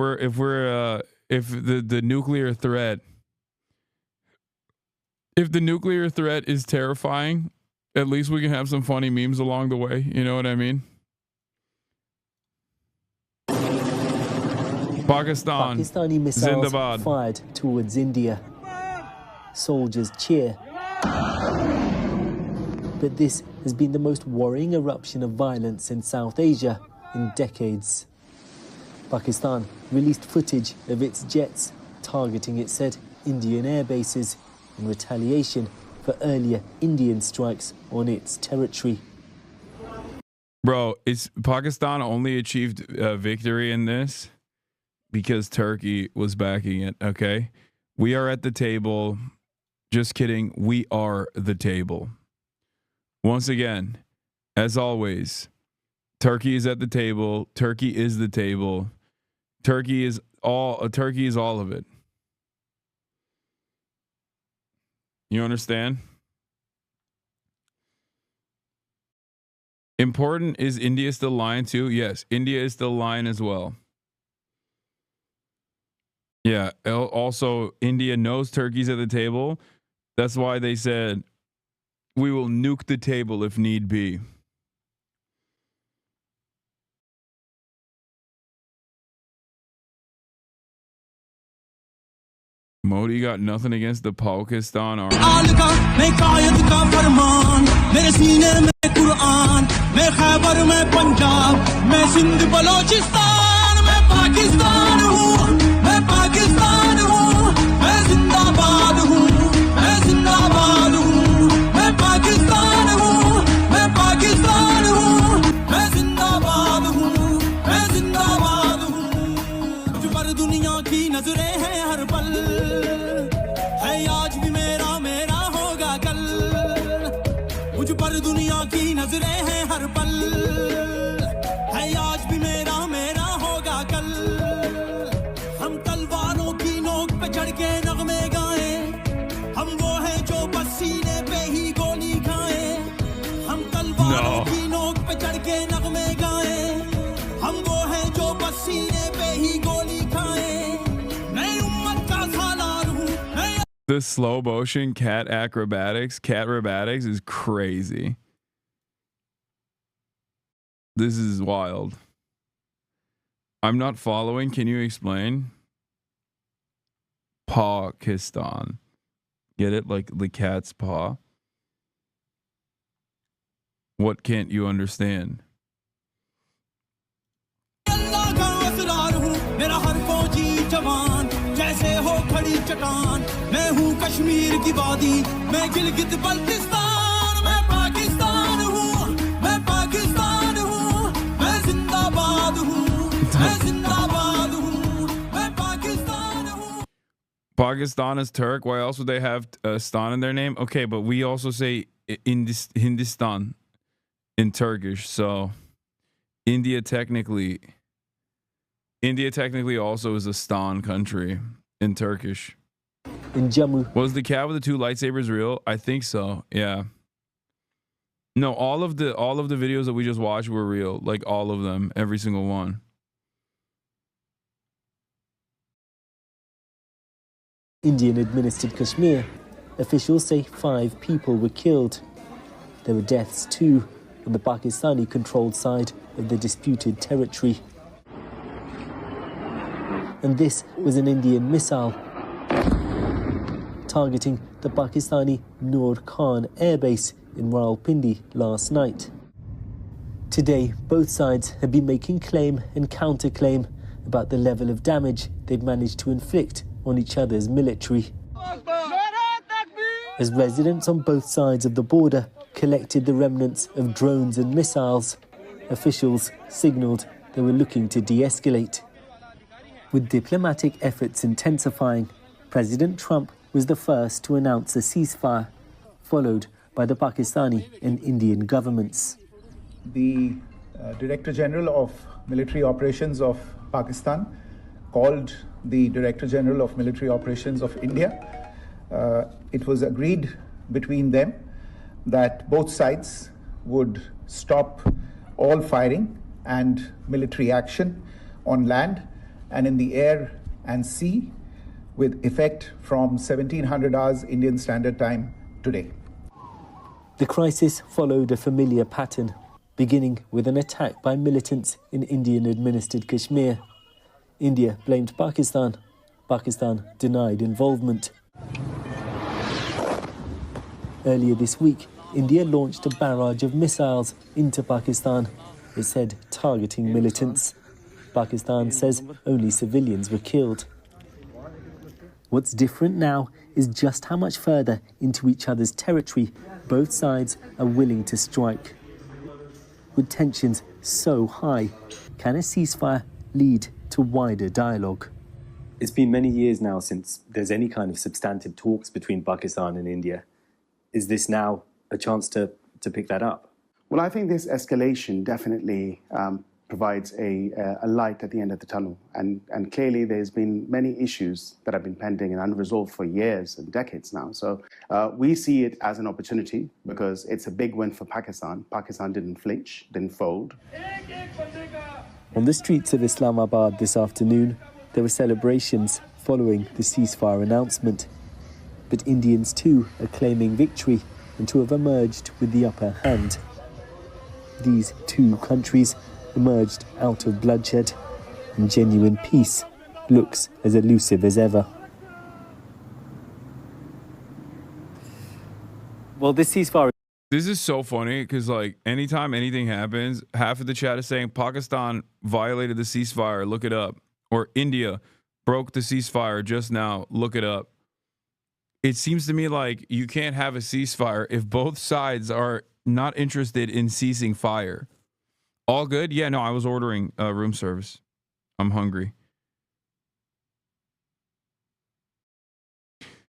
the nuclear threat, if the nuclear threat is terrifying, at least we can have some funny memes along the way. You know what I mean? Pakistan. Pakistani missiles Zindabad. fired towards India. Soldiers cheer. But this has been the most worrying eruption of violence in South Asia in decades. Pakistan released footage of its jets targeting, it said, Indian air bases in retaliation for earlier Indian strikes on its territory. Bro, Pakistan only achieved victory in this because Turkey was backing it, okay? We are at the table. Just kidding. We are the table. Once again, as always, Turkey is at the table. Turkey is the table. Turkey is all of it. You understand? Important, is India still lying too? Yes, India is still lying as well. Yeah, also India knows Turkey's at the table. That's why they said, we will nuke the table if need be. Modi got nothing against the Pakistan army. The slow motion cat acrobatics is crazy. This is wild. I'm not following. Can you explain? Pakistan. Get it? Like the cat's paw. What can't you understand? Pakistan is Turk. Why else would they have Stan in their name? Okay, but we also say Hindustan in Turkish. So India technically also is a Stan country in Turkish. In Jammu. Was the cat with the 2 lightsabers real? I think so. Yeah. No, all of the videos that we just watched were real. Like all of them, every single one. Indian-administered Kashmir, officials say 5 people were killed. There were deaths too on the Pakistani-controlled side of the disputed territory. And this was an Indian missile targeting the Pakistani Noor Khan airbase in Rawalpindi last night. Today, both sides have been making claim and counterclaim about the level of damage they've managed to inflict on each other's military. As residents on both sides of the border collected the remnants of drones and missiles, officials signalled they were looking to de-escalate. With diplomatic efforts intensifying, President Trump was the first to announce a ceasefire, followed by the Pakistani and Indian governments. The Director General of Military Operations of Pakistan called the Director General of Military Operations of India. It was agreed between them that both sides would stop all firing and military action on land and in the air and sea with effect from 1700 hours Indian Standard Time today. The crisis followed a familiar pattern, beginning with an attack by militants in Indian-administered Kashmir. India blamed Pakistan. Pakistan denied involvement. Earlier this week, India launched a barrage of missiles into Pakistan, it said targeting militants. Pakistan says only civilians were killed. What's different now is just how much further into each other's territory both sides are willing to strike. With tensions so high, can a ceasefire lead to wider dialogue? It's been many years now since there's any kind of substantive talks between Pakistan and India. Is this now a chance to pick that up? Well, I think this escalation definitely provides a light at the end of the tunnel. And clearly there's been many issues that have been pending and unresolved for years and decades now. So we see it as an opportunity because it's a big win for Pakistan. Pakistan didn't flinch, didn't fold. On the streets of Islamabad this afternoon, there were celebrations following the ceasefire announcement. But Indians too are claiming victory and to have emerged with the upper hand. These two countries emerged out of bloodshed, and genuine peace looks as elusive as ever. Well, this ceasefire... This is so funny because, like, anytime anything happens, half of the chat is saying Pakistan violated the ceasefire, look it up. Or India broke the ceasefire just now, look it up. It seems to me like you can't have a ceasefire if both sides are not interested in ceasing fire. All good? Yeah, no, I was ordering room service. I'm hungry.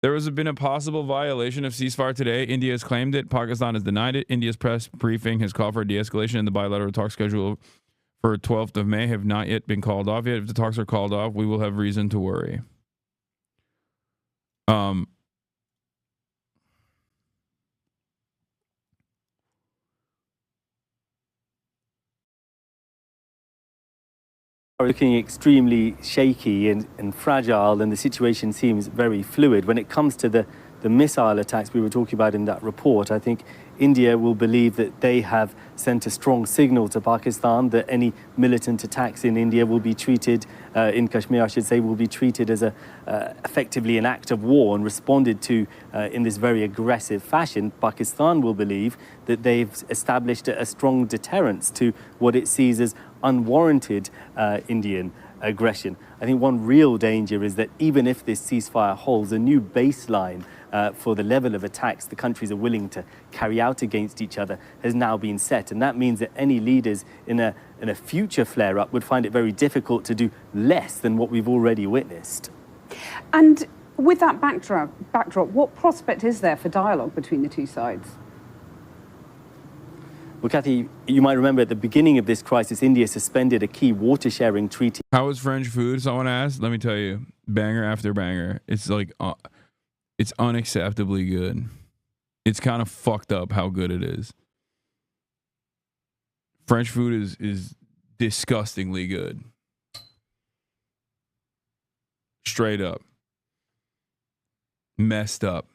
There has been a possible violation of ceasefire today. India has claimed it. Pakistan has denied it. India's press briefing has called for a de-escalation, and the bilateral talks scheduled for 12th of May have not yet been called off yet. If the talks are called off, we will have reason to worry. Are looking extremely shaky and fragile, and the situation seems very fluid. When it comes to the missile attacks we were talking about in that report, I think India will believe that they have sent a strong signal to Pakistan that any militant attacks in India will be treated, in Kashmir I should say, will be treated as effectively an act of war and responded to in this very aggressive fashion. Pakistan will believe that they've established a strong deterrence to what it sees as unwarranted Indian aggression. I think one real danger is that even if this ceasefire holds, a new baseline for the level of attacks the countries are willing to carry out against each other has now been set. And that means that any leaders in a future flare-up would find it very difficult to do less than what we've already witnessed. And with that backdrop, what prospect is there for dialogue between the two sides? Well, Kathy, you might remember at the beginning of this crisis, India suspended a key water-sharing treaty. How was French food? Someone asked. Let me tell you, banger after banger. It's like, it's unacceptably good. It's kind of fucked up how good it is. French food is disgustingly good. Straight up. Messed up.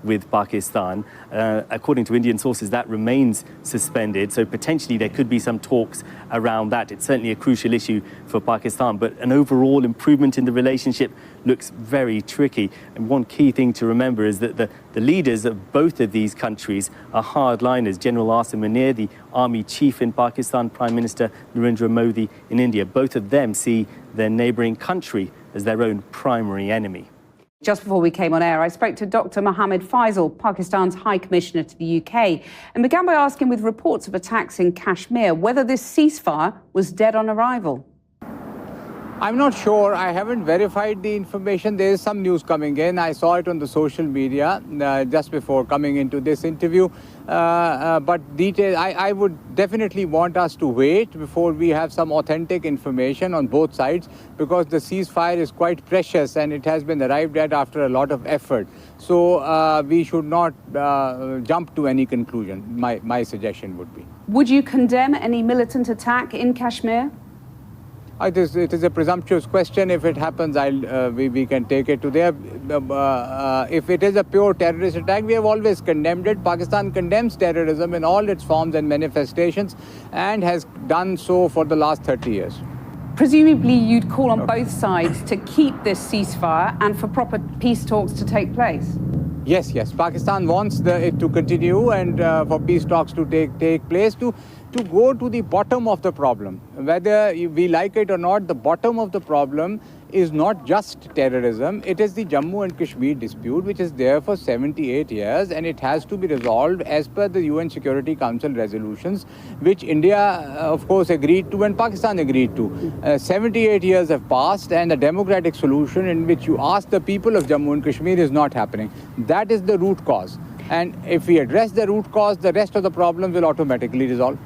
With Pakistan. According to Indian sources, that remains suspended. So potentially there could be some talks around that. It's certainly a crucial issue for Pakistan, but an overall improvement in the relationship looks very tricky. And one key thing to remember is that the leaders of both of these countries are hardliners. General Asim Munir, the army chief in Pakistan, Prime Minister Narendra Modi in India, both of them see their neighbouring country as their own primary enemy. Just before we came on air, I spoke to Dr. Mohammed Faisal, Pakistan's High Commissioner to the UK, and began by asking, with reports of attacks in Kashmir, whether this ceasefire was dead on arrival. I'm not sure. I haven't verified the information. There is some news coming in. I saw it on the social media just before coming into this interview. But detail, I would definitely want us to wait before we have some authentic information on both sides, because the ceasefire is quite precious and it has been arrived at after a lot of effort. So we should not jump to any conclusion, my suggestion would be. Would you condemn any militant attack in Kashmir? It is a presumptuous question. If it happens, we can take it to there. If it is a pure terrorist attack, we have always condemned it. Pakistan condemns terrorism in all its forms and manifestations and has done so for the last 30 years. Presumably you'd call on both sides to keep this ceasefire and for proper peace talks to take place. Yes. Pakistan wants it to continue and for peace talks to take place, to go to the bottom of the problem. Whether we like it or not, the bottom of the problem is not just terrorism. It is the Jammu and Kashmir dispute, which is there for 78 years, and it has to be resolved as per the UN Security Council resolutions, which India, of course, agreed to and Pakistan agreed to. 78 years have passed, and a democratic solution in which you ask the people of Jammu and Kashmir is not happening. That is the root cause. And if we address the root cause, the rest of the problems will automatically resolve.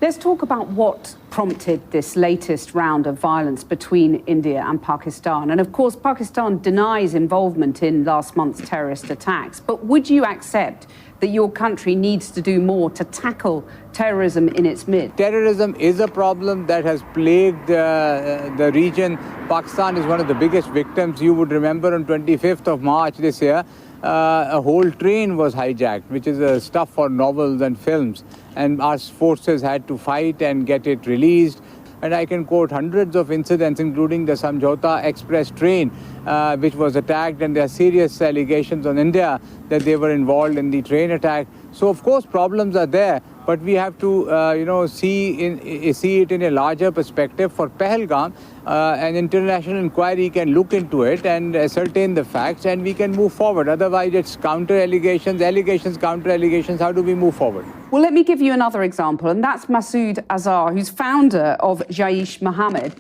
Let's talk about what prompted this latest round of violence between India and Pakistan. And of course, Pakistan denies involvement in last month's terrorist attacks. But would you accept that your country needs to do more to tackle terrorism in its midst? Terrorism is a problem that has plagued the region. Pakistan is one of the biggest victims. You would remember on 25th of March this year, a whole train was hijacked, which is stuff for novels and films. And our forces had to fight and get it released. And I can quote hundreds of incidents, including the Samjhauta Express train, which was attacked, and there are serious allegations on India that they were involved in the train attack. So, of course, problems are there, but we have to, see it in a larger perspective. For Pahalgam, an international inquiry can look into it and ascertain the facts, and we can move forward. Otherwise, it's counter-allegations, allegations, counter-allegations. How do we move forward? Well, let me give you another example, and that's Masood Azhar, who's founder of Jaish-e-Mohammed.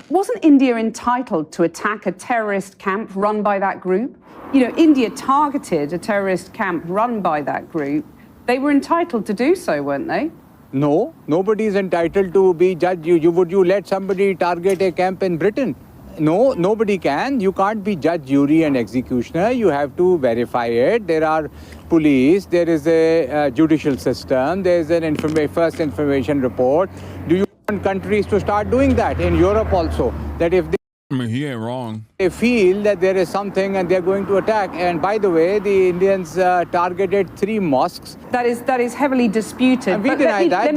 Wasn't India entitled to attack a terrorist camp run by that group? You know, India targeted a terrorist camp run by that group. They were entitled to do so, weren't they? No, nobody is entitled to be judged. Would you let somebody target a camp in Britain? No, nobody can. You can't be judge, jury and executioner. You have to verify it. There are police, there is a judicial system, there is an first information report. Do you want countries to start doing that? In Europe also, that if he ain't wrong. They feel that there is something and they're going to attack. And by the way, the Indians targeted 3 mosques. That is heavily disputed. And we deny that.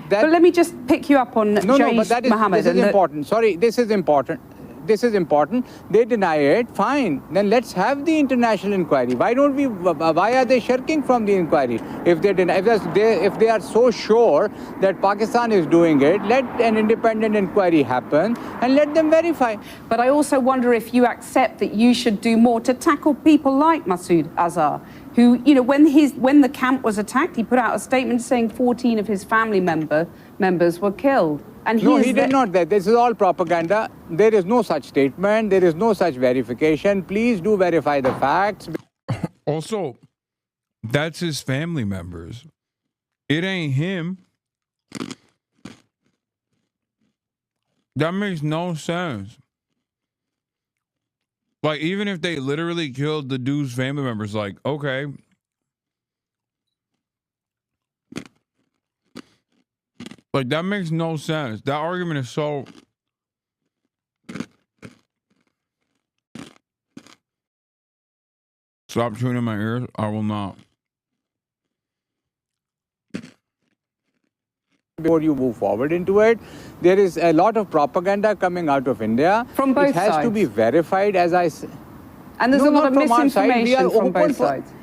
But let me just pick you up on Jaish-e-Mohammed. This is important. Sorry, this is important. They deny it. Fine. Then let's have the international inquiry. Why are they shirking from the inquiry? If they are so sure that Pakistan is doing it, let an independent inquiry happen and let them verify. But I also wonder if you accept that you should do more to tackle people like Masood Azhar, who, when the camp was attacked, he put out a statement saying 14 of his family members were killed. And no, he did not. This is all propaganda. There is no such statement. There is no such verification. Please do verify the facts. Also, that's his family members. It ain't him. That makes no sense. Like, even if they literally killed the dude's family members, like, okay. Like, that makes no sense. That argument is so Stop chewing in my ears. I will not. Before you move forward into it, there is a lot of propaganda coming out of India. From both sides. It has sides. to be verified, as I said. And there's a lot of misinformation from both sides.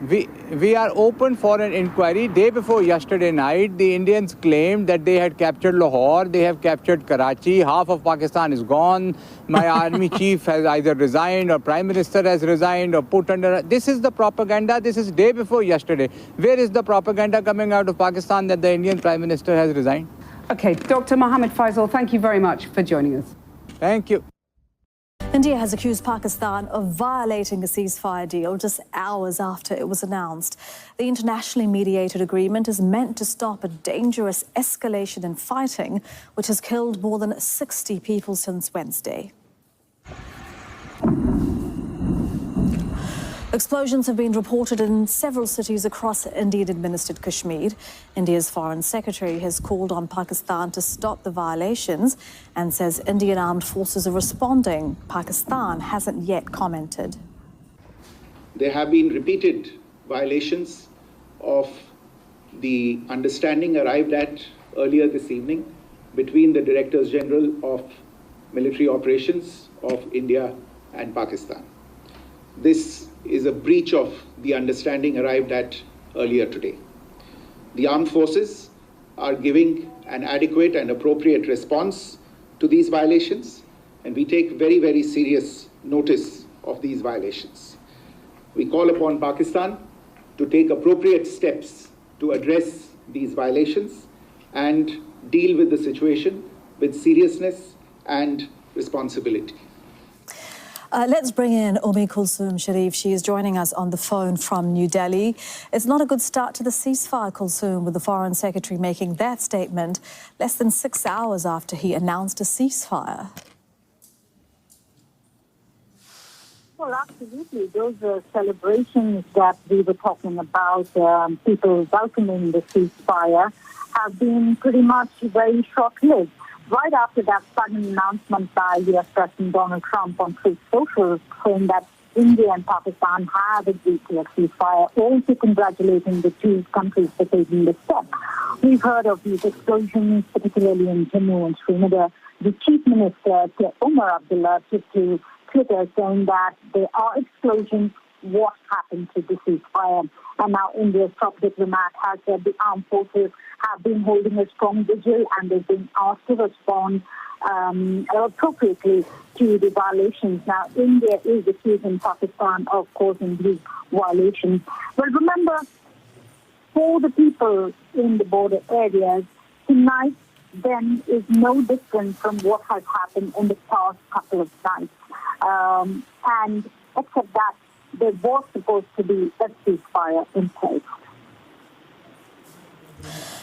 We are open for an inquiry. Day before yesterday night, the Indians claimed that they had captured Lahore, they have captured Karachi, half of Pakistan is gone. My army chief has either resigned or Prime Minister has resigned or put under... This is the propaganda. This is day before yesterday. Where is the propaganda coming out of Pakistan that the Indian Prime Minister has resigned? Okay, Dr. Mohammed Faisal, thank you very much for joining us. Thank you. India has accused Pakistan of violating a ceasefire deal just hours after it was announced. The internationally mediated agreement is meant to stop a dangerous escalation in fighting, which has killed more than 60 people since Wednesday. Explosions have been reported in several cities across Indian-administered Kashmir. India's Foreign Secretary has called on Pakistan to stop the violations and says Indian armed forces are responding. Pakistan hasn't yet commented. There have been repeated violations of the understanding arrived at earlier this evening between the Directors General of Military Operations of India and Pakistan. This is a breach of the understanding arrived at earlier today. The armed forces are giving an adequate and appropriate response to these violations, and we take very, very serious notice of these violations. We call upon Pakistan to take appropriate steps to address these violations and deal with the situation with seriousness and responsibility. Let's bring in Kulsoom Sharif. She is joining us on the phone from New Delhi. It's not a good start to the ceasefire, Kulsoom, with the Foreign Secretary making that statement less than 6 hours after he announced a ceasefire. Well, absolutely. Those celebrations that we were talking about, people welcoming the ceasefire, have been pretty much very short-lived. Right after that sudden announcement by U.S. President Donald Trump on Truth Social, saying that India and Pakistan have agreed to a ceasefire, also congratulating the two countries for taking the step. We've heard of these explosions, particularly in Jammu and Srinagar. The Chief Minister, Omar Abdullah, took to Twitter saying that there are explosions. What happened to the ceasefire? And now India's top diplomat has said the armed forces have been holding a strong vigil and they've been asked to respond appropriately to the violations. Now, India is accusing Pakistan of causing these violations. But remember, for the people in the border areas, tonight then is no different from what has happened in the past couple of nights. And except that there was supposed to be a ceasefire in place.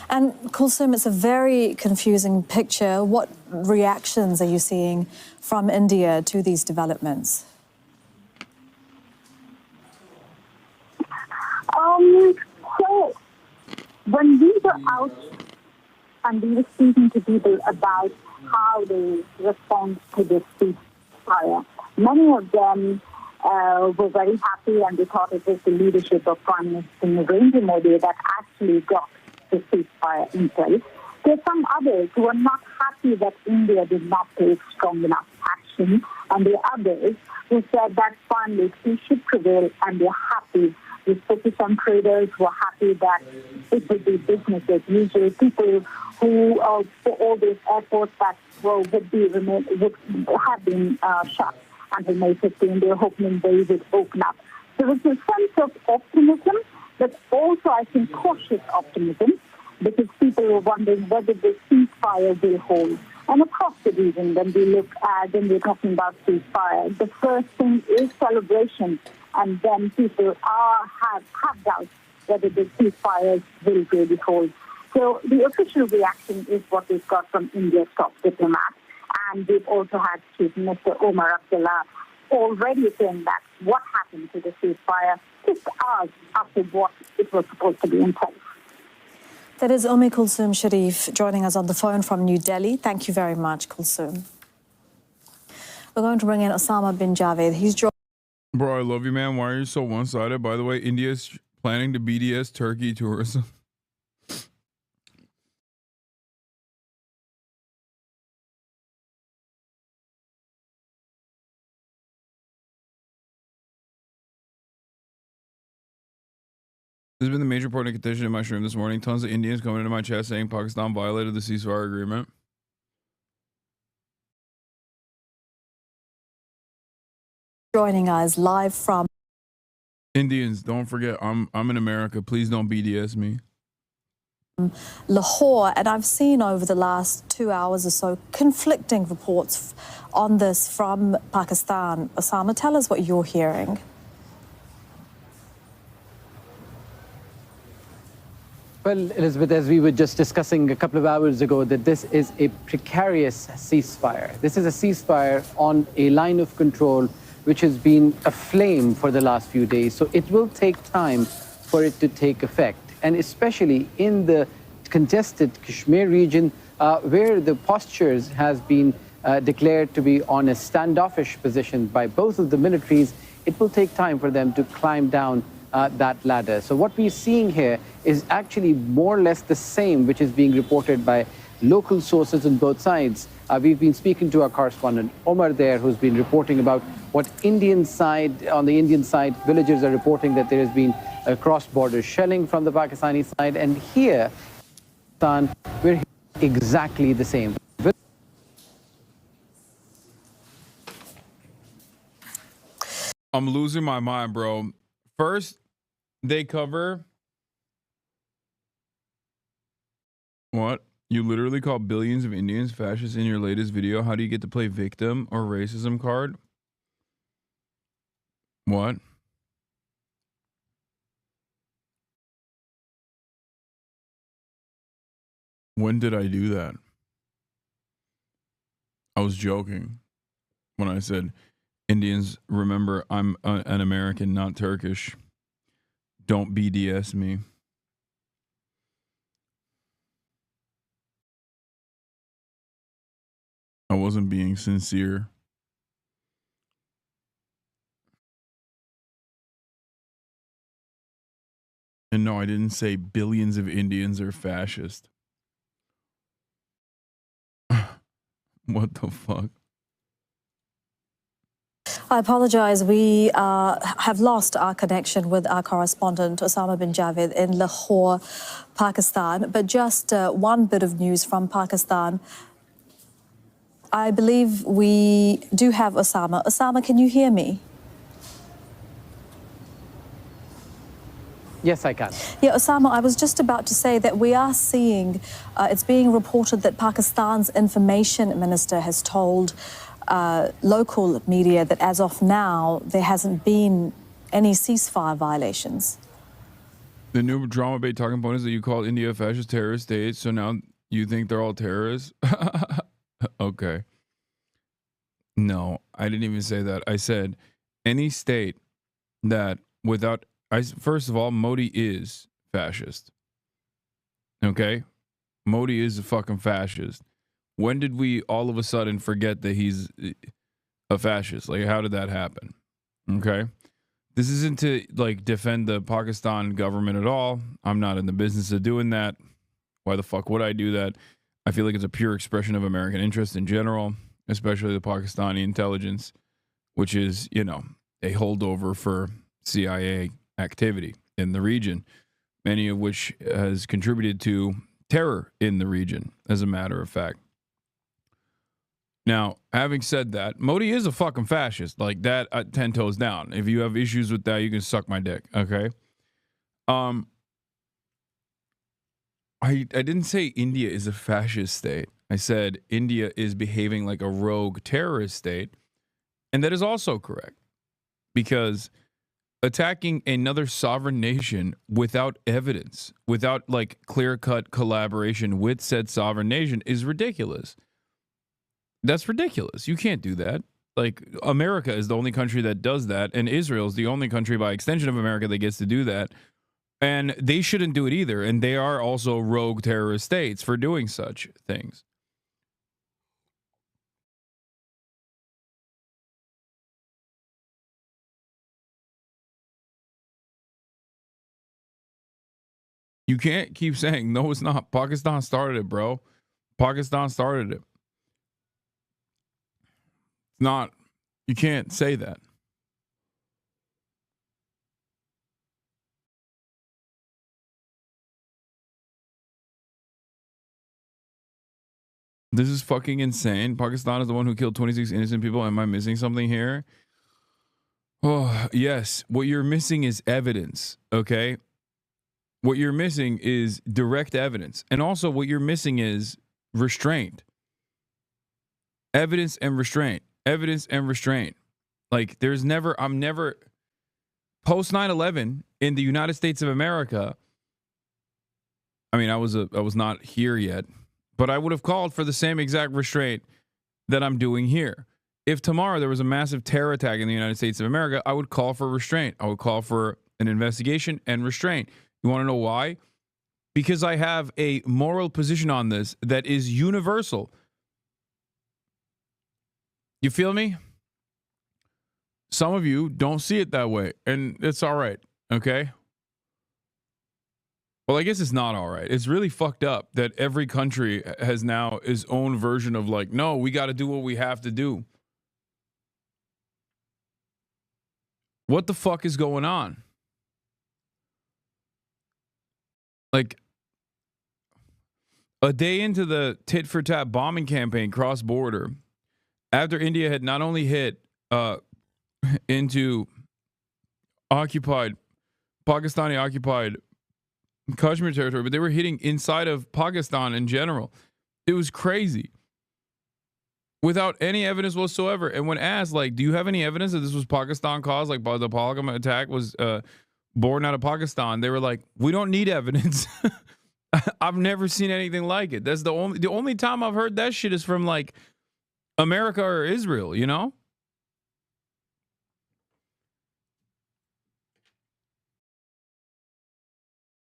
And Kulsoom, it's a very confusing picture. What reactions are you seeing from India to these developments? So when we were out and we were speaking to people about how they respond to this ceasefire, many of them were very happy and they thought it was the leadership of Prime Minister Narendra Modi that actually got the ceasefire in place. There are some others who are not happy that India did not take strong enough action, and there are others who said that finally peace should prevail and they're happy. We spoke to some traders who are happy that it would be business as usual. People who, for all these airports that would have been shut until May 15, they're hoping they would open up. There was a sense of optimism, but also, I think, cautious optimism, because people were wondering whether the ceasefire will hold. And across the region, when we're talking about ceasefire, the first thing is celebration, and then people have doubts whether the ceasefires will really hold. So the official reaction is what we've got from India's top diplomat. And we've also had Chief Minister Omar Abdullah already saying that what happened to the ceasefire 6 hours after what it was supposed to be in place. That is Kulsoom Sharif joining us on the phone from New Delhi. Thank you very much, Kulsoom. We're going to bring in Osama bin Javed. He's Bro, I love you, man. Why are you so one-sided? By the way, India's planning to BDS Turkey tourism. This has been the major point of contention in my stream this morning. Tons of Indians coming into my chat saying Pakistan violated the ceasefire agreement. Joining us live from Indians, don't forget, I'm in America. Please don't BDS me. Lahore, and I've seen over the last 2 hours or so conflicting reports on this from Pakistan. Osama, tell us what you're hearing. Well, Elizabeth, as we were just discussing a couple of hours ago, that this is a precarious ceasefire. This is a ceasefire on a line of control which has been aflame for the last few days. So it will take time for it to take effect. And especially in the congested Kashmir region, where the postures has been declared to be on a standoffish position by both of the militaries, it will take time for them to climb down that ladder. So what we're seeing here is actually more or less the same, which is being reported by local sources on both sides. We've been speaking to our correspondent Omar there, who's been reporting about what on the Indian side, villagers are reporting that there has been cross-border shelling from the Pakistani side. And here, we're hearing exactly the same. I'm losing my mind, bro. First, they cover what? You literally call billions of Indians fascists in your latest video. How do you get to play victim or racism card? What? When did I do that? I was joking when I said, Indians, remember, I'm an American, not Turkish. Don't BDS me. I wasn't being sincere. And no, I didn't say billions of Indians are fascist. What the fuck? I apologize. We have lost our connection with our correspondent, Osama bin Javid, in Lahore, Pakistan. But just one bit of news from Pakistan. I believe we do have Osama. Osama, can you hear me? Yes, I can. Yeah, Osama, I was just about to say that we are seeing, it's being reported that Pakistan's information minister has told local media that as of now, there hasn't been any ceasefire violations. The new drama bait talking point is that you call India a fascist terrorist state, so now you think they're all terrorists? Okay. No, I didn't even say that. I said any state that without... First of all, Modi is fascist. Okay? Modi is a fucking fascist. When did we all of a sudden forget that he's a fascist? Like, how did that happen? Okay? This isn't to, like, defend the Pakistan government at all. I'm not in the business of doing that. Why the fuck would I do that? I feel like it's a pure expression of American interest in general, especially the Pakistani intelligence, which is, you know, a holdover for CIA activity in the region, many of which has contributed to terror in the region, as a matter of fact. Now, having said that, Modi is a fucking fascist. Like that, 10 toes down. If you have issues with that, you can suck my dick, okay? I didn't say India is a fascist state. I said India is behaving like a rogue terrorist state. And that is also correct. Because attacking another sovereign nation without evidence, without like clear-cut collaboration with said sovereign nation is ridiculous. That's ridiculous. You can't do that. Like, America is the only country that does that, and Israel is the only country by extension of America that gets to do that. And they shouldn't do it either. And they are also rogue terrorist states for doing such things. You can't keep saying, no, it's not. Pakistan started it, bro. Pakistan started it. It's not. You can't say that. This is fucking insane. Pakistan is the one who killed 26 innocent people. Am I missing something here? Oh, yes. What you're missing is evidence, okay? What you're missing is direct evidence. And also what you're missing is restraint. Evidence and restraint. Evidence and restraint. Like I'm never post 9/11 in the United States of America. I mean, I was not here yet, but I would have called for the same exact restraint that I'm doing here. If tomorrow there was a massive terror attack in the United States of America, I would call for restraint. I would call for an investigation and restraint. You want to know why? Because I have a moral position on this that is universal. You feel me? Some of you don't see it that way, and it's all right, okay? Well, I guess it's not all right. It's really fucked up that every country has now its own version of like, no, we got to do what we have to do. What the fuck is going on? Like, a day into the tit-for-tat bombing campaign cross-border, after India had not only hit into Pakistani-occupied Kashmir territory, but they were hitting inside of Pakistan in general. It was crazy. Without any evidence whatsoever. And when asked, like, do you have any evidence that this was Pakistan caused? Like, the Pahalgam attack was born out of Pakistan. They were like, we don't need evidence. I've never seen anything like it. That's the only time I've heard that shit is from like America or Israel, you know?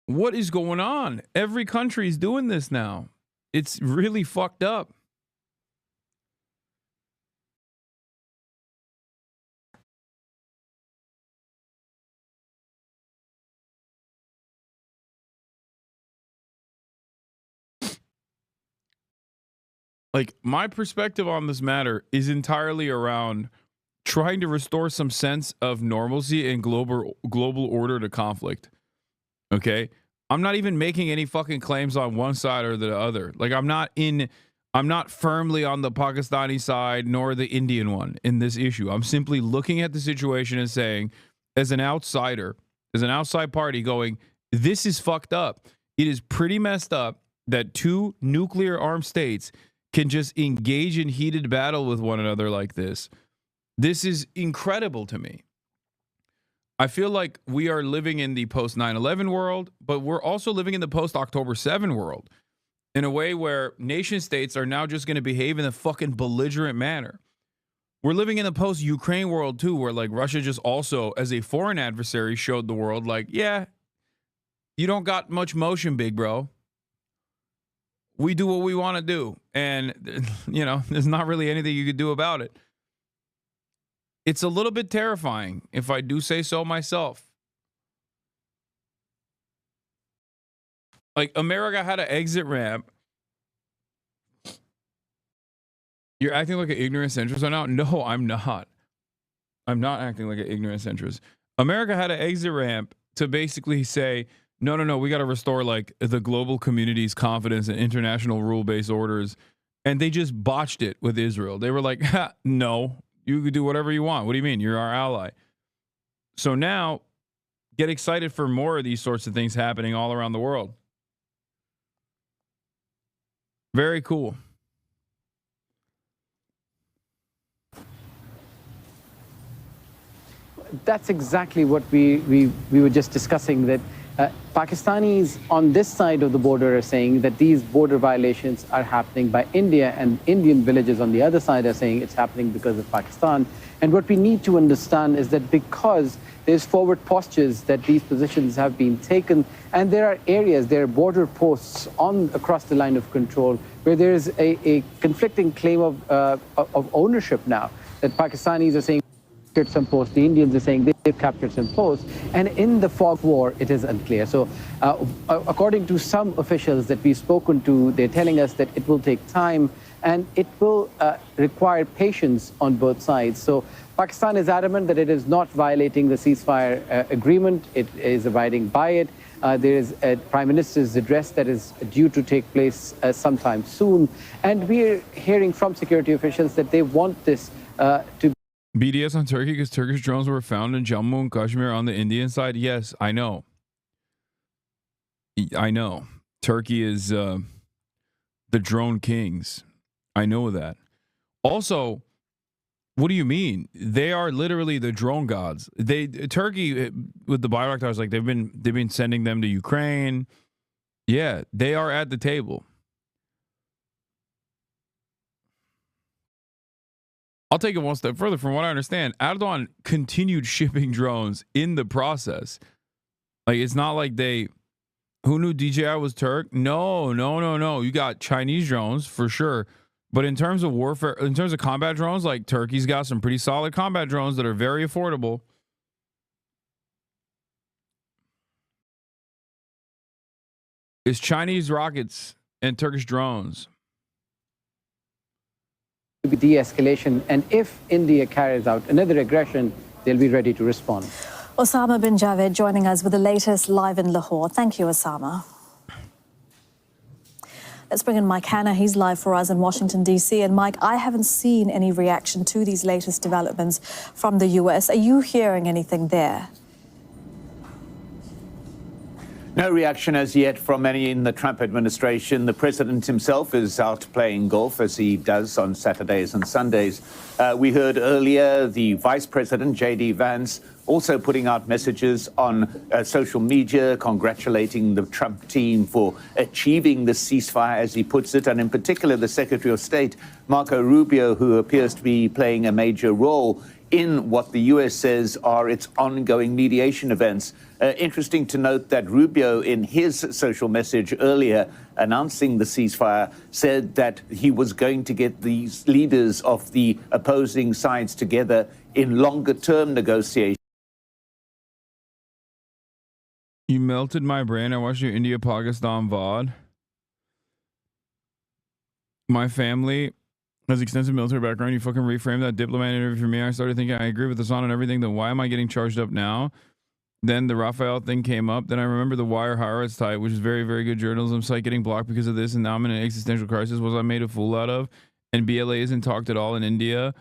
What is going on? Every country is doing this now. It's really fucked up. Like, my perspective on this matter is entirely around trying to restore some sense of normalcy and global order to conflict. Okay? I'm not even making any fucking claims on one side or the other. Like, I'm not firmly on the Pakistani side nor the Indian one in this issue. I'm simply looking at the situation and saying, as an outsider, as an outside party going, this is fucked up. It is pretty messed up that two nuclear armed states can just engage in heated battle with one another like this. This is incredible to me. I feel like we are living in the post 9/11 world, but we're also living in the post October 7 world in a way where nation states are now just going to behave in a fucking belligerent manner. We're living in the post Ukraine world too, where like Russia just also as a foreign adversary showed the world like, yeah, you don't got much motion, big bro. We do what we want to do. And, you know, there's not really anything you could do about it. It's a little bit terrifying, if I do say so myself. Like, America had an exit ramp. You're acting like an ignorant centrist right now? No, I'm not. I'm not acting like an ignorant centrist. America had an exit ramp to basically say, no, we got to restore like the global community's confidence in international rule-based orders. And they just botched it with Israel. They were like, no, you could do whatever you want. What do you mean? You're our ally. So now get excited for more of these sorts of things happening all around the world. Very cool. That's exactly what we were just discussing, that Pakistanis on this side of the border are saying that these border violations are happening by India, and Indian villages on the other side are saying it's happening because of Pakistan. And what we need to understand is that because there's forward postures that these positions have been taken, and there are areas, there are border posts across the line of control where there is a conflicting claim of ownership now, that Pakistanis are saying. captured some posts. The Indians are saying they've captured some posts. And in the fog war, it is unclear. So according to some officials that we've spoken to, they're telling us that it will take time and it will require patience on both sides. So Pakistan is adamant that it is not violating the ceasefire agreement. It is abiding by it. There is a Prime Minister's address that is due to take place sometime soon. And we're hearing from security officials that they want this to BDS on Turkey because Turkish drones were found in Jammu and Kashmir on the Indian side. Yes, I know. I know. Turkey is the drone kings. I know that. Also, what do you mean? They are literally the drone gods. Turkey with the Bayraktars, like they've been sending them to Ukraine. Yeah, they are at the table. I'll take it one step further. From what I understand, Erdogan continued shipping drones in the process. Like it's not like who knew DJI was Turk? No. You got Chinese drones for sure. But in terms of warfare, in terms of combat drones, like Turkey's got some pretty solid combat drones that are very affordable. It's Chinese rockets and Turkish drones. be de-escalation, and if India carries out another aggression, they'll be ready to respond. Osama bin Javed joining us with the latest live in Lahore. Thank you, Osama. Let's bring in Mike Hanna. He's live for us in Washington, D.C. And Mike, I haven't seen any reaction to these latest developments from the U.S. Are you hearing anything there? No reaction as yet from any in the Trump administration. The president himself is out playing golf, as he does on Saturdays and Sundays. We heard earlier the vice president, J.D. Vance, also putting out messages on social media, congratulating the Trump team for achieving the ceasefire, as he puts it, and in particular the Secretary of State, Marco Rubio, who appears to be playing a major role in what the U.S. says are its ongoing mediation events. Interesting to note that Rubio, in his social message earlier announcing the ceasefire, said that he was going to get these leaders of the opposing sides together in longer-term negotiations. You melted my brain. I watched your India-Pakistan VOD. My family has extensive military background. You fucking reframed that diplomat interview for me. I started thinking I agree with Hasan and everything. Then why am I getting charged up now? Then the Raphael thing came up. Then I remember the Wire Haaretz type, which is very, very good journalism site, getting blocked because of this. And now I'm in an existential crisis. Was I made a fool out of? And BLA isn't talked at all in India.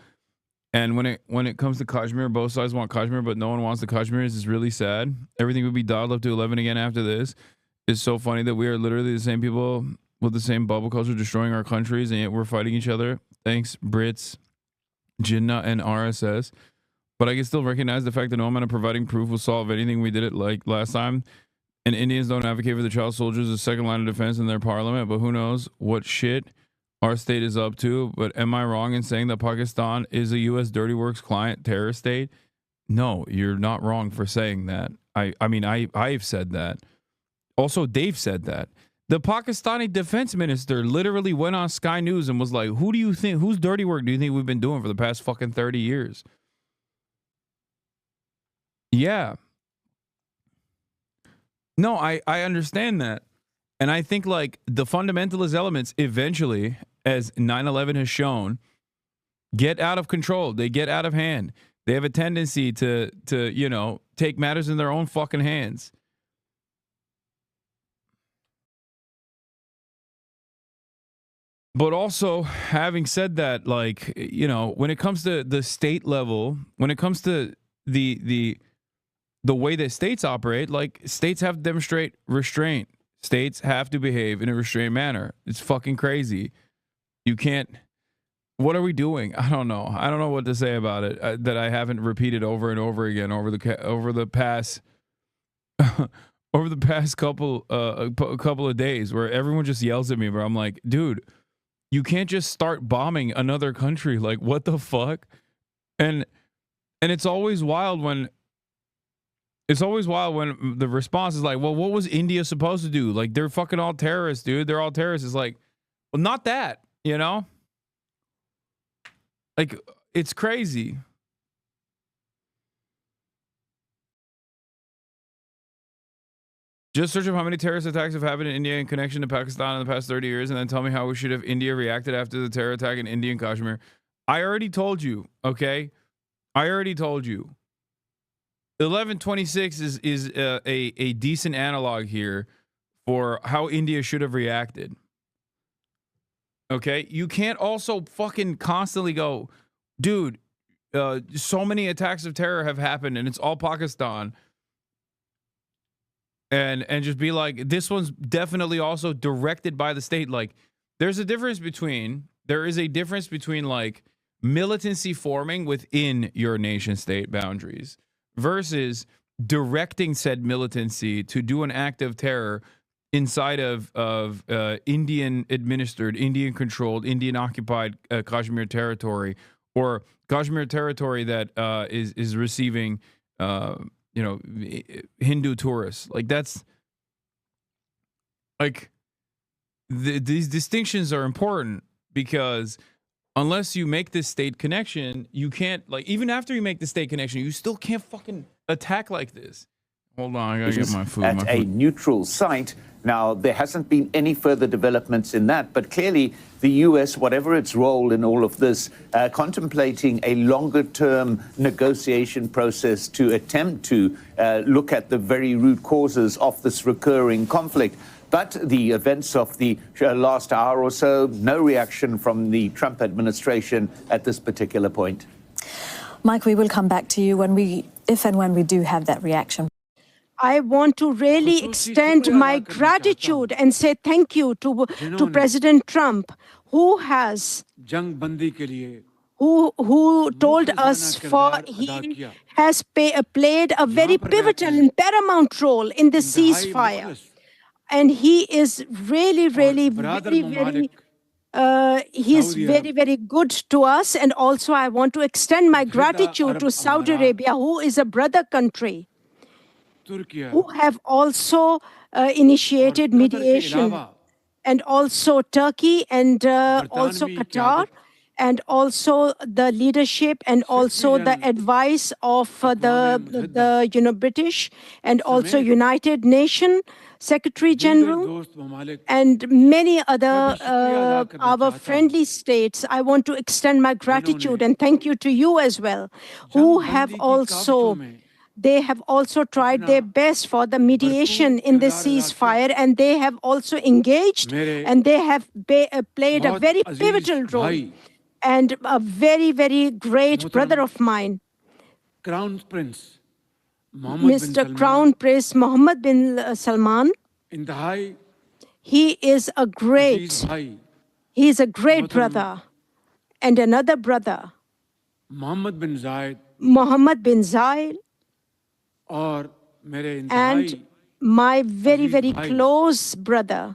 And when it comes to Kashmir, both sides want Kashmir, but no one wants the Kashmir. This is really sad. Everything would be dialed up to 11 again after this. It's so funny that we are literally the same people with the same bubble culture destroying our countries, and yet we're fighting each other. Thanks, Brits, Jinnah, and RSS. But I can still recognize the fact that no amount of providing proof will solve anything. We did it like last time. And Indians don't advocate for the child soldiers as second line of defense in their parliament, but who knows what shit our state is up to. But am I wrong in saying that Pakistan is a U.S. Dirty Works client terrorist state? No, you're not wrong for saying that. I've said that. Also, Dave said that. The Pakistani defense minister literally went on Sky News and was like, who do you think, whose dirty work do you think we've been doing for the past fucking 30 years? Yeah. No, I understand that. And I think like the fundamentalist elements eventually, as 9/11 has shown, get out of control. They get out of hand. They have a tendency to take matters in their own fucking hands. But also, having said that, like, when it comes to the state level, when it comes to the way that states operate, like, states have to demonstrate restraint. States have to behave in a restrained manner. It's fucking crazy. You can't. What are we doing? I don't know. I don't know what to say about it that I haven't repeated over and over again over the past over the past couple of days, where everyone just yells at me. But I'm like, dude, you can't just start bombing another country. Like, what the fuck? And it's always wild when the response is like, well, what was India supposed to do? Like, they're fucking all terrorists, dude. They're all terrorists. It's like, well, not that, Like, it's crazy. Just search up how many terrorist attacks have happened in India in connection to Pakistan in the past 30 years, and then tell me how we should have India reacted after the terror attack in India and Kashmir. I already told you, okay? I already told you. 1126 is a decent analog here for how India should have reacted. Okay? You can't also fucking constantly go, dude, so many attacks of terror have happened and it's all Pakistan. And just be like, this one's definitely also directed by the state. Like, there is a difference between like militancy forming within your nation state boundaries versus directing said militancy to do an act of terror inside of Indian administered, Indian controlled, Indian occupied Kashmir territory, or Kashmir territory that is receiving Hindu tourists. Like, that's like these distinctions are important, because unless you make this state connection, you can't, like, even after you make the state connection, you still can't fucking attack like this. Hold on, I gotta get my food. At a neutral site. Now, there hasn't been any further developments in that, but clearly the US, whatever its role in all of this, contemplating a longer-term negotiation process to attempt to look at the very root causes of this recurring conflict. But the events of the last hour or so, no reaction from the Trump administration at this particular point. Mike, we will come back to you if and when we do have that reaction. I want to really extend my gratitude and say thank you to President Trump, who told us he has played a very pivotal and paramount role in the ceasefire. And he is really, very, he's very, very good to us. And also I want to extend my gratitude to Saudi Arabia, who is a brother country, who have also initiated mediation, and also Turkey, and also Qatar, and also the leadership, and also the advice of the British, and also United Nations Secretary General, and many other our friendly states. I want to extend my gratitude and thank you to you as well, who have also. They have also tried their best for the mediation in the ceasefire, and they have also engaged, and they have played a very pivotal role. And a very, very great brother of mine, Mr. Crown Prince Mohammed bin Salman, he is a great brother. And another brother, Mohammed bin Zayed, and my very, very close brother,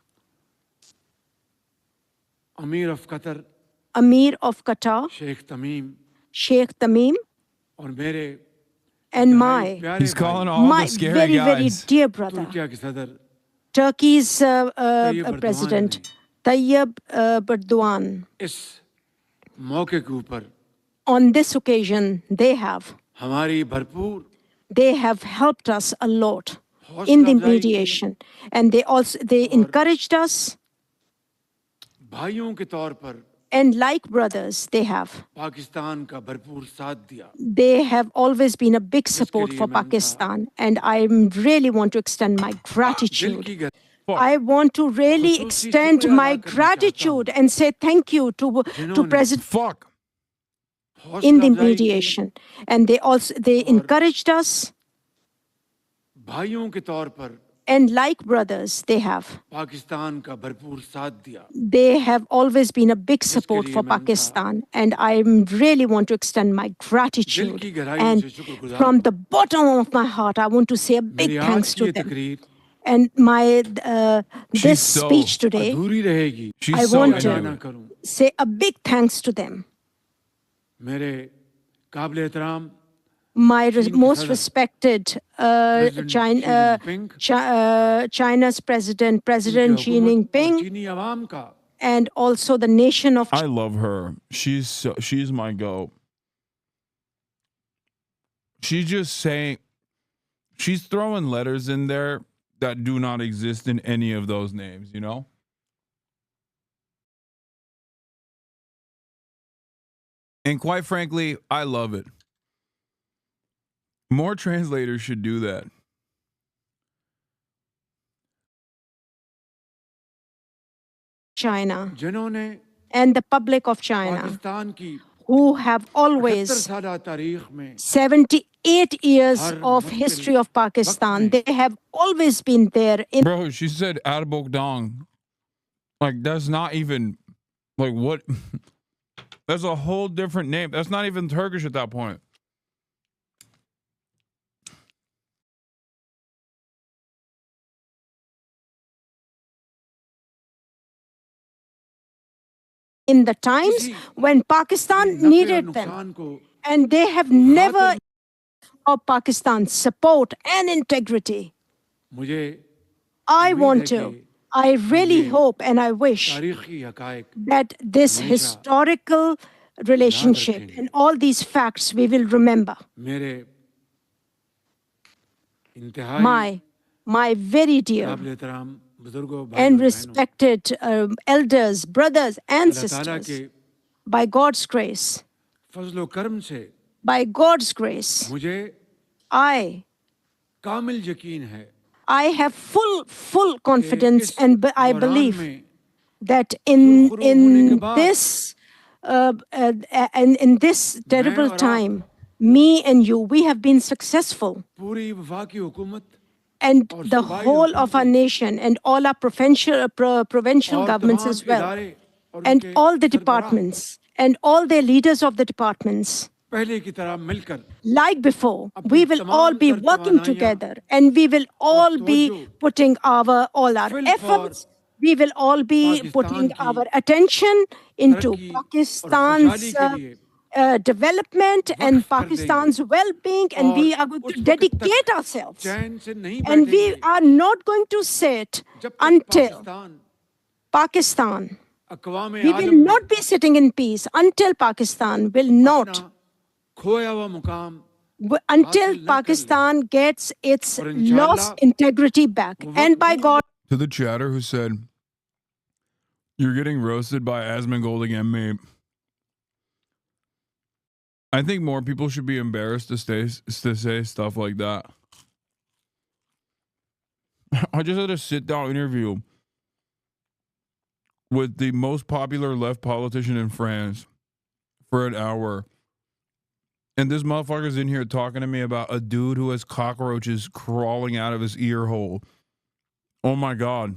Amir of Qatar, Sheikh Tamim, and he's calling all the scary very, guys. very dear brother, Turkey's President Tayyip Erdogan. On this occasion, they have helped us a lot in the mediation, and they encouraged us, and like brothers, they have always been a big support for Pakistan, and I really want to extend my gratitude. I want to really extend my gratitude and say thank you to President in the mediation, and they encouraged us, and like brothers, they have always been a big support for Pakistan, and I really want to extend my gratitude, and from the bottom of my heart I want to say a big thanks to them. And this speech today, I want to say a big thanks to them. My most respected China's President Xi Jinping, and also the nation of I love her. She's my goat. She's just saying, she's throwing letters in there that do not exist in any of those names, you know? And quite frankly, I love it. More translators should do that. China and the public of China, who have always 78 years of history of Pakistan, they have always been there. Bro, she said Arbogdong. Like, that's not even, like, what? That's a whole different name. That's not even Turkish at that point. In the times when Pakistan needed them, and they have never of Pakistan's support and integrity. I really hope and I wish that this historical relationship and all these facts we will remember. My very dear and respected elders, brothers and sisters, by God's grace, I have full confidence, and I believe that in this terrible time, me and you, we have been successful. And the whole of our nation and all our provincial governments as well, and all the departments and all the leaders of the departments, like before, we will all be working together, and we will all be putting all our efforts, we will all be putting our attention into Pakistan's development and Pakistan's well-being, and we are going to dedicate ourselves. And we are not going to sit until Pakistan, we will not be sitting in peace until Pakistan will not, until Pakistan gets its lost integrity back. And by God. To the chatter who said, "You're getting roasted by Asmongold again, mate." I think more people should be embarrassed to say stuff like that. I just had a sit-down interview with the most popular left politician in France for an hour. And this motherfucker's in here talking to me about a dude who has cockroaches crawling out of his ear hole. Oh my God.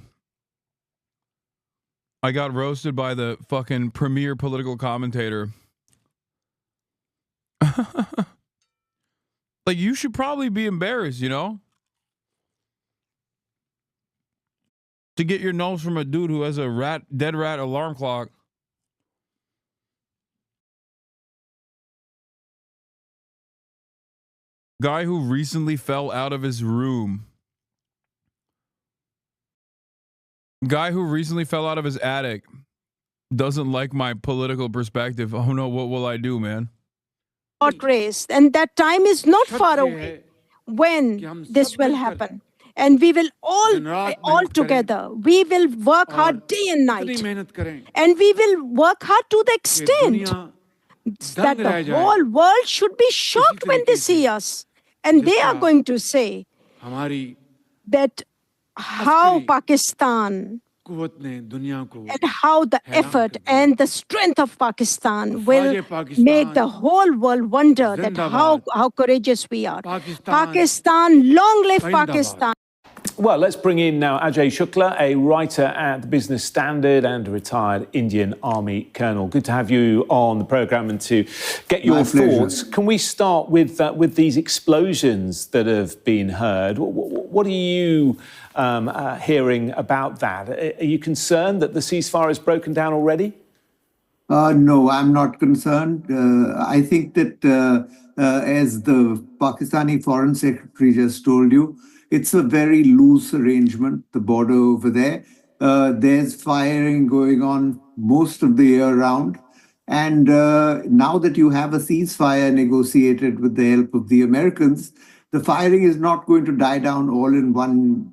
I got roasted by the fucking premier political commentator. Like, you should probably be embarrassed, you know? To get your nose from a dude who has a dead rat alarm clock. Guy who recently fell out of his room. Guy who recently fell out of his attic. Doesn't like my political perspective. Oh no, what will I do, man? God grace, and that time is not far away when this will happen. And we will all together, we will work hard day and night. And we will work hard to the extent that the whole world should be shocked when they see us. And they are going to say that how Pakistan and how the effort and the strength of Pakistan will make the whole world wonder that how courageous we are. Pakistan, long live Pakistan. Well, let's bring in now Ajay Shukla, a writer at the Business Standard and a retired Indian Army colonel. Good to have you on the programme and to get your thoughts. Can we start with these explosions that have been heard? What are you hearing about that? Are you concerned that the ceasefire has broken down already? No, I'm not concerned. I think that as the Pakistani Foreign Secretary just told you, it's a very loose arrangement, the border over there. There's firing going on most of the year round. And now that you have a ceasefire negotiated with the help of the Americans, the firing is not going to die down all in one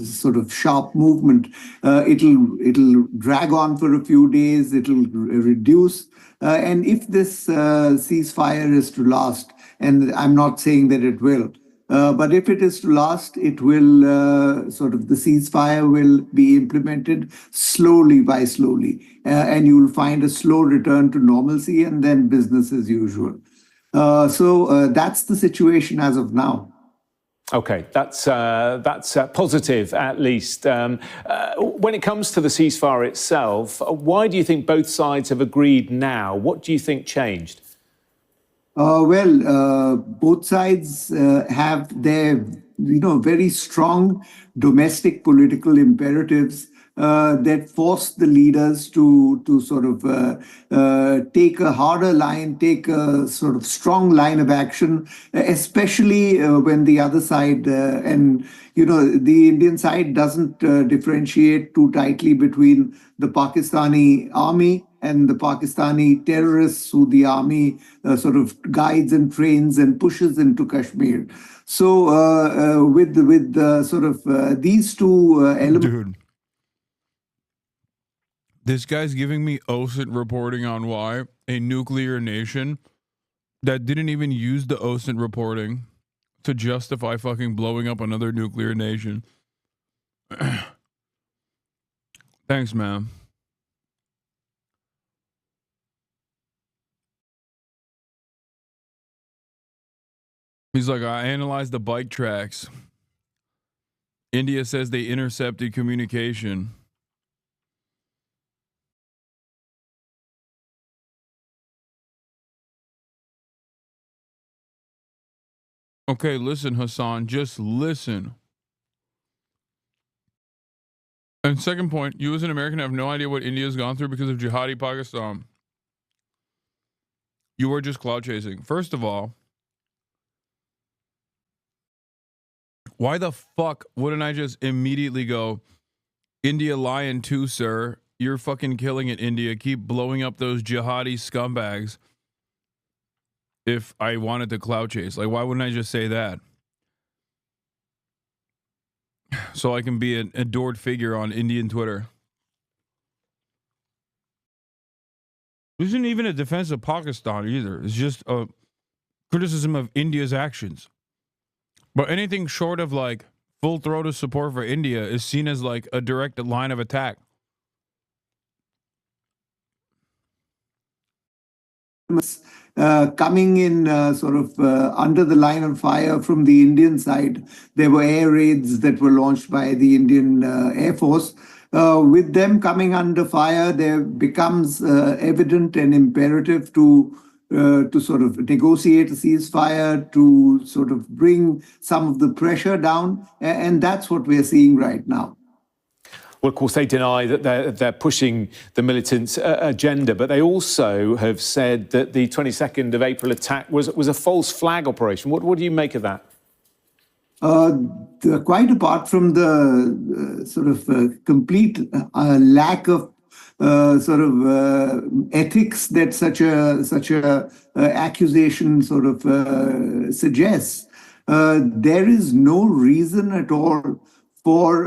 sort of sharp movement. It'll drag on for a few days. It'll reduce. And if this ceasefire is to last, and I'm not saying that it will, but if it is to last, it will the ceasefire will be implemented slowly by slowly. And you will find a slow return to normalcy and then business as usual. So that's the situation as of now. Okay, that's positive at least. When it comes to the ceasefire itself, why do you think both sides have agreed now? What do you think changed? Both sides have their very strong domestic political imperatives that force the leaders to take a harder line, take a sort of strong line of action, especially when the other side the Indian side doesn't differentiate too tightly between the Pakistani army and the Pakistani terrorists who the army guides and trains and pushes into Kashmir. So with these two elements. Dude. This guy's giving me OSINT reporting on why a nuclear nation that didn't even use the OSINT reporting to justify fucking blowing up another nuclear nation. Thanks, man. He's like, I analyzed the bike tracks. India says they intercepted communication. Okay, listen, Hasan, just listen. And second point, you as an American have no idea what India's gone through because of jihadi Pakistan. You are just cloud chasing. First of all, why the fuck wouldn't I just immediately go, India lying too, sir? You're fucking killing it, India. Keep blowing up those jihadi scumbags. If I wanted to cloud chase, like, why wouldn't I just say that? So I can be an adored figure on Indian Twitter. This isn't even a defense of Pakistan either. It's just a criticism of India's actions. But anything short of like full-throated support for India is seen as like a direct line of attack. Coming in under the line of fire from the Indian side. There were air raids that were launched by the Indian Air Force. With them coming under fire, there becomes evident and imperative to negotiate a ceasefire, to bring some of the pressure down. And that's what we're seeing right now. Well, of course, they deny that they're pushing the militant agenda, but they also have said that the 22nd of April attack was a false flag operation. What do you make of that? Quite apart from the complete lack of ethics that such a accusation suggests, there is no reason at all for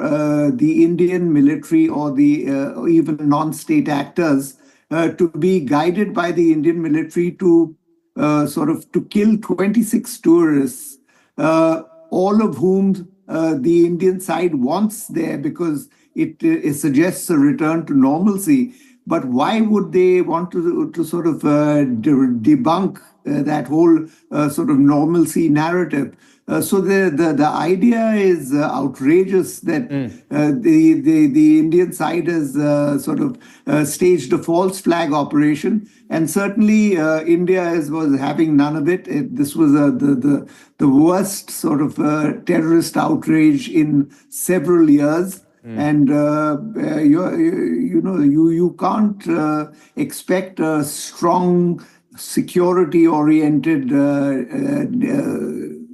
the Indian military or the even non-state actors to be guided by the Indian military to kill 26 tourists, all of whom the Indian side wants there because it suggests a return to normalcy. But why would they want to debunk that whole normalcy narrative? So the idea is outrageous that the Indian side has staged a false flag operation, and certainly India was having none of it. This was the worst terrorist outrage in several years. And you can't expect a strong security-oriented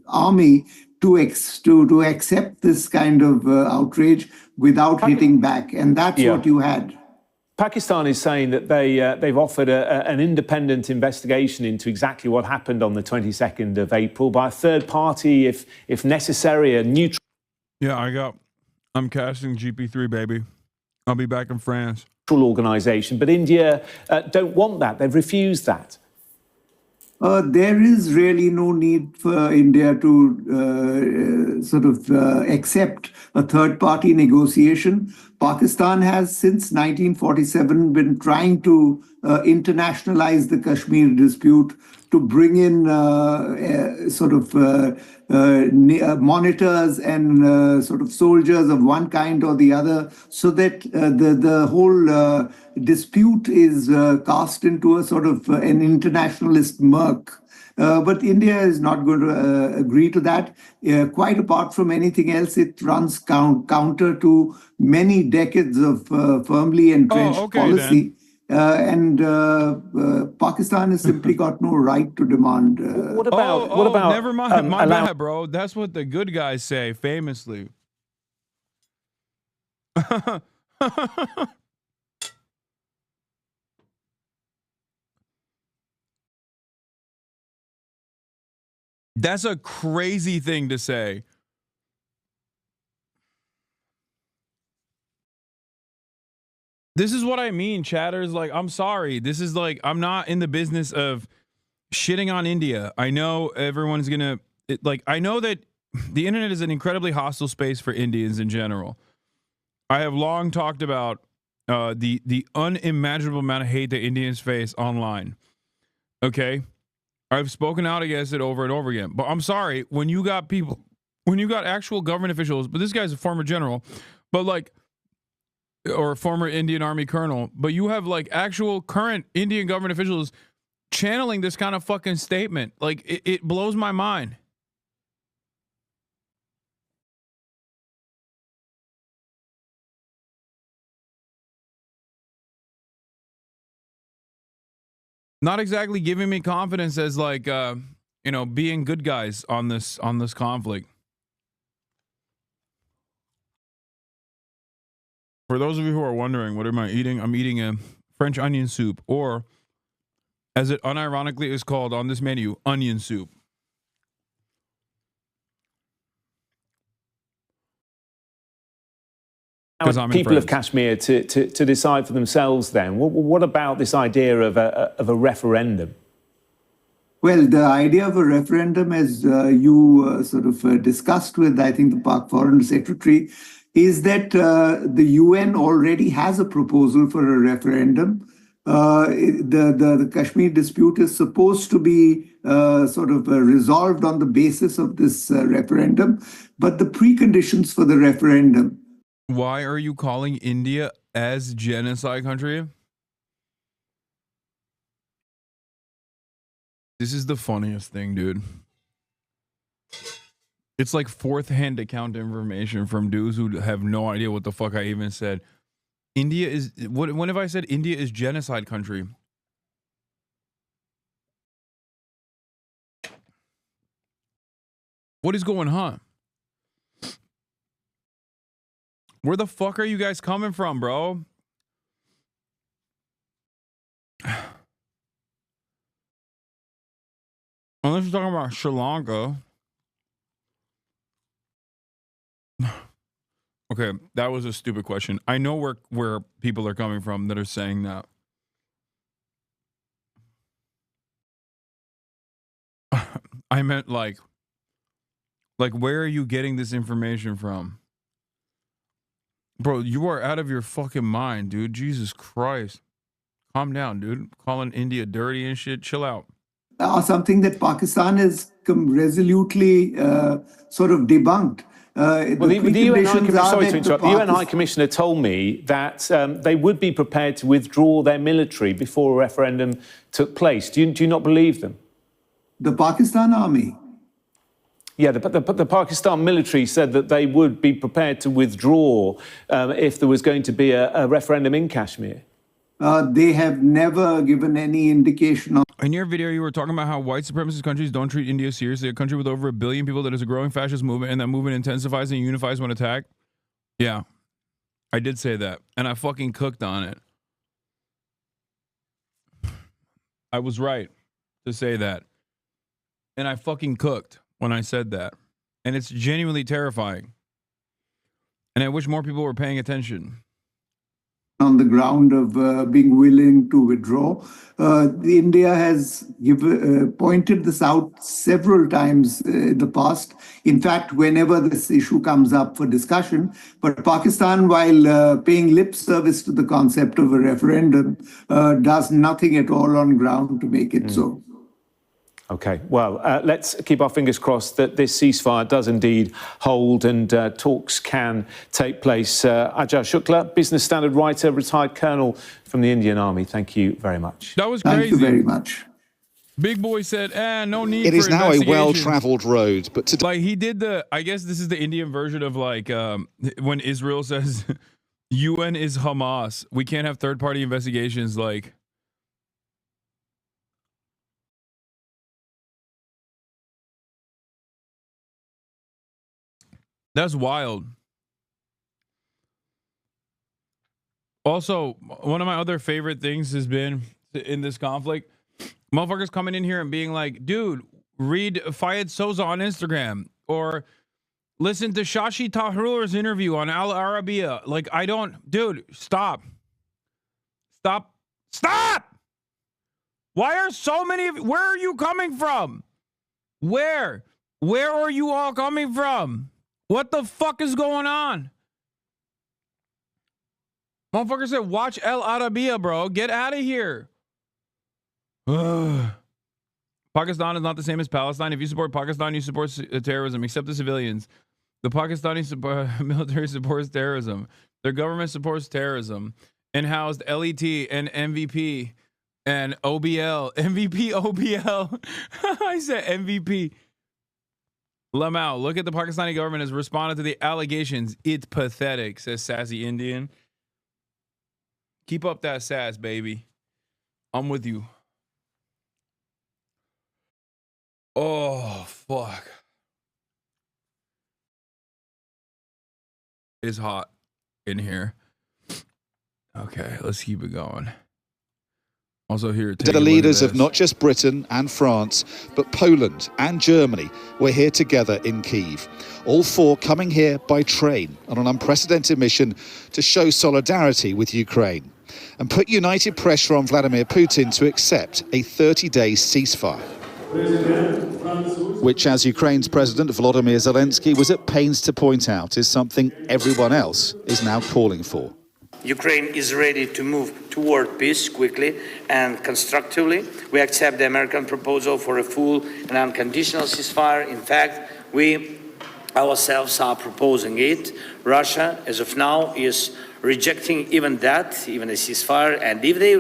army to accept this kind of outrage without hitting back, and that's what you had. Pakistan is saying that they've offered an independent investigation into exactly what happened on the 22nd of April by a third party, if necessary, a neutral. Yeah, I'm casting GP3, baby. I'll be back in France. Organisation, but India don't want that. They've refused that. There is really no need for India to accept a third-party negotiation. Pakistan has, since 1947, been trying to internationalize the Kashmir dispute, to bring in monitors and soldiers of one kind or the other, so that the whole dispute is cast into a an internationalist murk. But India is not going to agree to that. Quite apart from anything else, it runs counter to many decades of firmly entrenched policy. Pakistan has simply got no right to demand. What about? Never mind. My bad, bro. That's what the good guys say, famously. That's a crazy thing to say. This is what I mean, chatters. Like, I'm sorry. This is like, I'm not in the business of shitting on India. I know everyone's gonna, I know that the internet is an incredibly hostile space for Indians in general. I have long talked about the unimaginable amount of hate that Indians face online. Okay? I've spoken out against it over and over again. But I'm sorry, when you got people, when you got actual government officials, but this guy's a former general, but or a former Indian Army colonel, but you have actual current Indian government officials channeling this kind of fucking statement. It blows my mind. Not exactly giving me confidence as being good guys on this conflict. For those of you who are wondering, what am I eating? I'm eating a French onion soup, or as it unironically is called on this menu, onion soup. People of Kashmir to decide for themselves then. What about this idea of a referendum? Well, the idea of a referendum, as you discussed with, I think, the Pak Foreign Secretary, is that the UN already has a proposal for a referendum. The Kashmir dispute is supposed to be resolved on the basis of this referendum, but the preconditions for the referendum. Why are you calling India as genocide country? This is the funniest thing, dude. It's like fourth-hand account information from dudes who have no idea what the fuck I even said. India is... When have I said India is genocide country? What is going on? Where the fuck are you guys coming from, bro? Unless you're talking about Sri Lanka. Okay, that was a stupid question. I know where people are coming from that are saying that. I meant like where are you getting this information from? Bro, you are out of your fucking mind, dude. Jesus Christ. Calm down, dude. Calling India dirty and shit. Chill out. Something that Pakistan has resolutely debunked. Well, the UN High Commissioner, sorry to interrupt, the UN High Commissioner told me that they would be prepared to withdraw their military before a referendum took place. Do you not believe them? The Pakistan army? Yeah, the Pakistan military said that they would be prepared to withdraw if there was going to be a referendum in Kashmir. They have never given any indication of... In your video, you were talking about how white supremacist countries don't treat India seriously, a country with over 1 billion people that is a growing fascist movement, and that movement intensifies and unifies when attacked. Yeah, I did say that, and I fucking cooked on it. I was right to say that. And I fucking cooked when I said that. And it's genuinely terrifying. And I wish more people were paying attention. On the ground of being willing to withdraw. India has pointed this out several times in the past. In fact, whenever this issue comes up for discussion, but Pakistan, while paying lip service to the concept of a referendum, does nothing at all on ground to make it so. Okay, well, let's keep our fingers crossed that this ceasefire does indeed hold and talks can take place. Ajay Shukla, Business Standard writer, retired colonel from the Indian Army. Thank you very much. That was crazy. Thank you very much. Big Boy said, no need for It is now a well-traveled road, but today... Like, he did I guess this is the Indian version of, like, when Israel says, UN is Hamas. We can't have third-party investigations, like... That's wild. Also, one of my other favorite things has been in this conflict, motherfuckers coming in here and being like, dude, read Fayed Souza on Instagram or listen to Shashi Tahrir's interview on Al Arabiya. Like, dude, stop. Why are so many of you, where are you coming from? Where are you all coming from? What the fuck is going on? Motherfucker said, watch Al Arabiya, bro. Get out of here. Pakistan is not the same as Palestine. If you support Pakistan, you support terrorism, except the civilians. The Pakistani military supports terrorism. Their government supports terrorism. And housed LET and MVP and OBL. MVP, OBL. I said MVP. Lamau, look at the Pakistani government has responded to the allegations. It's pathetic, says Sassy Indian. Keep up that sass, baby. I'm with you. Oh, fuck. It's hot in here. Okay, let's keep it going. Also here, the leaders of not just Britain and France, but Poland and Germany were here together in Kyiv. All four coming here by train on an unprecedented mission to show solidarity with Ukraine and put united pressure on Vladimir Putin to accept a 30-day ceasefire, which, as Ukraine's President Volodymyr Zelensky was at pains to point out, is something everyone else is now calling for. Ukraine is ready to move toward peace quickly and constructively. We accept the American proposal for a full and unconditional ceasefire. In fact, we ourselves are proposing it. Russia, as of now, is rejecting even that, even a ceasefire. And if they...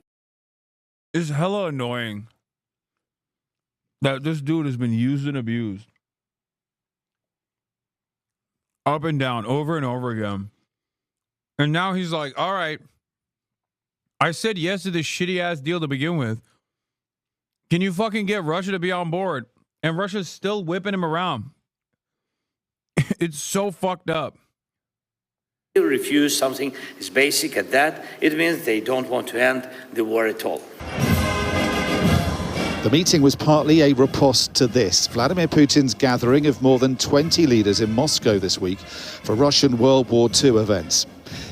It's hella annoying that this dude has been used and abused. Up and down, over and over again. And now he's like, all right, I said yes to this shitty ass deal to begin with. Can you fucking get Russia to be on board? And Russia's still whipping him around. It's so fucked up. They refuse something as basic as that. It means they don't want to end the war at all. The meeting was partly a riposte to this, Vladimir Putin's gathering of more than 20 leaders in Moscow this week for Russian World War II events.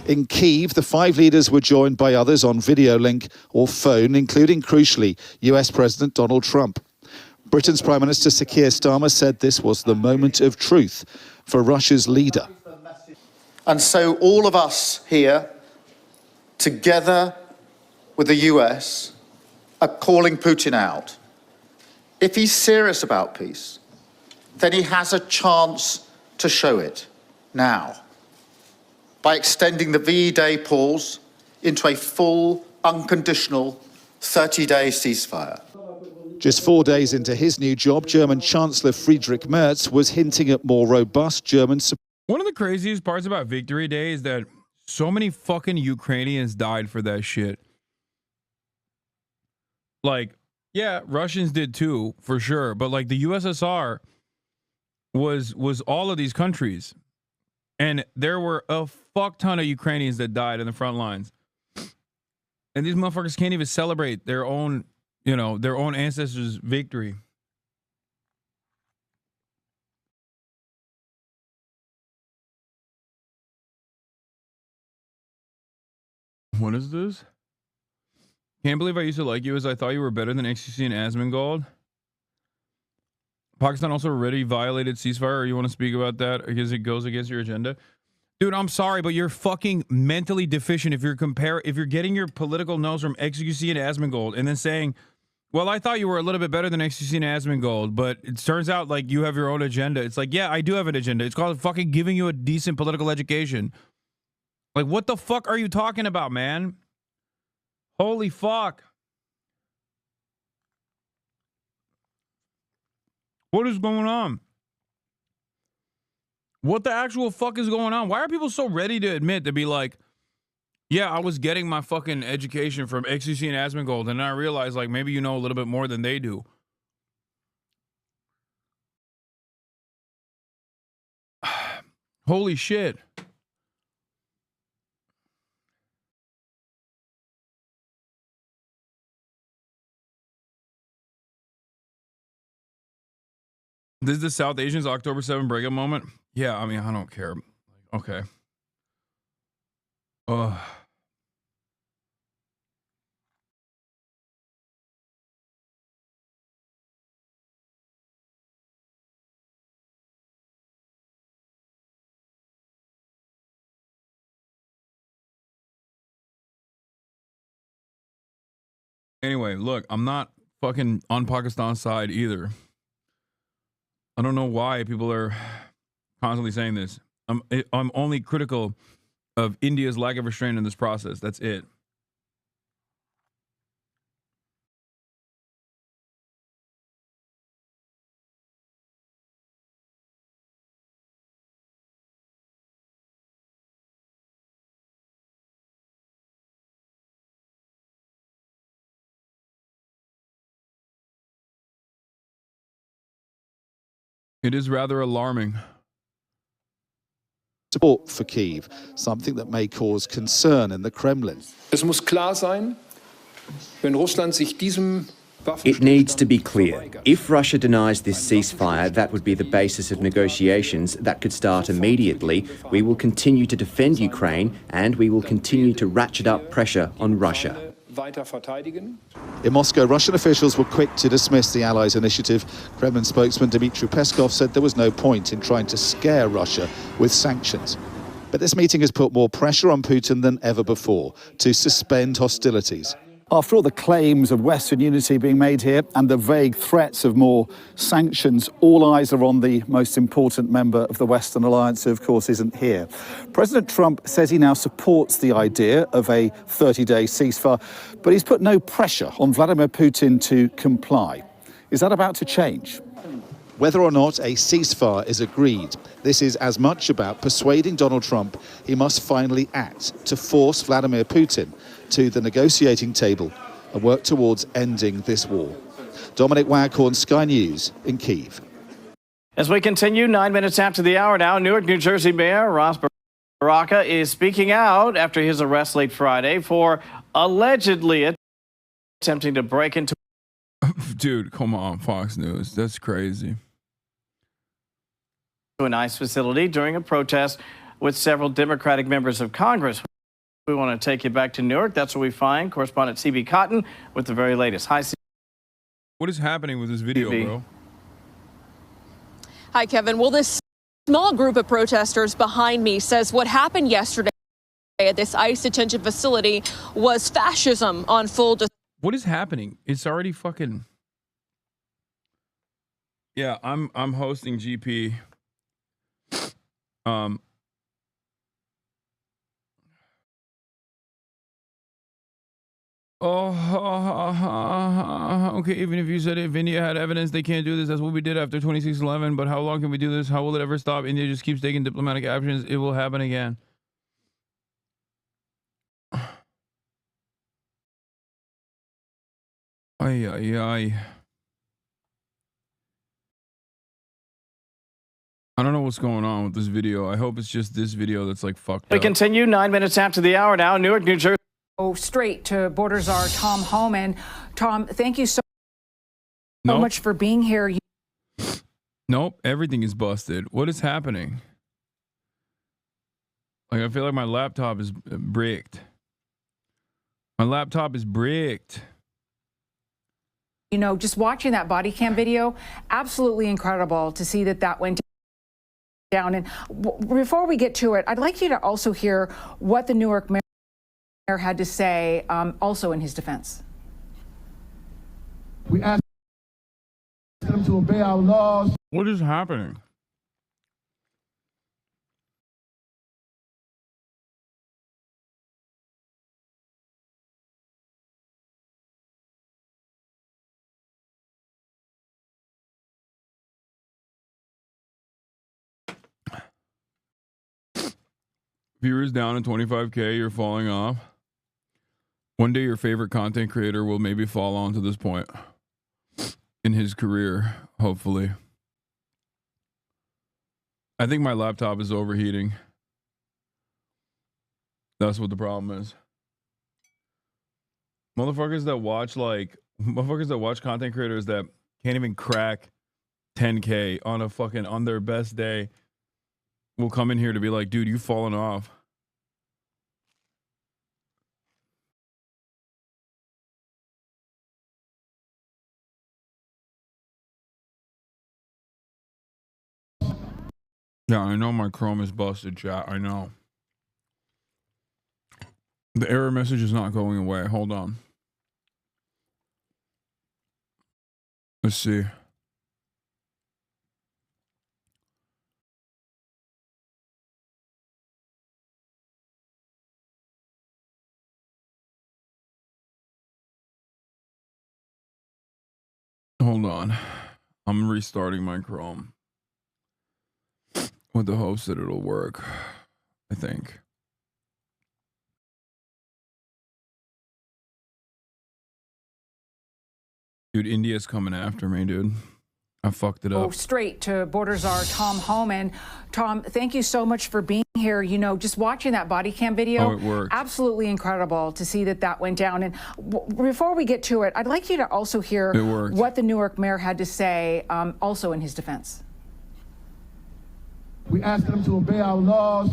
In Kyiv, the 5 leaders were joined by others on video link or phone, including, crucially, US President Donald Trump. Britain's Prime Minister Sir Keir Starmer said this was the moment of truth for Russia's leader. And so all of us here, together with the US, are calling Putin out. If he's serious about peace, then he has a chance to show it now, by extending the VE-Day pause into a full, unconditional 30-day ceasefire. Just 4 days into his new job, German Chancellor Friedrich Merz was hinting at more robust German support. One of the craziest parts about Victory Day is that so many fucking Ukrainians died for that shit. Like, yeah, Russians did too, for sure. But like the USSR was all of these countries. And there were a fuck ton of Ukrainians that died in the front lines. And these motherfuckers can't even celebrate their own, their own ancestors' victory. What is this? Can't believe I used to like you as I thought you were better than XQC and Asmongold. Pakistan also already violated ceasefire. Or you want to speak about that because it goes against your agenda? Dude, I'm sorry, but you're fucking mentally deficient if you're getting your political notes from XQC and Asmongold and then saying, well, I thought you were a little bit better than XQC and Asmongold, but it turns out like you have your own agenda. It's like, yeah, I do have an agenda. It's called fucking giving you a decent political education. Like, what the fuck are you talking about, man? Holy fuck. What is going on? What the actual fuck is going on? Why are people so ready to admit to be like, yeah, I was getting my fucking education from XQC and Asmongold, and then I realized like maybe you know a little bit more than they do. Holy shit. This is the South Asians October 7 breakup moment. Yeah, I mean, I don't care. Okay. Anyway, look, I'm not fucking on Pakistan's side either. I don't know why people are constantly saying this. I'm only critical of India's lack of restraint in this process. That's it. It is rather alarming. Support for Kyiv, something that may cause concern in the Kremlin. Es muss klar sein, wenn Russland sich diesem It needs to be clear. If Russia denies this ceasefire, that would be the basis of negotiations that could start immediately. We will continue to defend Ukraine and we will continue to ratchet up pressure on Russia. In Moscow, Russian officials were quick to dismiss the Allies' initiative. Kremlin spokesman Dmitry Peskov said there was no point in trying to scare Russia with sanctions. But this meeting has put more pressure on Putin than ever before to suspend hostilities. After all the claims of Western unity being made here and the vague threats of more sanctions, all eyes are on the most important member of the Western alliance, who of course isn't here. President Trump says he now supports the idea of a 30-day ceasefire, but he's put no pressure on Vladimir Putin to comply. Is that about to change? Whether or not a ceasefire is agreed, this is as much about persuading Donald Trump he must finally act to force Vladimir Putin to the negotiating table and work towards ending this war. Dominic Waghorn, Sky News in Kyiv. As we continue, 9 minutes after the hour now, Newark, New Jersey Mayor Ras Baraka is speaking out after his arrest late Friday for allegedly attempting to break into... Dude, come on, Fox News. That's crazy. ...an ICE facility during a protest with several Democratic members of Congress. We want to take you back to Newark. That's where we find correspondent CB Cotton with the very latest. Hi, CB. What is happening with this video, bro? Hi, Kevin. Well, this small group of protesters behind me says what happened yesterday at this ICE detention facility was fascism on full display. What is happening? It's already fucking... Yeah, I'm hosting GP. Okay, even if you said if India had evidence they can't do this, that's what we did after 26/11, but how long can we do this? How will it ever stop? India just keeps taking diplomatic actions. It will happen again. Ay, ay, ay. I don't know what's going on with this video. I hope it's just this video that's like fucked up. We continue 9 minutes after the hour now, Newark, New Jersey. Straight to Borders Czar Tom Homan. Tom, thank you so much for being here. Nope, everything is busted. What is happening? Like, I feel like my laptop is bricked. My laptop is bricked. You know, just watching that body cam video, absolutely incredible to see that went down. And before we get to it, I'd like you to also hear what the Newark mayor had to say also in his defense. We ask them to obey our laws. What is happening? Viewers down at 25K, you're falling off. One day your favorite content creator will maybe fall on to this point in his career, hopefully. I think my laptop is overheating. That's what the problem is. Motherfuckers that watch content creators that can't even crack 10K on their best day will come in here to be like, dude, you've fallen off. Yeah, I know my Chrome is busted, chat. I know. The error message is not going away. Hold on. Let's see. Hold on. I'm restarting my Chrome with the hopes that it'll work. I think. Dude, India's coming after me, dude. I fucked it up. Straight to Border Czar Tom home. And Tom, thank you so much for being here. You know, just watching that body cam video, it worked. Absolutely incredible to see that went down. And before we get to it, I'd like you to also hear what the Newark mayor had to say also in his defense. We ask them to obey our laws,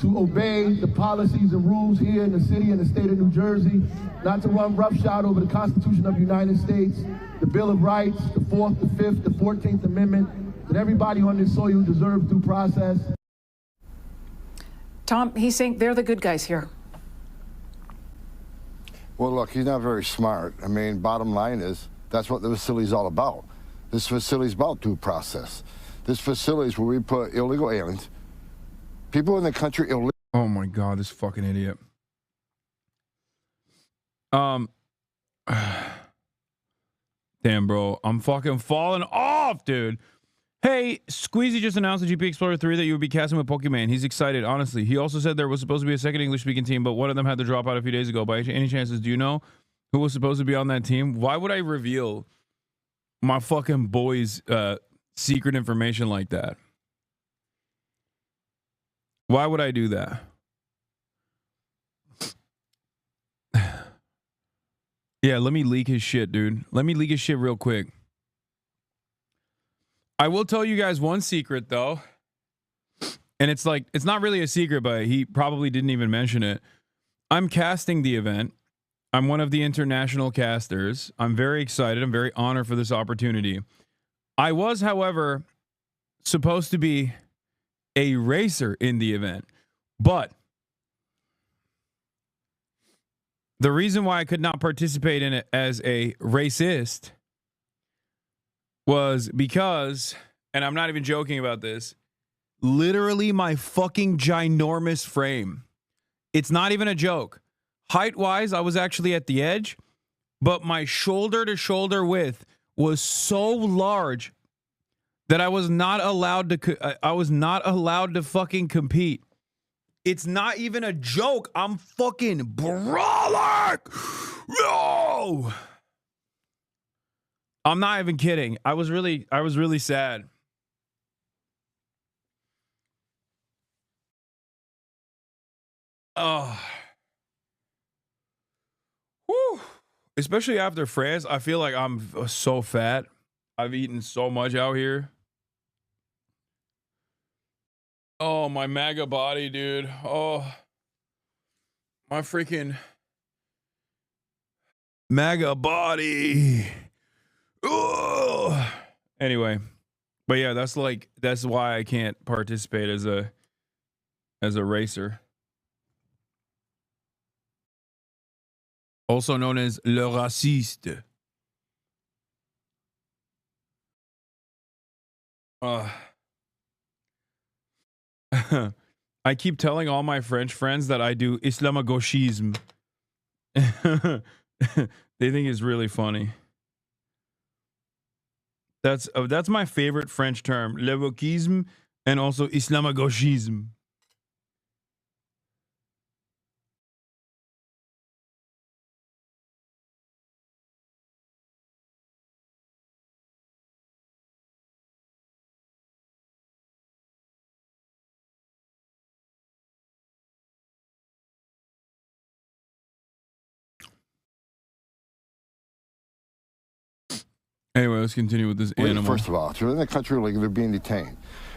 to obey the policies and rules here in the city and the state of New Jersey, not to run roughshod over the Constitution of the United States, the Bill of Rights, the 4th, the 5th, the 14th Amendment, that everybody on this soil deserves due process. Tom, he's saying they're the good guys here. Well, look, he's not very smart. I mean, bottom line is, that's what the facility's all about. This facility's about due process. This facility is where we put illegal aliens, people in the country illegally. Oh my God, this fucking idiot. Damn, bro. I'm fucking falling off, dude. Hey, Squeezy just announced the GP Explorer 3 that you would be casting with Pokemon. He's excited, honestly. He also said there was supposed to be a second English-speaking team, but one of them had to drop out a few days ago. By any chances, do you know who was supposed to be on that team? Why would I reveal my fucking boy's secret information like that? Why would I do that? Yeah, let me leak his shit, dude. Let me leak his shit real quick. I will tell you guys one secret, though. And it's like, it's not really a secret, but he probably didn't even mention it. I'm casting the event. I'm one of the international casters. I'm very excited. I'm very honored for this opportunity. I was, however, supposed to be a racer in the event, but the reason why I could not participate in it as a racist was because, and I'm not even joking about this, literally my fucking ginormous frame. It's not even a joke. Height-wise, I was actually at the edge, but my shoulder-to-shoulder width was so large that I was not allowed to fucking compete. It's not even a joke. I'm fucking brawling. No. I'm not even kidding. I was really sad. Oh. Whew. Especially after France, I feel like I'm so fat. I've eaten so much out here. Oh, my MAGA body, dude. Oh, my freaking MAGA body. Ugh. Anyway, but yeah, that's why I can't participate as a racer. Also known as le raciste. I keep telling all my French friends that I do Islamagauchisme. They think it's really funny. That's my favorite French term, le wokisme, and also Islamagauchisme. Anyway, let's continue with this animal. First of all, they're in the country illegally, they're being detained.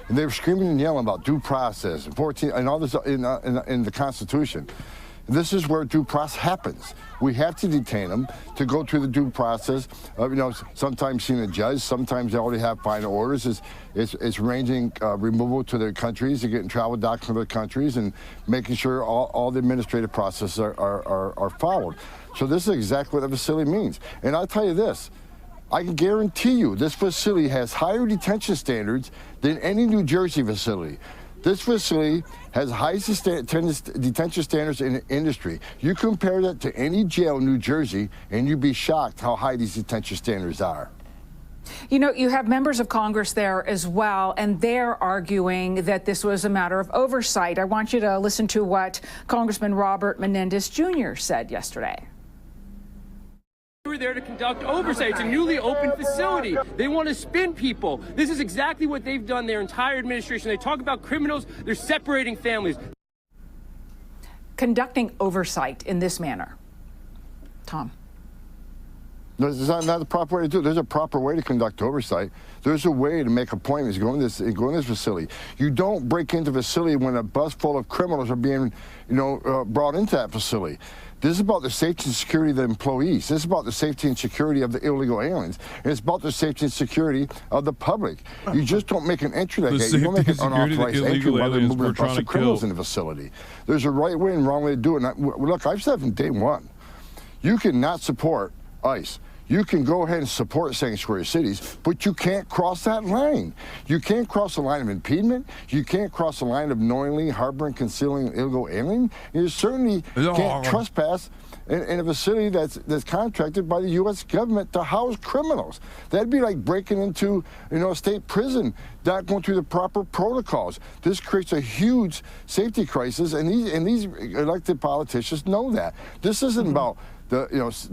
And they were screaming and yelling about due process and 14 and all this in the Constitution. This is where due process happens. We have to detain them to go through the due process. Sometimes seeing a judge, sometimes they already have final orders. It's ranging removal to their countries, they're getting travel documents to their countries, and making sure all the administrative processes are followed. So this is exactly what the facility means. And I'll tell you this. I can guarantee you this facility has higher detention standards than any New Jersey facility. This facility has highest detention standards in the industry. You compare that to any jail in New Jersey, and you'd be shocked how high these detention standards are. You know, you have members of Congress there as well, and they're arguing that this was a matter of oversight. I want you to listen to what Congressman Robert Menendez Jr. said yesterday. We were there to conduct oversight. It's a newly opened facility. They want to spin people. This is exactly what they've done their entire administration. They talk about criminals. They're separating families. Conducting oversight in this manner. Tom. No, it's not the proper way to do it. There's a proper way to conduct oversight. There's a way to make appointments, go in this facility. You don't break into the facility when a bus full of criminals are being, brought into that facility. This is about the safety and security of the employees. This is about the safety and security of the illegal aliens. And it's about the safety and security of the public. You just don't make an entry like that. You don't make an unauthorized entry while they're moving a bunch of criminals in the facility. There's a right way and wrong way to do it. And look, I've said from day one, you cannot support ICE. You can go ahead and support sanctuary cities, but you can't cross that line. You can't cross the line of impediment. You can't cross the line of knowingly harboring, concealing an illegal alien. You certainly can't trespass in a facility that's contracted by the U.S. government to house criminals. That'd be like breaking into a state prison, not going through the proper protocols. This creates a huge safety crisis, and these elected politicians know that. This isn't about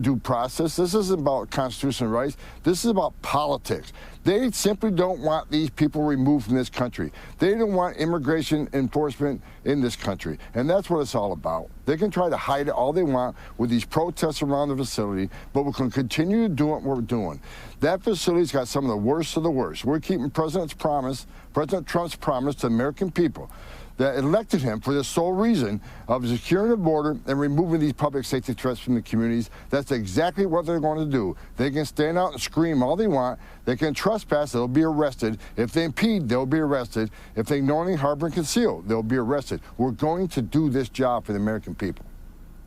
due process. This isn't about constitutional rights. This is about politics. They simply don't want these people removed from this country. They don't want immigration enforcement in this country. And that's what it's all about. They can try to hide it all they want with these protests around the facility, but we can continue to do what we're doing. That facility's got some of the worst of the worst. We're keeping President Trump's promise to the American people that elected him for the sole reason of securing the border and removing these public safety threats from the communities. That's exactly what they're going to do. They can stand out and scream all they want. They can trespass, they'll be arrested. If they impede, they'll be arrested. If they knowingly harbor and conceal, they'll be arrested. We're going to do this job for the American people.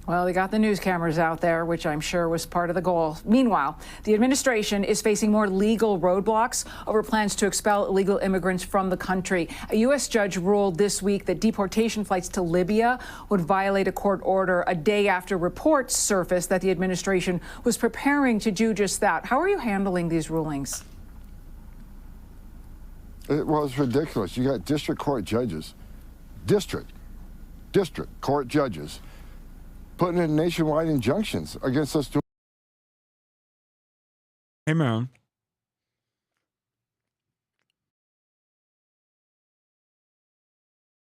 Well, they got the news cameras out there, which I'm sure was part of the goal. Meanwhile, the administration is facing more legal roadblocks over plans to expel illegal immigrants from the country. A U.S. judge ruled this week that deportation flights to Libya would violate a court order a day after reports surfaced that the administration was preparing to do just that. How are you handling these rulings? Well, it's ridiculous. You got district court judges, district court judges, putting in nationwide injunctions against us. Hey, man.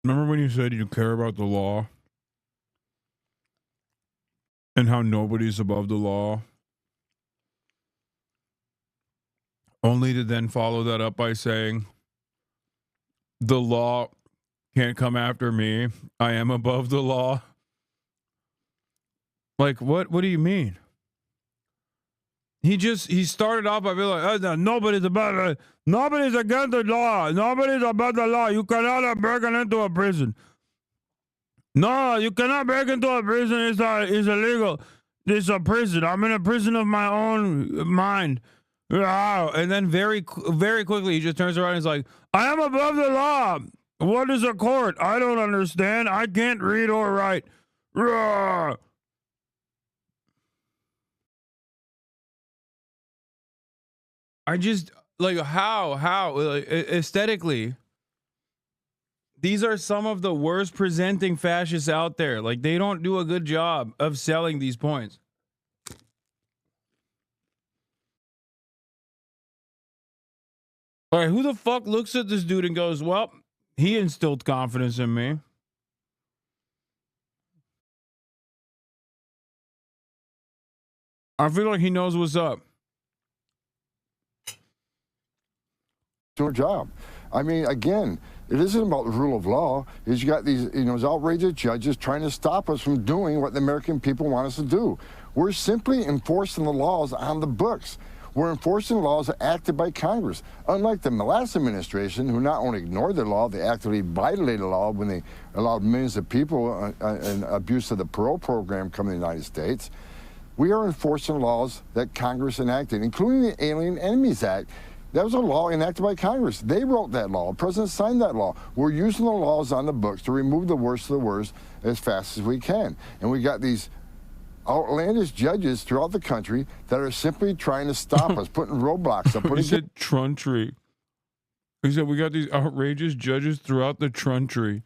Remember when you said you care about the law? And how nobody's above the law? Only to then follow that up by saying, the law can't come after me. I am above the law. Like, what do you mean? He started off by being like, nobody's against the law. Nobody's above the law. You cannot break into a prison. No, you cannot break into a prison. It's illegal. It's a prison. I'm in a prison of my own mind. And then very quickly he just turns around and is like, I am above the law. What is a court? I don't understand. I can't read or write. I just like how aesthetically, these are some of the worst presenting fascists out there. Like, they don't do a good job of selling these points. All right, who the fuck looks at this dude and goes, well, he instilled confidence in me. I feel like he knows what's up. Your job. I mean, again, it isn't about the rule of law. Is you got these, these outrageous judges trying to stop us from doing what the American people want us to do. We're simply enforcing the laws on the books. We're enforcing laws acted by Congress. Unlike the last administration, who not only ignored the law, they actively violated the law when they allowed millions of people an abuse of the parole program come to the United States. We are enforcing laws that Congress enacted, including the Alien Enemies Act. That was a law enacted by Congress. They wrote that law. The president signed that law. We're using the laws on the books to remove the worst of the worst as fast as we can. And we got these outlandish judges throughout the country that are simply trying to stop us, putting roadblocks up. He said Truntry. He said we got these outrageous judges throughout the Truntry.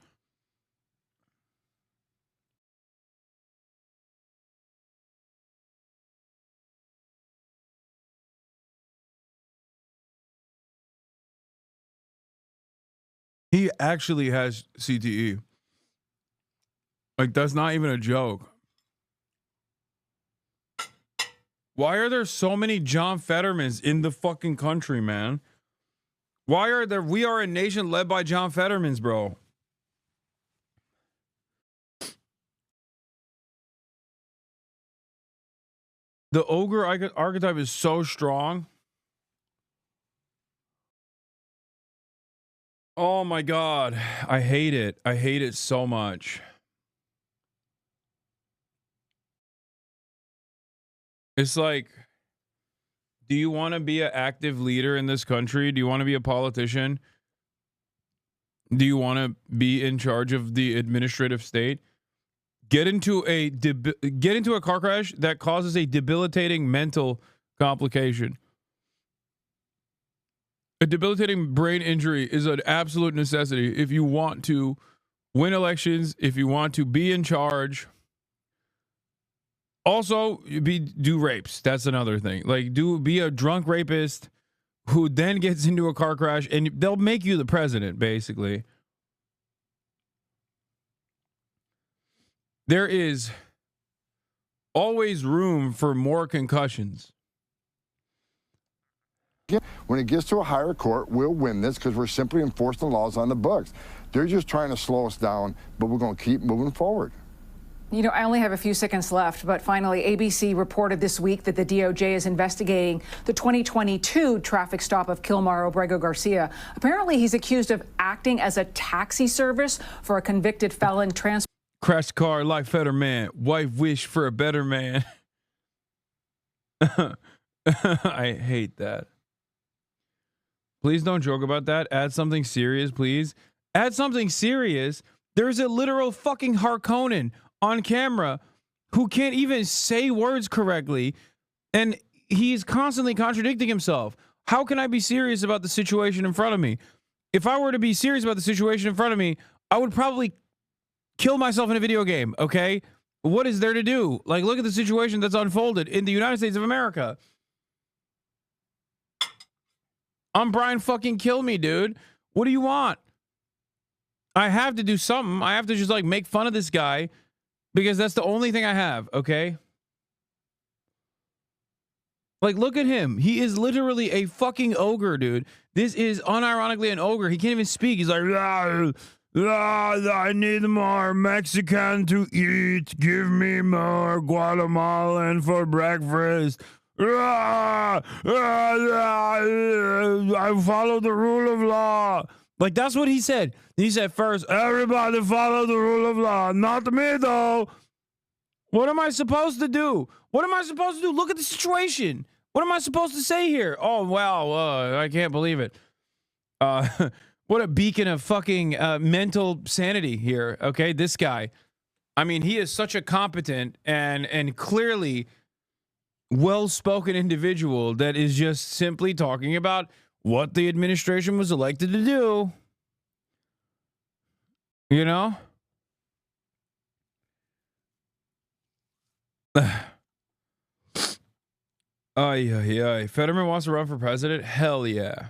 He actually has CTE. Like, that's not even a joke. Why are there so many John Fettermans in the fucking country, man? Why are there? We are a nation led by John Fettermans, bro. The ogre archetype is so strong. Oh my God. I hate it. I hate it so much. It's like, do you want to be an active leader in this country? Do you want to be a politician? Do you want to be in charge of the administrative state? Get into a car crash that causes a debilitating mental complication. A debilitating brain injury is an absolute necessity if you want to win elections, if you want to be in charge. Also, do rapes. That's another thing. Like, be a drunk rapist who then gets into a car crash, and they'll make you the president, basically. There is always room for more concussions. When it gets to a higher court, we'll win this because we're simply enforcing the laws on the books. They're just trying to slow us down, but we're going to keep moving forward. You know, I only have a few seconds left, but finally, ABC reported this week that the DOJ is investigating the 2022 traffic stop of Kilmar Obrego Garcia. Apparently, he's accused of acting as a taxi service for a convicted felon transport. Crash car like Fetterman. Wife wish for a better man. I hate that. Please don't joke about that. Add something serious, please. Add something serious. There's a literal fucking Harkonnen on camera who can't even say words correctly, and he's constantly contradicting himself. How can I be serious about the situation in front of me? If I were to be serious about the situation in front of me, I would probably kill myself in a video game, okay? What is there to do? Like, look at the situation that's unfolded in the United States of America. I'm Brian fucking kill me, dude. What do you want? I have to do something. I have to just like make fun of this guy because that's the only thing I have, okay? Like, look at him. He is literally a fucking ogre, dude. This is unironically an ogre. He can't even speak. He's like, I need more Mexican to eat. Give me more Guatemalan for breakfast. I follow the rule of law. Like, that's what he said. He said first, everybody follow the rule of law. Not me, though. What am I supposed to do? What am I supposed to do? Look at the situation. What am I supposed to say here? Oh, wow. I can't believe it. What a beacon of fucking mental sanity here. Okay, this guy. I mean, he is such a competent and clearly well-spoken individual that is just simply talking about what the administration was elected to do. You know? Fetterman wants to run for president? Hell yeah.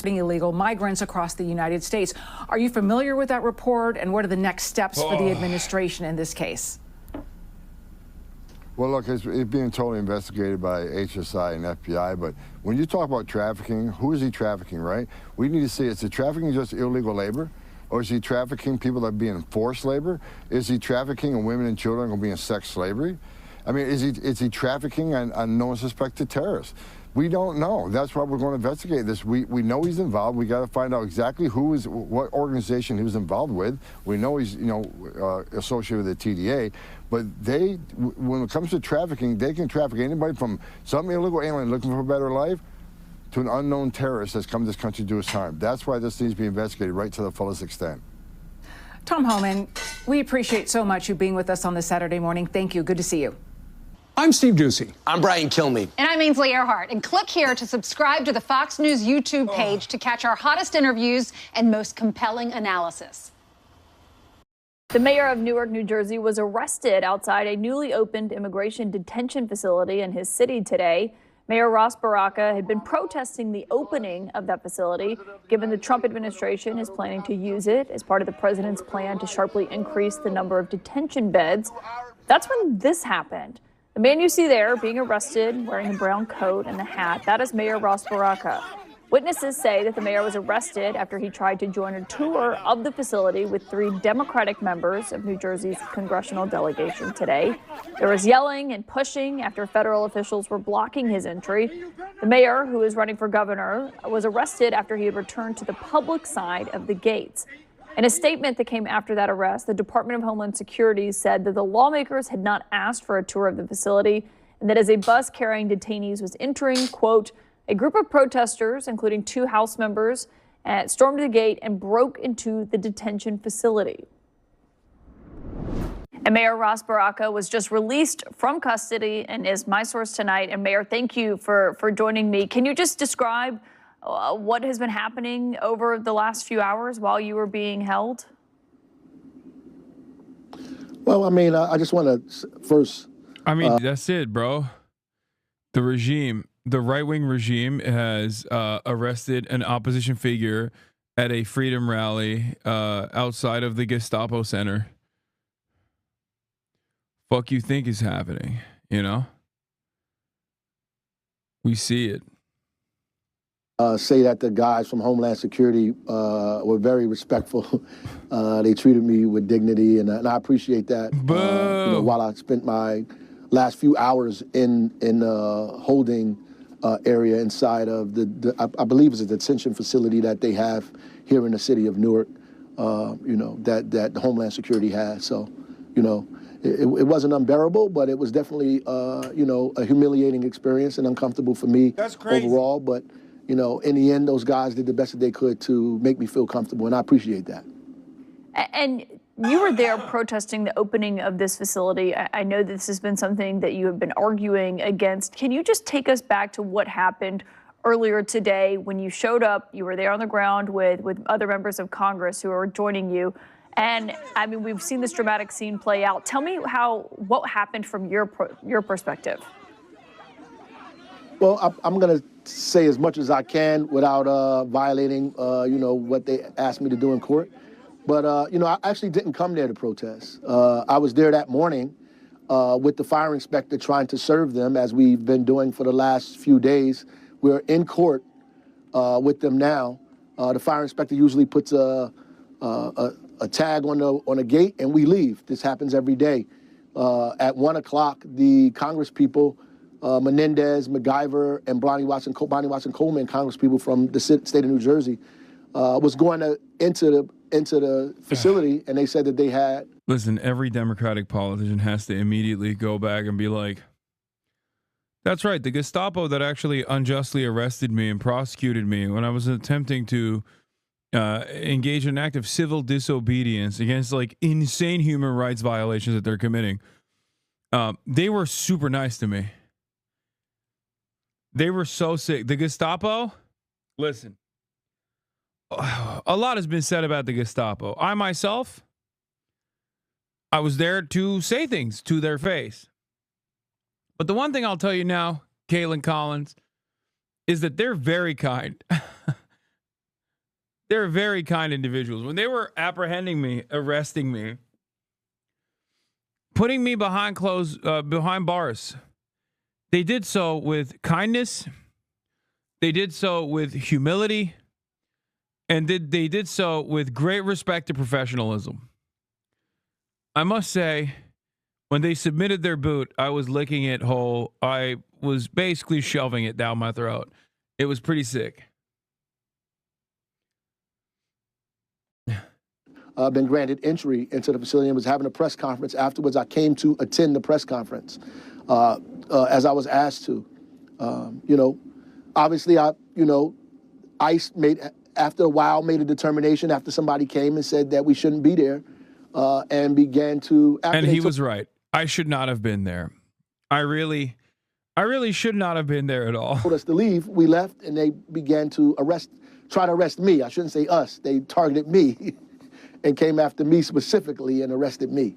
Being illegal migrants across the United States. Are you familiar with that report, and what are the next steps for the administration in this case? Well, look, it's being totally investigated by HSI and FBI, but when you talk about trafficking, who is he trafficking, right? We need to see, is he trafficking just illegal labor? Or is he trafficking people that are being forced labor? Is he trafficking women and children who are being sex slavery? I mean, is he trafficking on known suspected terrorists? We don't know. That's why we're going to investigate this. We know he's involved. We got to find out exactly what organization he was involved with. We know he's associated with the TDA, but when it comes to trafficking, they can traffic anybody from some illegal alien looking for a better life to an unknown terrorist that's come to this country to do his harm. That's why this needs to be investigated right to the fullest extent. Tom Homan, we appreciate so much you being with us on this Saturday morning. Thank you. Good to see you. I'm Steve Doocy. I'm Brian Kilmeade. And I'm Ainsley Earhart. And click here to subscribe to the Fox News YouTube page to catch our hottest interviews and most compelling analysis. The mayor of Newark, New Jersey, was arrested outside a newly opened immigration detention facility in his city today. Mayor Ross Baraka had been protesting the opening of that facility, given the Trump administration is planning to use it as part of the president's plan to sharply increase the number of detention beds. That's when this happened. The man you see there being arrested, wearing a brown coat and a hat, that is Mayor Ross Baraka. Witnesses say that the mayor was arrested after he tried to join a tour of the facility with 3 Democratic members of New Jersey's congressional delegation today. There was yelling and pushing after federal officials were blocking his entry. The mayor, who is running for governor, was arrested after he had returned to the public side of the gates. In a statement that came after that arrest, the Department of Homeland Security said that the lawmakers had not asked for a tour of the facility and that as a bus carrying detainees was entering, quote, a group of protesters, including 2 House members, stormed the gate and broke into the detention facility. And Mayor Ross Baraka was just released from custody and is my source tonight. And Mayor, thank you for joining me. Can you just describe what has been happening over the last few hours while you were being held? Well, I mean, I just want to first... I mean, that's it, bro. The regime, the right-wing regime has arrested an opposition figure at a freedom rally outside of the Gestapo Center. Fuck you think is happening, you know? We see it. Say that the guys from Homeland Security were very respectful. They treated me with dignity, and I appreciate that. While I spent my last few hours in holding area inside of I believe it's a detention facility that they have here in the city of Newark, that the Homeland Security has. So, it wasn't unbearable, but it was definitely, a humiliating experience and uncomfortable for me overall. But, in the end, those guys did the best that they could to make me feel comfortable, and I appreciate that. And you were there protesting the opening of this facility. I know this has been something that you have been arguing against. Can you just take us back to what happened earlier today when you showed up? You were there on the ground with other members of Congress who are joining you. And I mean, we've seen this dramatic scene play out. Tell me what happened from your perspective. Well, I'm going to say as much as I can without violating, what they asked me to do in court. But, I actually didn't come there to protest. I was there that morning with the fire inspector trying to serve them, as we've been doing for the last few days. We're in court with them now. The fire inspector usually puts a tag on a gate, and we leave. This happens every day. At 1 o'clock, the Congress people, Menendez, MacGyver, and Bonnie Watson Coleman, Congress people from the state of New Jersey, was going into the facility, and they said that they had. Listen, every Democratic politician has to immediately go back and be like, that's right, the Gestapo that actually unjustly arrested me and prosecuted me when I was attempting to engage in an act of civil disobedience against like insane human rights violations that they're committing. They were super nice to me. They were so sick. The Gestapo, listen, a lot has been said about the Gestapo. I myself, I was there to say things to their face. But the one thing I'll tell you now, Caitlin Collins, is that they're very kind. They're very kind individuals. When they were apprehending me, arresting me, putting me behind bars, they did so with kindness. They did so with humility. And they did so with great respect to professionalism. I must say, when they submitted their boot, I was licking it whole. I was basically shoving it down my throat. It was pretty sick. Been granted entry into the facility and was having a press conference. Afterwards, I came to attend the press conference as I was asked to. Obviously, ICE after a while made a determination after somebody came and said that we shouldn't be there and began to. And he was right. I should not have been there. I really should not have been there at all. Told us to leave. We left, and they began to try to arrest me. I shouldn't say us. They targeted me and came after me specifically and arrested me.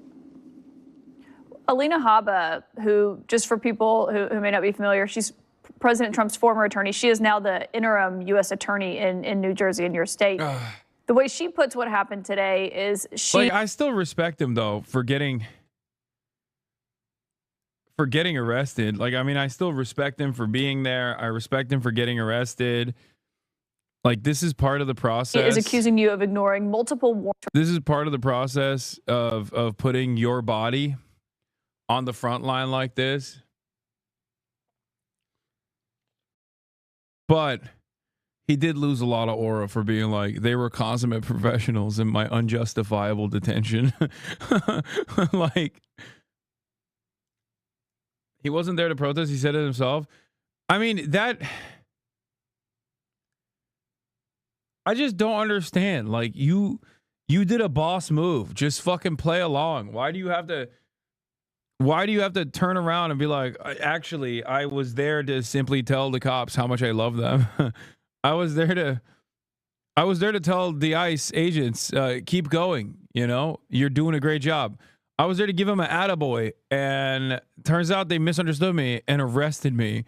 Alina Habba, who, just for people who may not be familiar, she's President Trump's former attorney. She is now the interim U.S. attorney in New Jersey, in your state. The way she puts what happened today is I still respect him, though, for getting arrested. I still respect him for being there. I respect him for getting arrested. This is part of the process. He is accusing you of ignoring multiple warnings. This is part of the process of putting your body on the front line like this. But he did lose a lot of aura for being like, they were consummate professionals in my unjustifiable detention. He wasn't there to protest. He said it himself. I just don't understand. You did a boss move. Just fucking play along. Why do you have to turn around and be like, actually, I was there to simply tell the cops how much I love them. I was there to tell the ICE agents, keep going. You're doing a great job. I was there to give them an attaboy, and turns out they misunderstood me and arrested me.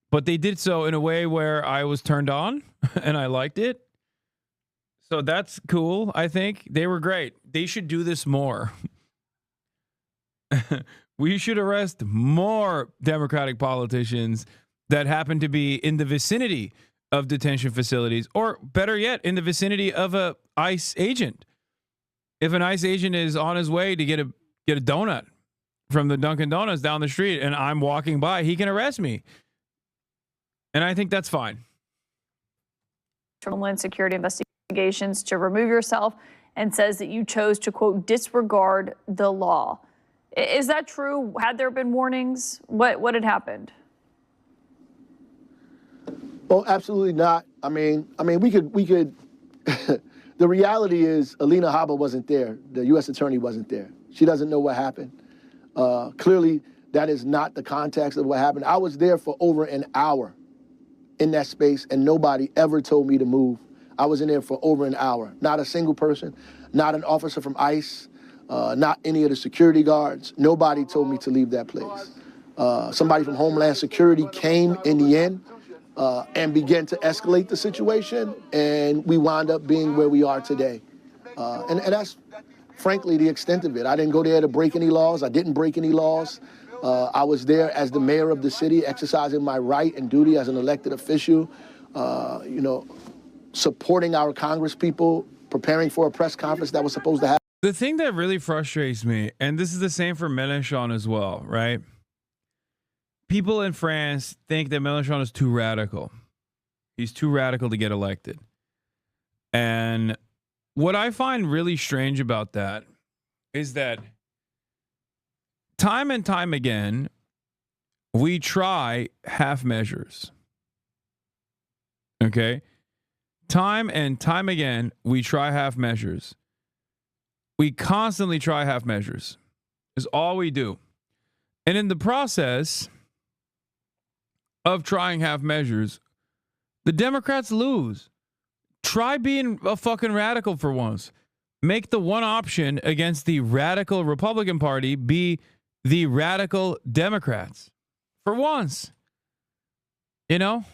But they did so in a way where I was turned on and I liked it. So that's cool. I think they were great. They should do this more. We should arrest more Democratic politicians that happen to be in the vicinity of detention facilities, or better yet, in the vicinity of a ICE agent. If an ICE agent is on his way to get a donut from the Dunkin' Donuts down the street and I'm walking by, he can arrest me. And I think that's fine. Homeland Security investigations to remove yourself, and says that you chose to, quote, disregard the law. Is that true? Had there been warnings? What had happened? Well, absolutely not. We could. The reality is, Alina Habba wasn't there. The U.S. attorney wasn't there. She doesn't know what happened. Clearly, that is not the context of what happened. I was there for over an hour in that space, and nobody ever told me to move. I was in there for over an hour. Not a single person, not an officer from ICE, not any of the security guards. Nobody told me to leave that place. Somebody from Homeland Security came in the end and began to escalate the situation, and we wound up being where we are today. And that's, frankly, the extent of it. I didn't go there to break any laws. I didn't break any laws. I was there as the mayor of the city, exercising my right and duty as an elected official, supporting our Congress people, preparing for a press conference that was supposed to happen. The thing that really frustrates me, and this is the same for Melenchon as well, right? People in France think that Melenchon is too radical. He's too radical to get elected. And what I find really strange about that is that time and time again, we try half measures. Okay? Time and time again, we try half measures. We constantly try half measures. Is all we do. And in the process of trying half measures, the Democrats lose. Try being a fucking radical for once. Make the one option against the radical Republican Party be the radical Democrats. For once. You know?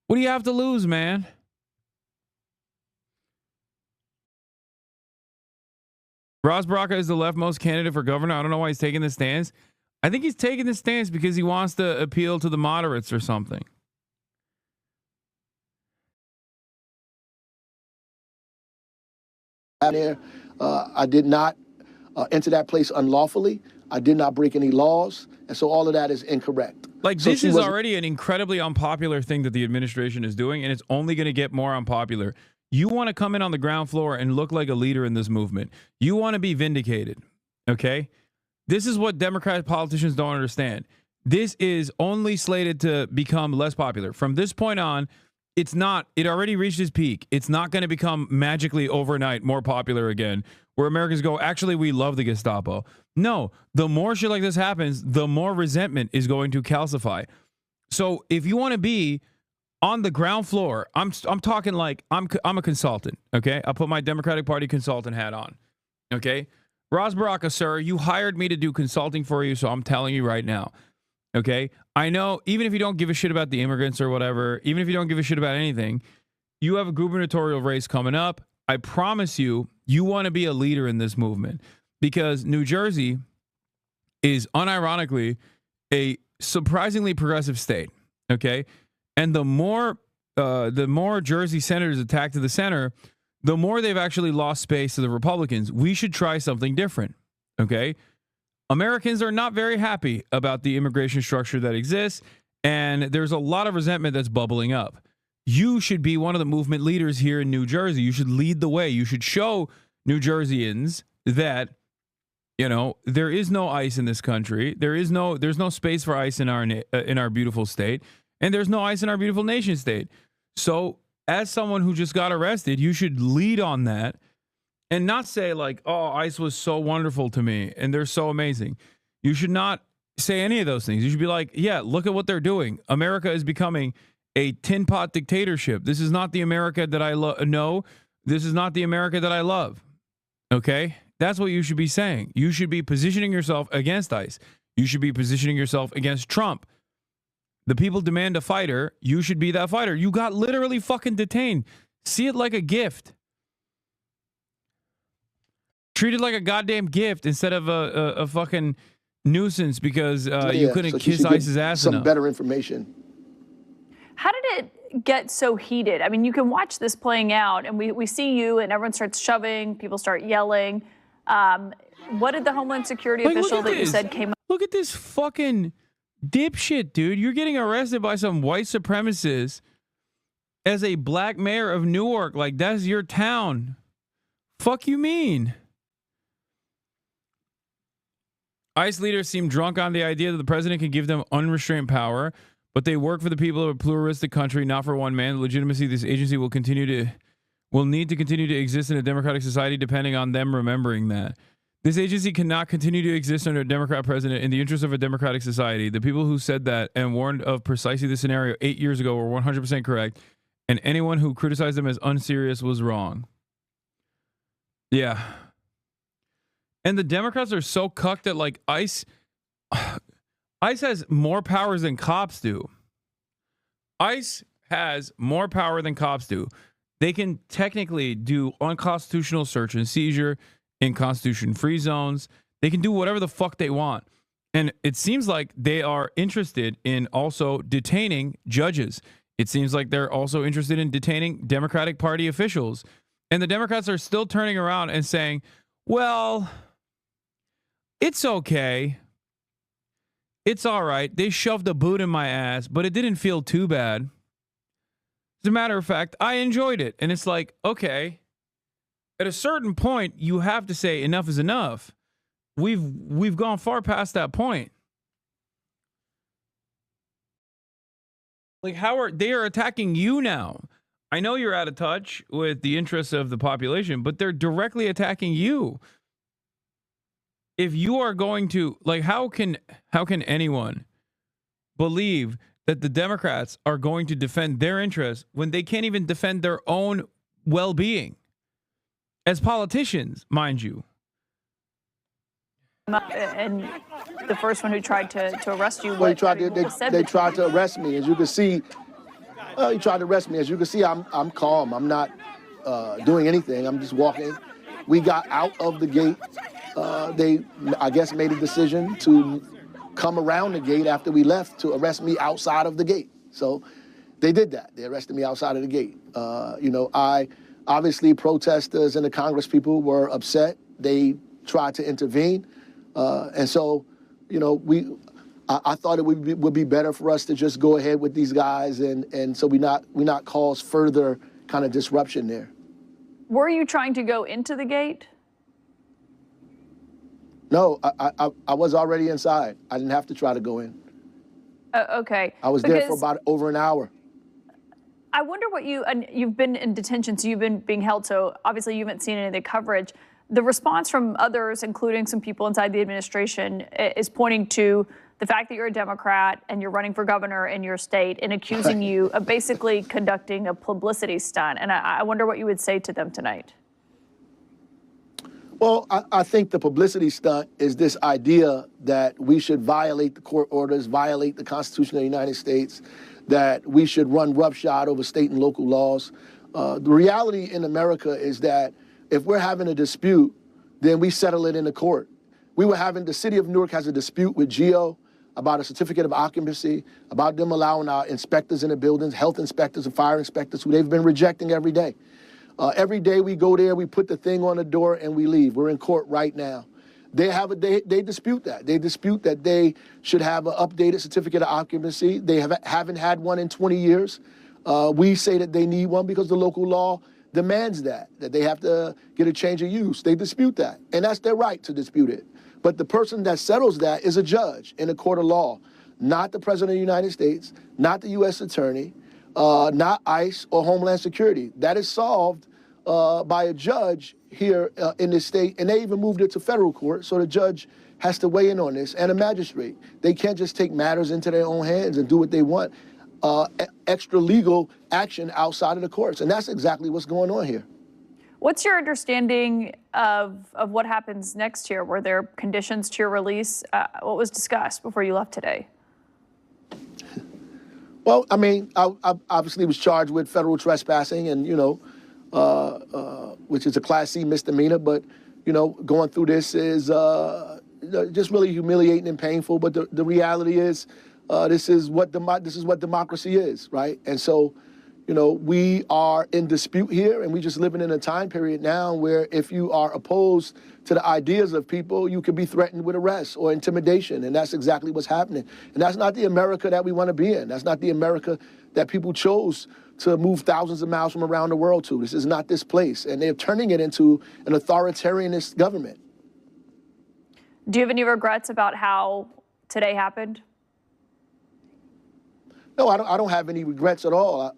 What do you have to lose, man? Ross Baraka is the leftmost candidate for governor. I don't know why he's taking this stance. I think he's taking this stance because he wants to appeal to the moderates or something. I did not enter that place unlawfully. I did not break any laws. And so all of that is incorrect. Like, this is already an incredibly unpopular thing that the administration is doing, and it's only going to get more unpopular. You want to come in on the ground floor and look like a leader in this movement. You want to be vindicated, okay? This is what Democrat politicians don't understand. This is only slated to become less popular. From this point on, it already reached its peak. It's not going to become magically overnight more popular again, where Americans go, actually, we love the Gestapo. No, the more shit like this happens, the more resentment is going to calcify. So if you want to be on the ground floor, I'm talking like I'm a consultant, okay? I put my Democratic Party consultant hat on, okay? Ross Baraka, sir, you hired me to do consulting for you, so I'm telling you right now, okay? I know, even if you don't give a shit about the immigrants or whatever, even if you don't give a shit about anything, you have a gubernatorial race coming up. I promise you, you want to be a leader in this movement because New Jersey is unironically a surprisingly progressive state, okay? And the more Jersey senators attack to the center, the more they've actually lost space to the Republicans. We should try something different, okay? Americans are not very happy about the immigration structure that exists, and there's a lot of resentment that's bubbling up. You should be one of the movement leaders here in New Jersey. You should lead the way. You should show New Jerseyans that, you know, there is no ICE in this country. There's no space for ICE in our beautiful state. And there's no ICE in our beautiful nation state. So as someone who just got arrested, you should lead on that and not say like, oh, ICE was so wonderful to me and they're so amazing. You should not say any of those things. You should be like, yeah, look at what they're doing. America is becoming a tin pot dictatorship. This is not the America that I know. This is not the America that I love. Okay? That's what you should be saying. You should be positioning yourself against ICE. You should be positioning yourself against Trump. The people demand a fighter. You should be that fighter. You got literally fucking detained. See it like a gift. Treat it like a goddamn gift instead of a fucking nuisance because you couldn't kiss ICE's ass enough. Some better information. How did it get so heated? I mean, you can watch this playing out, and we see you, and everyone starts shoving, people start yelling. What did the Homeland Security official that you said came up? Look at this fucking dipshit, dude. You're getting arrested by some white supremacists as a black mayor of Newark. Like, that's your town. Fuck you mean? ICE leaders seem drunk on the idea that the president can give them unrestrained power, but they work for the people of a pluralistic country, not for one man. The legitimacy of this agency will need to continue to exist in a democratic society, depending on them remembering that. This agency cannot continue to exist under a Democrat president in the interest of a democratic society. The people who said that and warned of precisely this scenario 8 years ago were 100% correct, and anyone who criticized them as unserious was wrong. Yeah. And the Democrats are so cucked that, like, ICE has more powers than cops do. ICE has more power than cops do. They can technically do unconstitutional search and seizure in constitution-free zones. They can do whatever the fuck they want. And it seems like they are interested in also detaining judges. It seems like they're also interested in detaining Democratic Party officials. And the Democrats are still turning around and saying, well, it's okay. It's all right. They shoved a boot in my ass, but it didn't feel too bad. As a matter of fact, I enjoyed it. And it's like, okay, at a certain point, you have to say enough is enough. We've gone far past that point. Like, they are attacking you now. I know you're out of touch with the interests of the population, but they're directly attacking you. If you are going to, like, how can anyone believe that the Democrats are going to defend their interests when they can't even defend their own well-being? As politicians, mind you. And the first one who tried to arrest you, Well, they tried to arrest me. As you can see, he tried to arrest me. As you can see, I'm calm. I'm not doing anything. I'm just walking. We got out of the gate. They, I guess, made a decision to come around the gate after we left to arrest me outside of the gate. So they did that. They arrested me outside of the gate. Obviously, protesters and the Congress people were upset. They tried to intervene. And so, I thought it would be better for us to just go ahead with these guys and so we not cause further kind of disruption there. Were you trying to go into the gate? No, I was already inside. I didn't have to try to go in. Okay. I was there for about over an hour. I wonder what you've been in detention, so you've been being held, so obviously you haven't seen any of the coverage. The response from others, including some people inside the administration, is pointing to the fact that you're a Democrat and you're running for governor in your state and accusing you of basically conducting a publicity stunt. And I wonder what you would say to them tonight. Well, I think the publicity stunt is this idea that we should violate the court orders, violate the Constitution of the United States, that we should run roughshod over state and local laws. The reality in America is that if we're having a dispute, then we settle it in the court. The city of Newark has a dispute with GEO about a certificate of occupancy, about them allowing our inspectors in the buildings, health inspectors and fire inspectors, who they've been rejecting every day. Every day we go there, we put the thing on the door and we leave. We're in court right now. They dispute that. They dispute that they should have an updated certificate of occupancy. They haven't had one in 20 years. We say that they need one because the local law demands that they have to get a change of use. They dispute that, and that's their right to dispute it. But the person that settles that is a judge in a court of law, not the President of the United States, not the U.S. Attorney, not ICE or Homeland Security. That is solved by a judge here in this state, and they even moved it to federal court, so the judge has to weigh in on this, and a magistrate. They can't just take matters into their own hands and do what they want. Extra legal action outside of the courts, and that's exactly what's going on here. What's your understanding of what happens next year? Were there conditions to your release? What was discussed before you left today? Well, I mean, I obviously was charged with federal trespassing and, which is a Class C misdemeanor. But, going through this is just really humiliating and painful. But the reality is this is what democracy is, right? And so, we are in dispute here, and we just living in a time period now where if you are opposed to the ideas of people, you could be threatened with arrest or intimidation, and that's exactly what's happening. And that's not the America that we want to be in. That's not the America that people chose to move thousands of miles from around the world to. This is not this place, and they're turning it into an authoritarianist government. Do you have any regrets about how today happened? No, I don't have any regrets at all.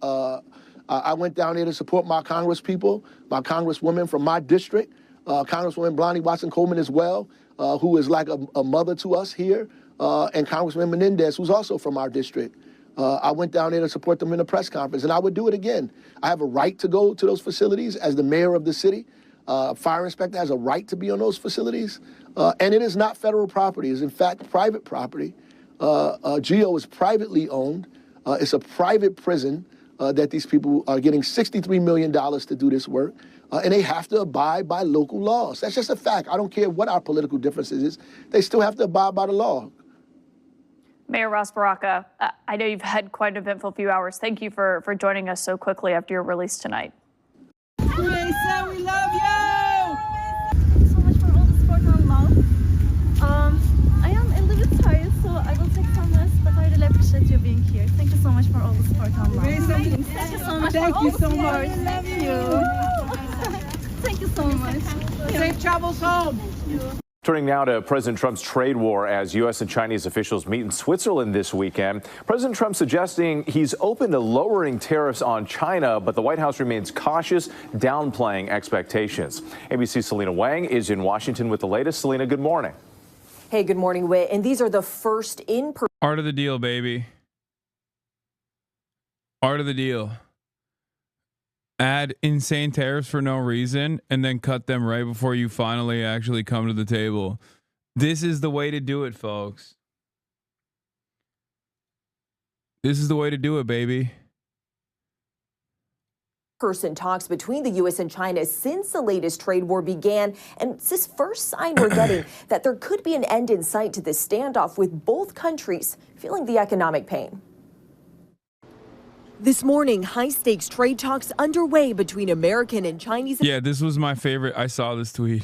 I went down there to support my Congress people, my Congresswoman from my district, Congresswoman Blondie Watson-Coleman as well, who is like a mother to us here, and Congressman Menendez, who's also from our district. I went down there to support them in a press conference, and I would do it again. I have a right to go to those facilities as the mayor of the city. Fire inspector has a right to be on those facilities, and it is not federal property. It's in fact private property. GEO is privately owned. It's a private prison that these people are getting $63 million to do this work, and they have to abide by local laws. That's just a fact. I don't care what our political differences is. They still have to abide by the law. Mayor Ras Baraka, I know you've had quite an eventful few hours. Thank you for joining us so quickly after your release tonight. They say we Safe travels home. Turning now to President Trump's trade war as U.S. and Chinese officials meet in Switzerland this weekend. President Trump suggesting he's open to lowering tariffs on China, but the White House remains cautious, downplaying expectations. ABC's Selena Wang is in Washington with the latest. Selena, good morning. Hey, good morning, Whit. And these are the first in-person. Art of the deal, baby. Art of the deal. Add insane tariffs for no reason and then cut them right before you finally actually come to the table. This is the way to do it, folks. This is the way to do it, baby. Person talks between the U.S. and China since the latest trade war began, and it's this first sign we're getting that there could be an end in sight to this standoff, with both countries feeling the economic pain. This morning, high-stakes trade talks underway between American and Chinese. Yeah, this was my favorite. I saw this tweet.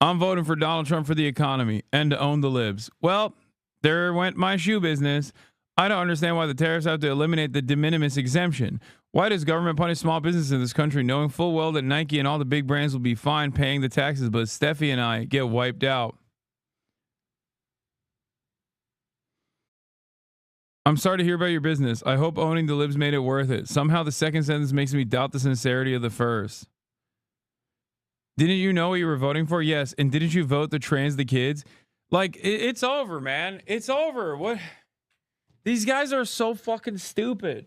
I'm voting for Donald Trump for the economy and to own the libs. Well, there went my shoe business. I don't understand why the tariffs have to eliminate the de minimis exemption. Why does government punish small business in this country, knowing full well that Nike and all the big brands will be fine paying the taxes, but Steffi and I get wiped out? I'm sorry to hear about your business. I hope owning the libs made it worth it. Somehow the second sentence makes me doubt the sincerity of the first. Didn't you know what you were voting for? Yes. And didn't you vote the trans the kids? Like, it's over, man. It's over. What? These guys are so fucking stupid.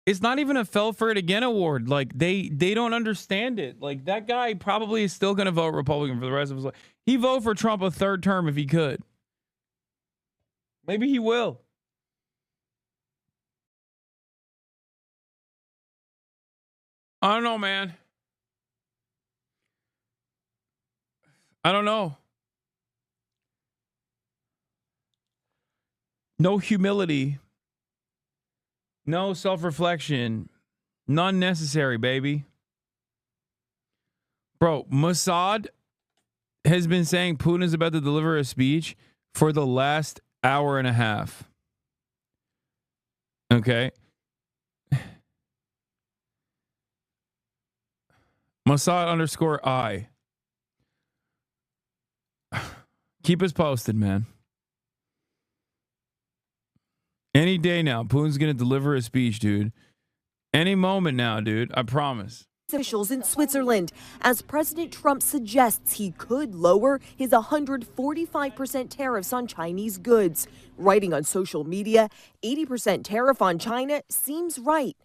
It's not even a fell for it again award. Like, they don't understand it. Like, that guy probably is still going to vote Republican for the rest of his life. He'd vote for Trump a third term if he could. Maybe he will. I don't know, man. I don't know. No humility. No self-reflection. None necessary, baby. Bro, Mossad has been saying Putin is about to deliver a speech for the last hour and a half. Okay. Mossad_I. Keep us posted, man. Any day now, Putin's going to deliver a speech, dude. Any moment now, dude. I promise. Officials in Switzerland as President Trump suggests he could lower his 145% tariffs on Chinese goods. Writing on social media, 80% tariff on China seems right.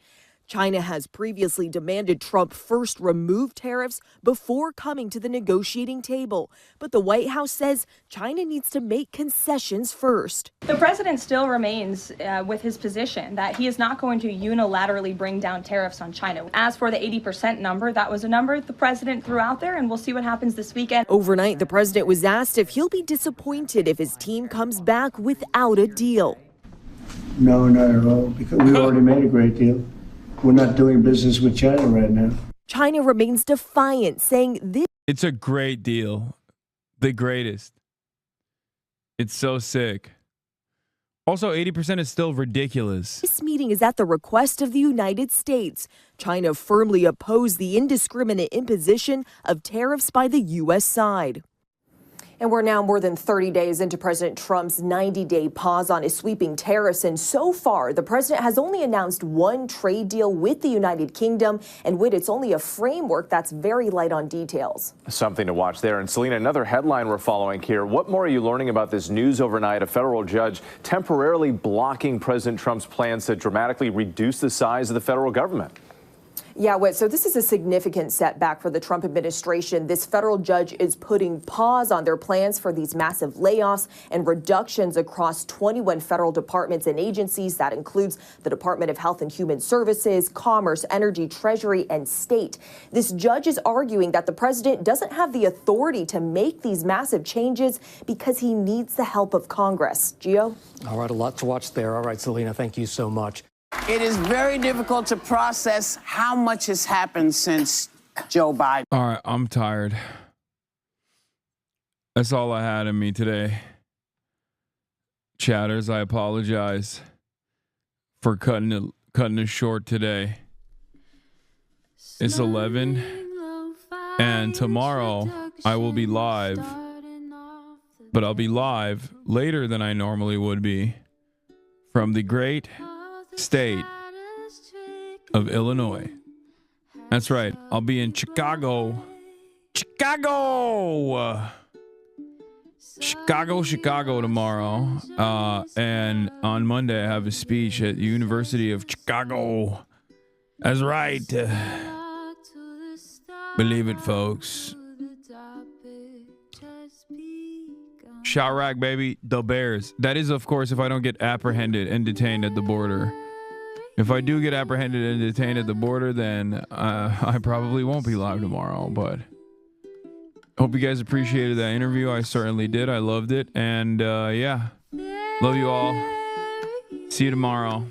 China has previously demanded Trump first remove tariffs before coming to the negotiating table. But the White House says China needs to make concessions first. The president still remains with his position that he is not going to unilaterally bring down tariffs on China. As for the 80% number, that was a number the president threw out there, and we'll see what happens this weekend. Overnight, the president was asked if he'll be disappointed if his team comes back without a deal. No, not at all, because we already made a great deal. We're not doing business with China right now. China remains defiant, saying this. It's a great deal. The greatest. It's so sick. Also, 80% is still ridiculous. This meeting is at the request of the United States. China firmly opposed the indiscriminate imposition of tariffs by the U.S. side. And we're now more than 30 days into President Trump's 90-day pause on his sweeping tariffs. And so far, the president has only announced one trade deal with the United Kingdom. And it's only a framework that's very light on details. Something to watch there. And Selena, another headline we're following here. What more are you learning about this news overnight? A federal judge temporarily blocking President Trump's plans to dramatically reduce the size of the federal government. Yeah, Whit, so this is a significant setback for the Trump administration. This federal judge is putting pause on their plans for these massive layoffs and reductions across 21 federal departments and agencies. That includes the Department of Health and Human Services, Commerce, Energy, Treasury, and State. This judge is arguing that the president doesn't have the authority to make these massive changes because he needs the help of Congress. Gio? All right, a lot to watch there. All right, Selena, thank you so much. It is very difficult to process how much has happened since Joe Biden. All right, I'm tired. That's all I had in me today. Chatters, I apologize for cutting it short today. It's 11. And tomorrow I will be live, but I'll be live later than I normally would be from the great state of Illinois. That's right. I'll be in Chicago. Chicago tomorrow. And on Monday, I have a speech at the University of Chicago. That's right. Believe it, folks. Chirac, baby. The Bears. That is, of course, if I don't get apprehended and detained at the border. If I do get apprehended and detained at the border, then I probably won't be live tomorrow. But hope you guys appreciated that interview. I certainly did. I loved it. And yeah, love you all. See you tomorrow.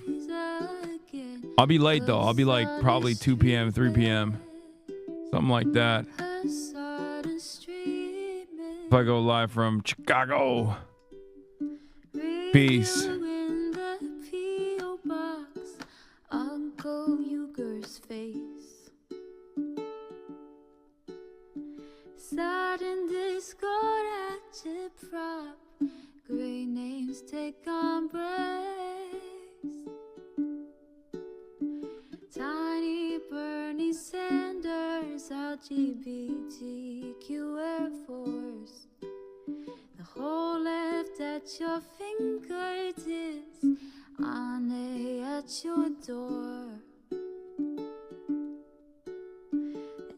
I'll be late, though. I'll be like probably 2 p.m., 3 p.m. Something like that. If I go live from Chicago. Peace. Uncle Uger's face. Sudden discord at your prop. Great names take embrace. Tiny Bernie Sanders, LGBTQ Air Force. The whole left at your fingertips. Ane at your door.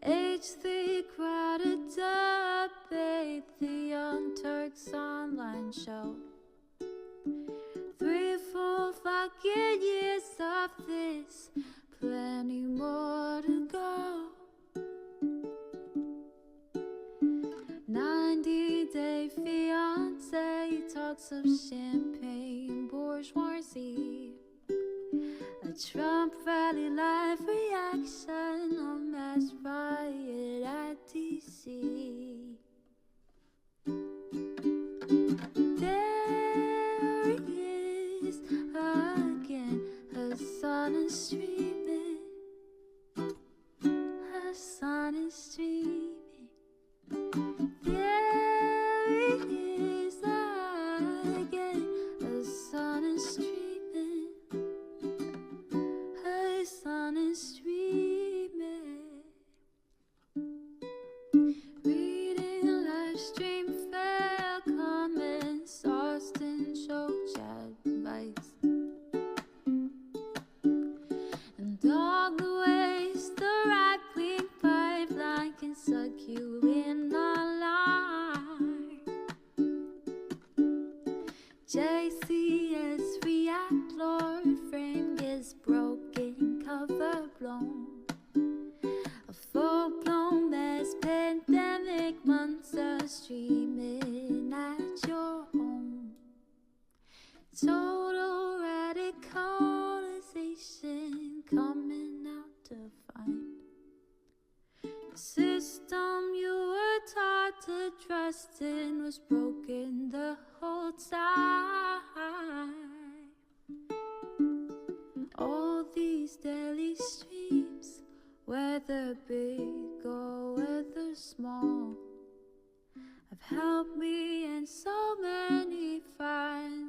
H3 crowded debate, the Young Turks online show. 3 full fucking years of this, plenty more to go. 90-day fiance talks of champagne bourgeoisie. A Trump rally live reaction, a mass riot at DC. There he is again, Hasan is streaming. Hasan is streaming. There he is again, Hasan is streaming. Hasan is streaming. Reading live stream fail comments, Austin show chat advice. And all the ways the right-wing pipeline can suck you in a line. JCS react, Lord, frame gets broken, cover blown. A full-blown mass pandemic, monster streaming at your home. Total radicalization coming out to find. The system you were taught to trust in was broken the whole time. All these daily streams, whether big or whether small, have helped me and so many find